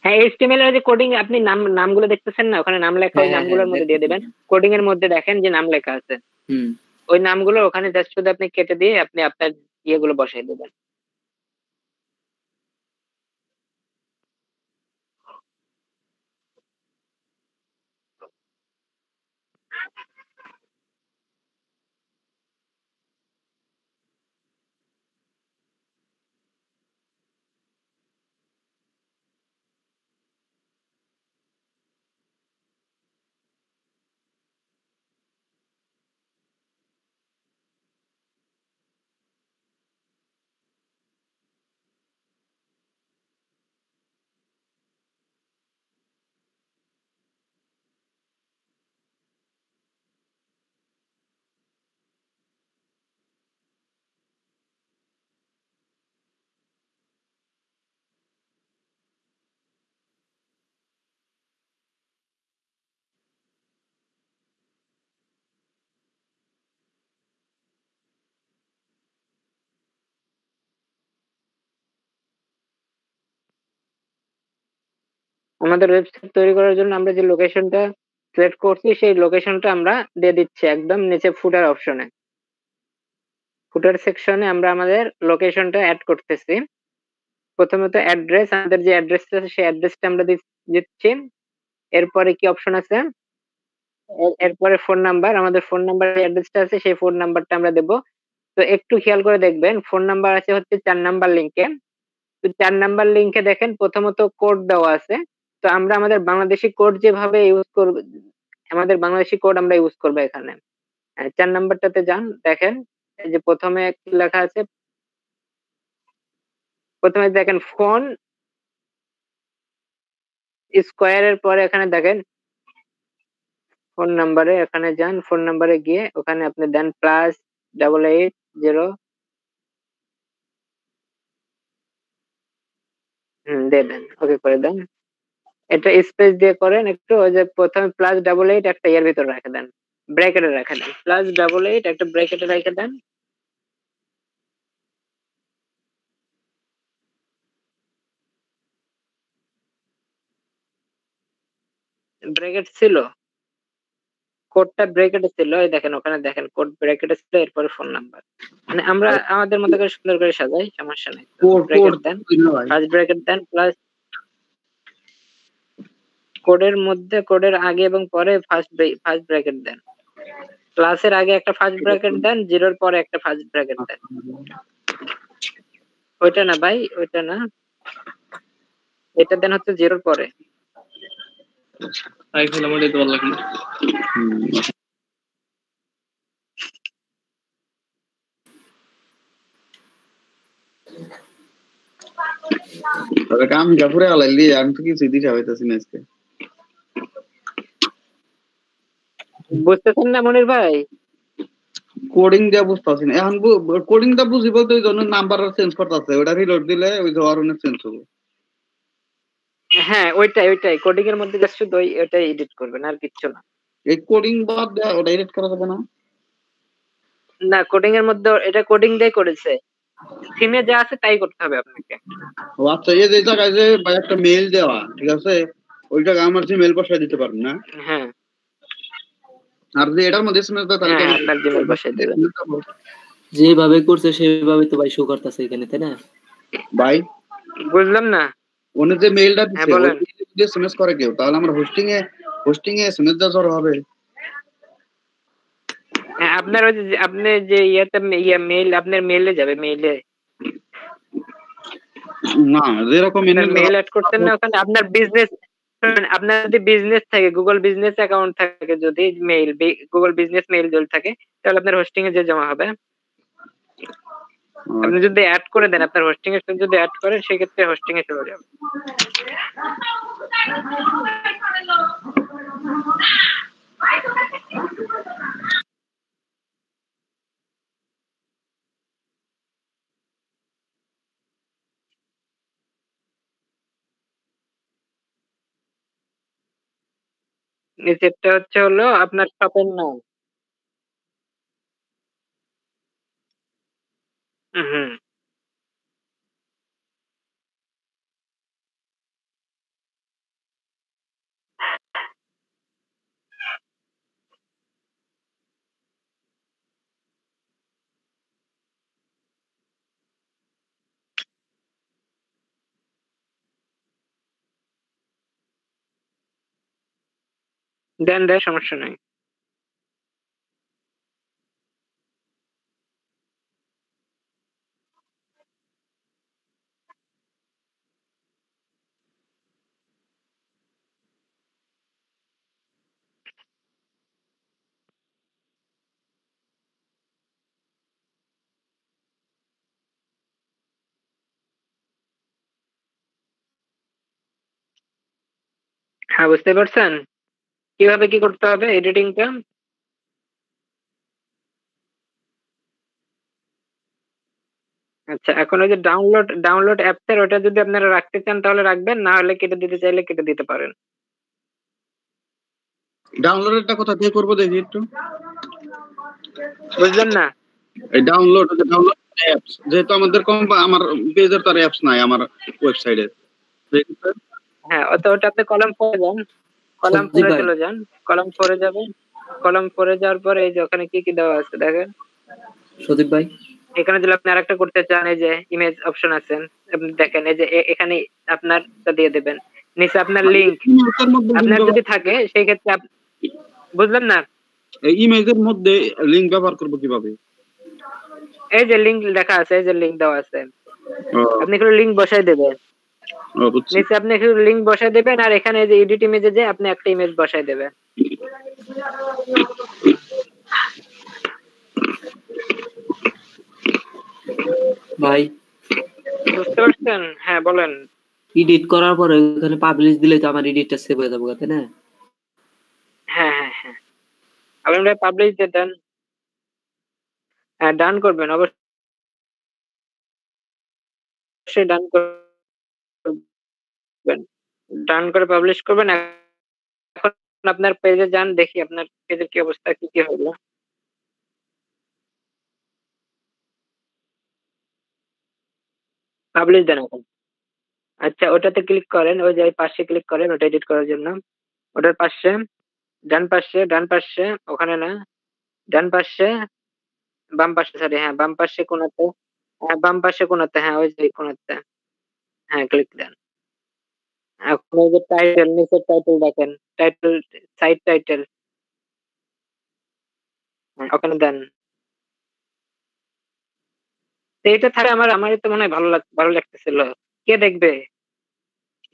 হ্যাঁ, HTML এর যে কোডিং আপনি নামগুলো দেখতেছেন না, ওখানে নাম লেখা, ওই হ্যাঁ, নামগুলোর মধ্যে দিয়ে দেবেন। কোডিং এর মধ্যে দেখেন যে নাম লেখা আছে, হুম। ওই নামগুলো ওখানে জাস্ট শুধু আপনি কেটে দিয়ে আপনি আপনার ইয়েগুলো বসাই দেবেন। আমাদের ওয়েবসাইট তৈরি করার জন্য আমরা যে লোকেশনটা সিলেক্ট করছি সেই লোকেশনটা আমরা দিয়ে দিচ্ছি একদম নিচে ফুটার অপশনে। ফুটার সেকশনে আমরা আমাদের লোকেশনটা অ্যাড করতেছি। প্রথমত অ্যাড্রেস, আমাদের যে অ্যাড্রেসটা আছে সেই অ্যাড্রেসটা আমরা দিচ্ছি। এরপরে কি অপশন আছে, এরপরে ফোন নাম্বার, আমাদের ফোন নাম্বার অ্যাড্রেসটা আছে সেই ফোন নাম্বারটা আমরা দেব। তো একটু খেয়াল করে দেখবেন, ফোন নাম্বার আছে হচ্ছে 4 নাম্বার লিংকে। তো 4 নাম্বার লিংকে দেখেন প্রথমত কোড দেওয়া আছে। তো আমরা আমাদের বাংলাদেশি কোড যেভাবে ইউজ করব, আমাদের বাংলাদেশি কোড আমরা ইউজ করবো এখানে। 4 নাম্বারটাতে যান, দেখেন এই যে প্রথমে কি লেখা আছে, প্রথমে দেখেন ফোন স্কোয়ারের পরে এখানে দেখেন ফোন নাম্বারে, এখানে যান, ফোন নাম্বারে গিয়ে ওখানে আপনি দেন +88 0 দিয়ে দেন, ওকে করে দেন। এটা স্পেস দিয়ে করেন একটু, ওই যে প্রথমে +88 একটা ইয়ার ভিতরে রেখে দেন, ব্র্যাকেটে রেখে দেন, +88 একটা ব্র্যাকেটে রেখে দেন। ব্র্যাকেট ছিল, কোডটা ব্র্যাকেটে ছিল, এই দেখেন ওখানে দেখেন কোড ব্র্যাকেটে ছিল, এরপরে ফোন নাম্বার। মানে আমরা আমাদের মতো করে সুন্দর করে সাজাই, সমস্যা নেই। ব্র্যাকেট দেন, ফার্স্ট ব্র্যাকেট দেন, প্লাস কোডের মধ্যে কোডের আগে এবং পরে ফার্স্ট ব্র্যাকেট দেন, প্লাসের আগে একটা ফার্স্ট ব্র্যাকেট দেন, জিরোর পরে একটা ফার্স্ট ব্র্যাকেট দেন। ওইটা না ভাই, ওইটা না, এটা দেন হচ্ছে জিরোর পরে। তাই খেলে আমার এটা ভালো লাগে না। তবে কাম জাফরে আলাইলি আমি তো কিছু দিতে হইতাছি না আজকে। বুঝতেছেন না মনির ভাই? কোডিং দিয়া বুঝতাছি না এখন, কোডিং দা বুঝি বলতে ওই জন্য নাম্বার চেঞ্জ করতেছে, ওটা রিলোড দিলে ওই যে অরনের চেঞ্জ হবে। হ্যাঁ ওইটাই কোডিং এর মধ্যে জাস্ট শুধু ওইটাই এডিট করবেন, আর কিচ্ছু না। এই কোডিং বাদ দেয়া ওটা এডিট করা যাবে না? না, কোডিং এর মধ্যে এটা কোডিং দিয়ে করেছে, থিমে যা আছে তাই করতে হবে আপনাকে। ও আচ্ছা, এই যে জায়গায় যে ভাই একটা মেইল দেওয়া, ঠিক আছে, ওই জায়গায় আমার যে মেইল বসায় দিতে পারবেন না? হ্যাঁ আর যে এটার মধ্যে এসএমএস দাও তাহলে হ্যাঁ, আপনার জিমেল বসাই দেবেন। যেভাবে করছে সেভাবে তো ভাই শো করতেছে এখানে, তাই না? ভাই বুঝলাম না। উনি যে মেইলটা হ্যাঁ, দিছে বলেন। ওই যদি এসএমএস করে কেউ, তাহলে আমরা হোস্টিং এ এসএমএস দেওয়া জড়ো হবে? হ্যাঁ, আপনার ওই যে আপনি যে ইয়েতে মেইল, আপনার মেইলে যাবে, মেইলে না, যেরকম মেইল অ্যাড করতেন না ওখানে, আপনার বিজনেস, আপনার যদি বিজনেস থাকে, গুগল বিজনেস অ্যাকাউন্ট থাকে, যদি মেইল গুগল বিজনেস মেইল যদি থাকে, তাহলে আপনার হোস্টিং এ যে জমা হবে। আপনি যদি অ্যাড করে দেন, আপনার হোস্টিং এর সাথে যদি অ্যাড করেন, সেক্ষেত্রে হোস্টিং এ চলে যাবে। নিচেরটা হচ্ছে হলো আপনার শপের নাম। হুম, দেন সমস্যা নাই। হ্যাঁ, বুঝতে পারছেন কিভাবে কি করতে হবে এডিটিংটা? আচ্ছা, এখন ওই যে ডাউনলোড অ্যাপসের ওটা যদি আপনারা রাখতে চান তাহলে রাখবেন, না হলে কেটে দিতে চাইলে কেটে দিতে পারেন। ডাউনলোডেরটা কোথা থেকে করবো দেখি একটু। বুঝলেন না? এই ডাউনলোড অ্যাপস, যেহেতু আমাদের আমার পেজের তো আর অ্যাপস নাই আমার ওয়েবসাইটে। হ্যাঁ, ওটা আপনি কলাম 4 যান, কলাম 4 চলে যান, কলাম 4 যাবেন, কলাম 4 যাওয়ার পরে এই যে ওখানে কি কি দেওয়া আছে দেখেন সদীপ ভাই। এখানে যদি আপনি আরেকটা করতে চান, এই যে ইমেজ অপশন আছে, আপনি দেখেন এই যে এখানে আপনারটা দিয়ে দেবেন, নিচে আপনার লিংক আপনার যদি থাকে সেই ক্ষেত্রে বুঝলেন না? এই ইমেজের মধ্যে লিংক ব্যবহার করব কিভাবে? এই যে লিংক লেখা আছে, এই যে লিংক দেওয়া আছে, আপনি একটু লিংক বসাই দেবেন, নিচে আপনি একটু লিংক বসাই দেবেন, আর এখানে এই যে এডিট ইমেজে যে আপনি একটা ইমেজ বসাই দেবেন। ভাই বুঝতে পারছেন? হ্যাঁ, বলেন। এডিট করার পরে ওখানে পাবলিশ দিলে তো আমার এডিটটা সেভ হয়ে যাবে, তাই না? হ্যাঁ হ্যাঁ হ্যাঁ, আপনারা পাবলিশ দিয়ে দেন। হ্যাঁ, ডান করবেন, অবশ্যই ডান করবেন। ডান করে পাবলিশ করবেন। এখন আপনার পেজে যান, দেখি আপনার পেজের কি অবস্থা, কি কি হলো। পাবলিশ দেন এখন। আচ্ছা, ওটাতে ক্লিক করেন, ওই যে পাশে ক্লিক করেন, ওটা এডিট করার জন্য। ওটার পাশে, ডান পাশে, ওখানে না, ডান পাশে, বাম পাশে, সরি, হ্যাঁ বাম পাশে কোনাতে, হ্যাঁ বাম পাশে কোনাতে, হ্যাঁ ওই যে কোনাতে, হ্যাঁ ক্লিক দেন। এখন ওই যে টাইটেল, নিচের টাইটেল দেখেন, টাইটেল, সাইট টাইটেল, ওখানে দেন। তো এটা থাকে, আমার তো মনে হয় ভালো লাগতেছিল। কে দেখবে?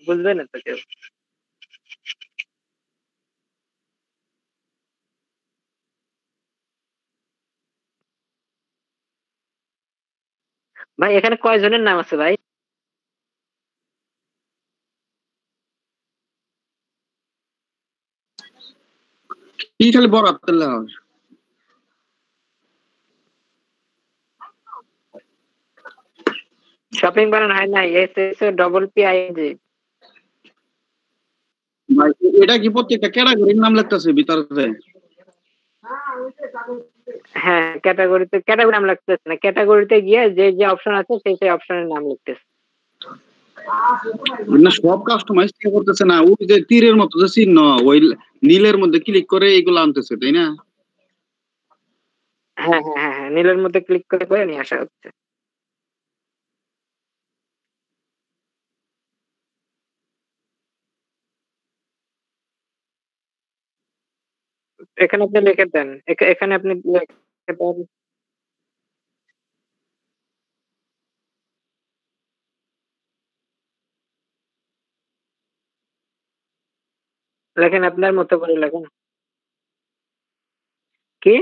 বুঝবে না তো কেউ। ভাই এখানে কয়জনের নাম আছে ভাই? কি খালি বড় আব্দুল্লাহ? শপিং বানানো হয় না, SSOPPING। ভাই এটা কি প্রত্যেকটা ক্যাটাগরির নাম লাগতেছে ভিতরে? হ্যাঁ, ক্যাটাগরি নাম লাগতেছে না, ক্যাটাগরিতে গিয়ে যে যে অপশন আছে সেই অপশনের নাম লিখতেছে। না, সব কাস্টমাইজ করতেছে না, ওই যে তীরের মতো যে চিহ্ন, ওই নীলের মধ্যে ক্লিক করে এগুলো আনতেছে, তাই না? হ্যাঁ হ্যাঁ হ্যাঁ হ্যাঁ, নীলের মধ্যে ক্লিক করে করে নিয়ে আসা হচ্ছে। এখানে আপনি লিখে দেন, এখানে আপনি লিখে দেন, লেখেন আপনার মতো করে লেখেন। কি?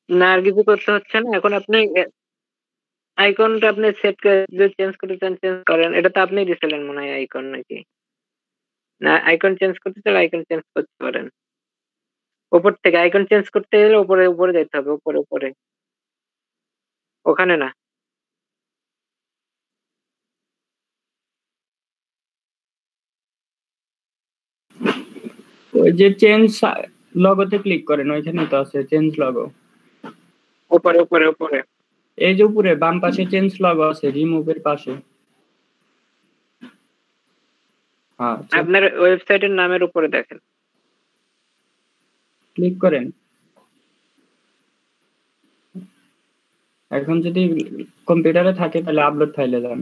না, আর কিছু করতে হচ্ছে না। এখন আপনি আইকনটা আপনি সেট করে, যদি চেঞ্জ করতে চান চেঞ্জ করেন। এটা তো আপনি দিছিলেন মনে হয় আইকন, নাকি? না, আইকন চেঞ্জ করতে চাইলে আইকন চেঞ্জ করতে পারেন। উপর থেকে আইকন চেঞ্জ করতে গেলে উপরে উপরে যেতে হবে, উপরে উপরে, ওখানে না। ওই যে চেঞ্জ লগোতে ক্লিক করেন, ওইখানে তো আছে চেঞ্জ লগো। উপরে উপরে উপরে, এই যে উপরে বাম পাশে চেঞ্জ লগো আছে, রিমুভের পাশে। হ্যাঁ, আপনার ওয়েবসাইটের নামের উপরে দেখেন, ক্লিক করেন। এখন যদি কম্পিউটারে থাকে তাহলে আপলোড ফাইলে যান।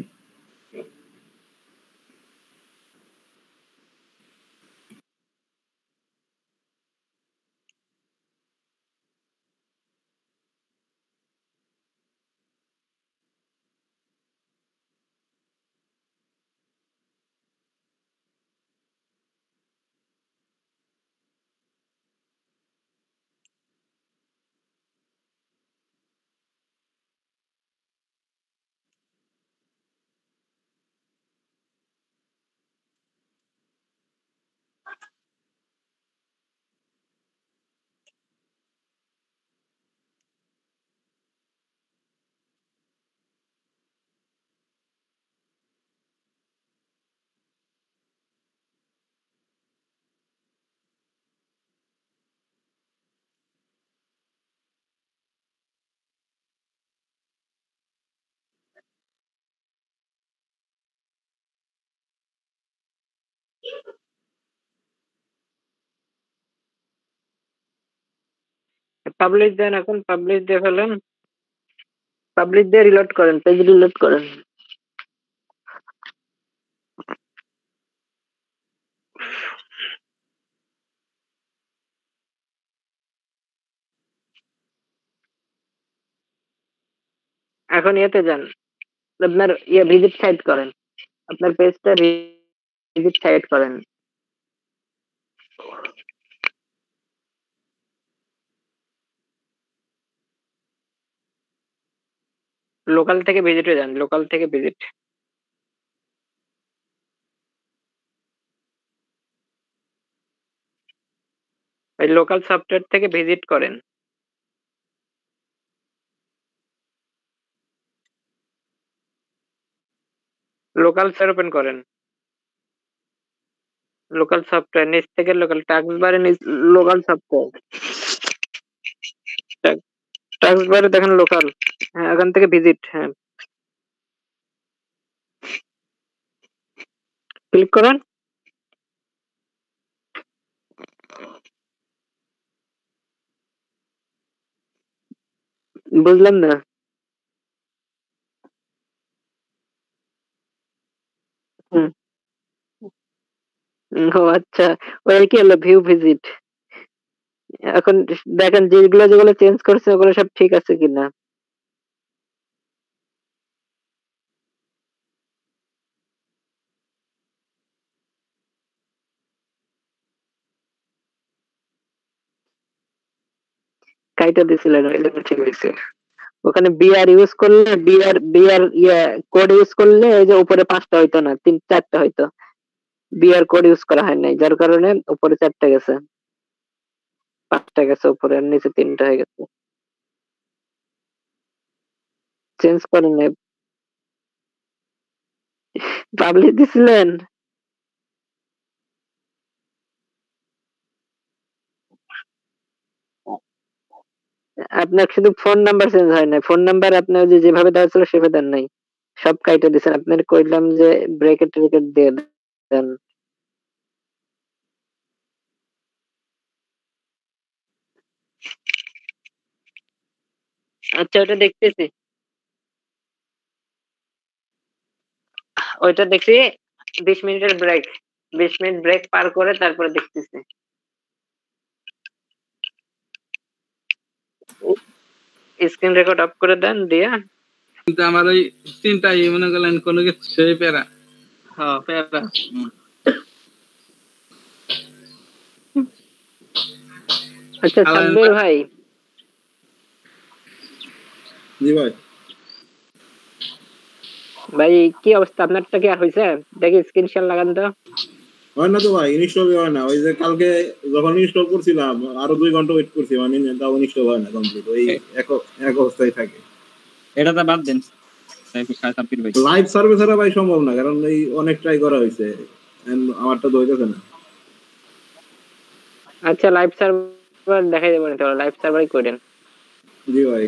পাবলিশ দেন, এখন পাবলিশ দিয়ে ফেলেন, পাবলিশ দিয়ে রিলোড করেন, পেজ রিলোড করেন। এখন ইয়েতে যান, আপনার ভিজিট সাইট করেন, আপনার পেজটা ভিজিট সাইট করেন। লোকাল থেকে ভিজিটে যান, লোকাল থেকে ভিজিট। এই লোকাল সফটওয়্যার থেকে ভিজিট করেন। লোকাল স্যার ওপেন করেন, লোকাল সফটওয়্যার নিচ থেকে লোকাল টাস্ক বারে লোকাল সফটওয়্যার টাস্ক বারে দেখেন লোকাল, হ্যাঁ এখান থেকে ভিজিট, হ্যাঁ ক্লিক করেন। বুঝলাম না। হুম, ও আচ্ছা, ওই কি হলো ভিউ ভিজিট। এখন দেখেন যেগুলো যেগুলো চেঞ্জ করছে ওগুলো সব ঠিক আছে কিনা। কাইটা দিছিলেন ওই জন্য ঠিক হয়েছে। ওখানে বিআর ইউজ করলে বিআর কোড ইউজ করলে এই যে উপরে 5টা হইতো না, 4টা হইতো। বিআর কোড ইউজ করা হয় নাই, যার কারণে উপরে 4টা গেছে, 5টা গেছে উপরে, আর নিচে 3টা হয়ে গেছে। চেঞ্জ করেন নাই, পাবলিশ দিছিলেন। আপনার শুধু ফোন নাম্বার চেঞ্জ হয় না, ফোন নাম্বার আপনার যেভাবে দেওয়া ছিল সেভাবে দেন নাই, সব কাইটা দিছেন। আপনার কইলাম যে ব্রেকেট ট্রেকেট দিয়ে দেন। আচ্ছা ওটা দেখতেছি, ওইটা দেখছি 20 মিনিটের ব্রেক, 20 মিনিট ব্রেক পার করে তারপরে দেখতেছি। স্ক্রিন রেকর্ড অফ করে দেন দিয়ে। কিন্তু আমার ওই চিন্তাই মনে করলেন কোনো কিছু সেই প্যারা। হ্যাঁ প্যারা। আচ্ছা সাব্বির ভাই। জি ভাই। ভাই কি অবস্থা আপনারটা, কি আর হইছে? দেখি স্ক্রিন শেয়ার লাগান তো। হয় না তো ভাই, ইনস্টল হয় না। ওই যে কালকে যখন ইনস্টল করছিলাম আরো 2 ঘন্টা ওয়েট করছি, মানে তাও ইনস্টল হয় না কমপ্লিট, ওই এক অবস্থায় থাকে। এটা তো বাদ দেন, লাইভ সার্ভিস ছাড়া ভাই সম্ভব না, কারণ এই অনেক ট্রাই করা হয়েছে, আমারটা তো হইতেছে না। আচ্ছা লাইভ সার্ভার দেখাই দেবেন, তাহলে লাইভ সার্ভারই করেন। জি ভাই।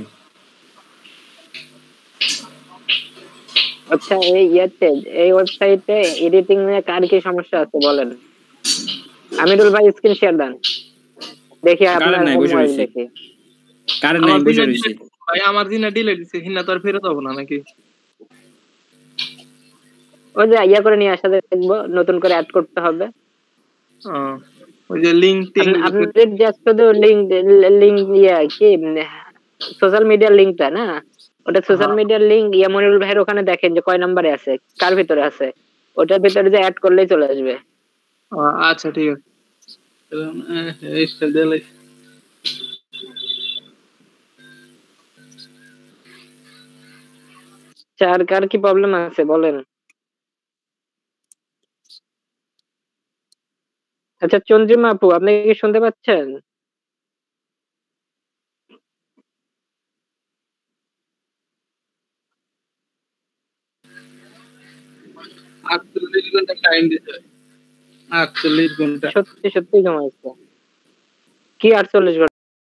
আচ্ছা এই ওয়েবসাইটে এডিটিং নিয়ে কার কি সমস্যা আছে বলেন। আমিরুল ভাই স্ক্রিন শেয়ার দেন, দেখি আপনার মোবাইল দেখি। কারেন্ট নাই বসে রইছে ভাই, আমার দিনে ডিলিট দিছে, হিনা তো আর ফেরত হবে না নাকি? ওই যে ইয়া করে নিয়ে আসা দেখবো, নতুন করে অ্যাড করতে হবে। ওই যে লিংকটিং আপনাদের জাস্ট শুধু লিংক ইয়া কি সোশ্যাল মিডিয়ার লিংকটা না, ওটা সোশ্যাল মিডিয়ার লিংক ইয়ামনুল ভাইয়ের ওখানে দেখেন যে কয় নম্বরে আছে, কার ভিতরে আছে, ওটার ভিতরে যে অ্যাড করলেই চলে আসবে। আচ্ছা ঠিক আছে। চার কার কি প্রবলেম আছে বলেন। আচ্ছা চন্দ্রিমা আপু, আপনি কি শুনতে পাচ্ছেন? আটচল্লিশ ঘন্টা সত্যি সত্যি জমা আছে কি 48 ঘন্টা?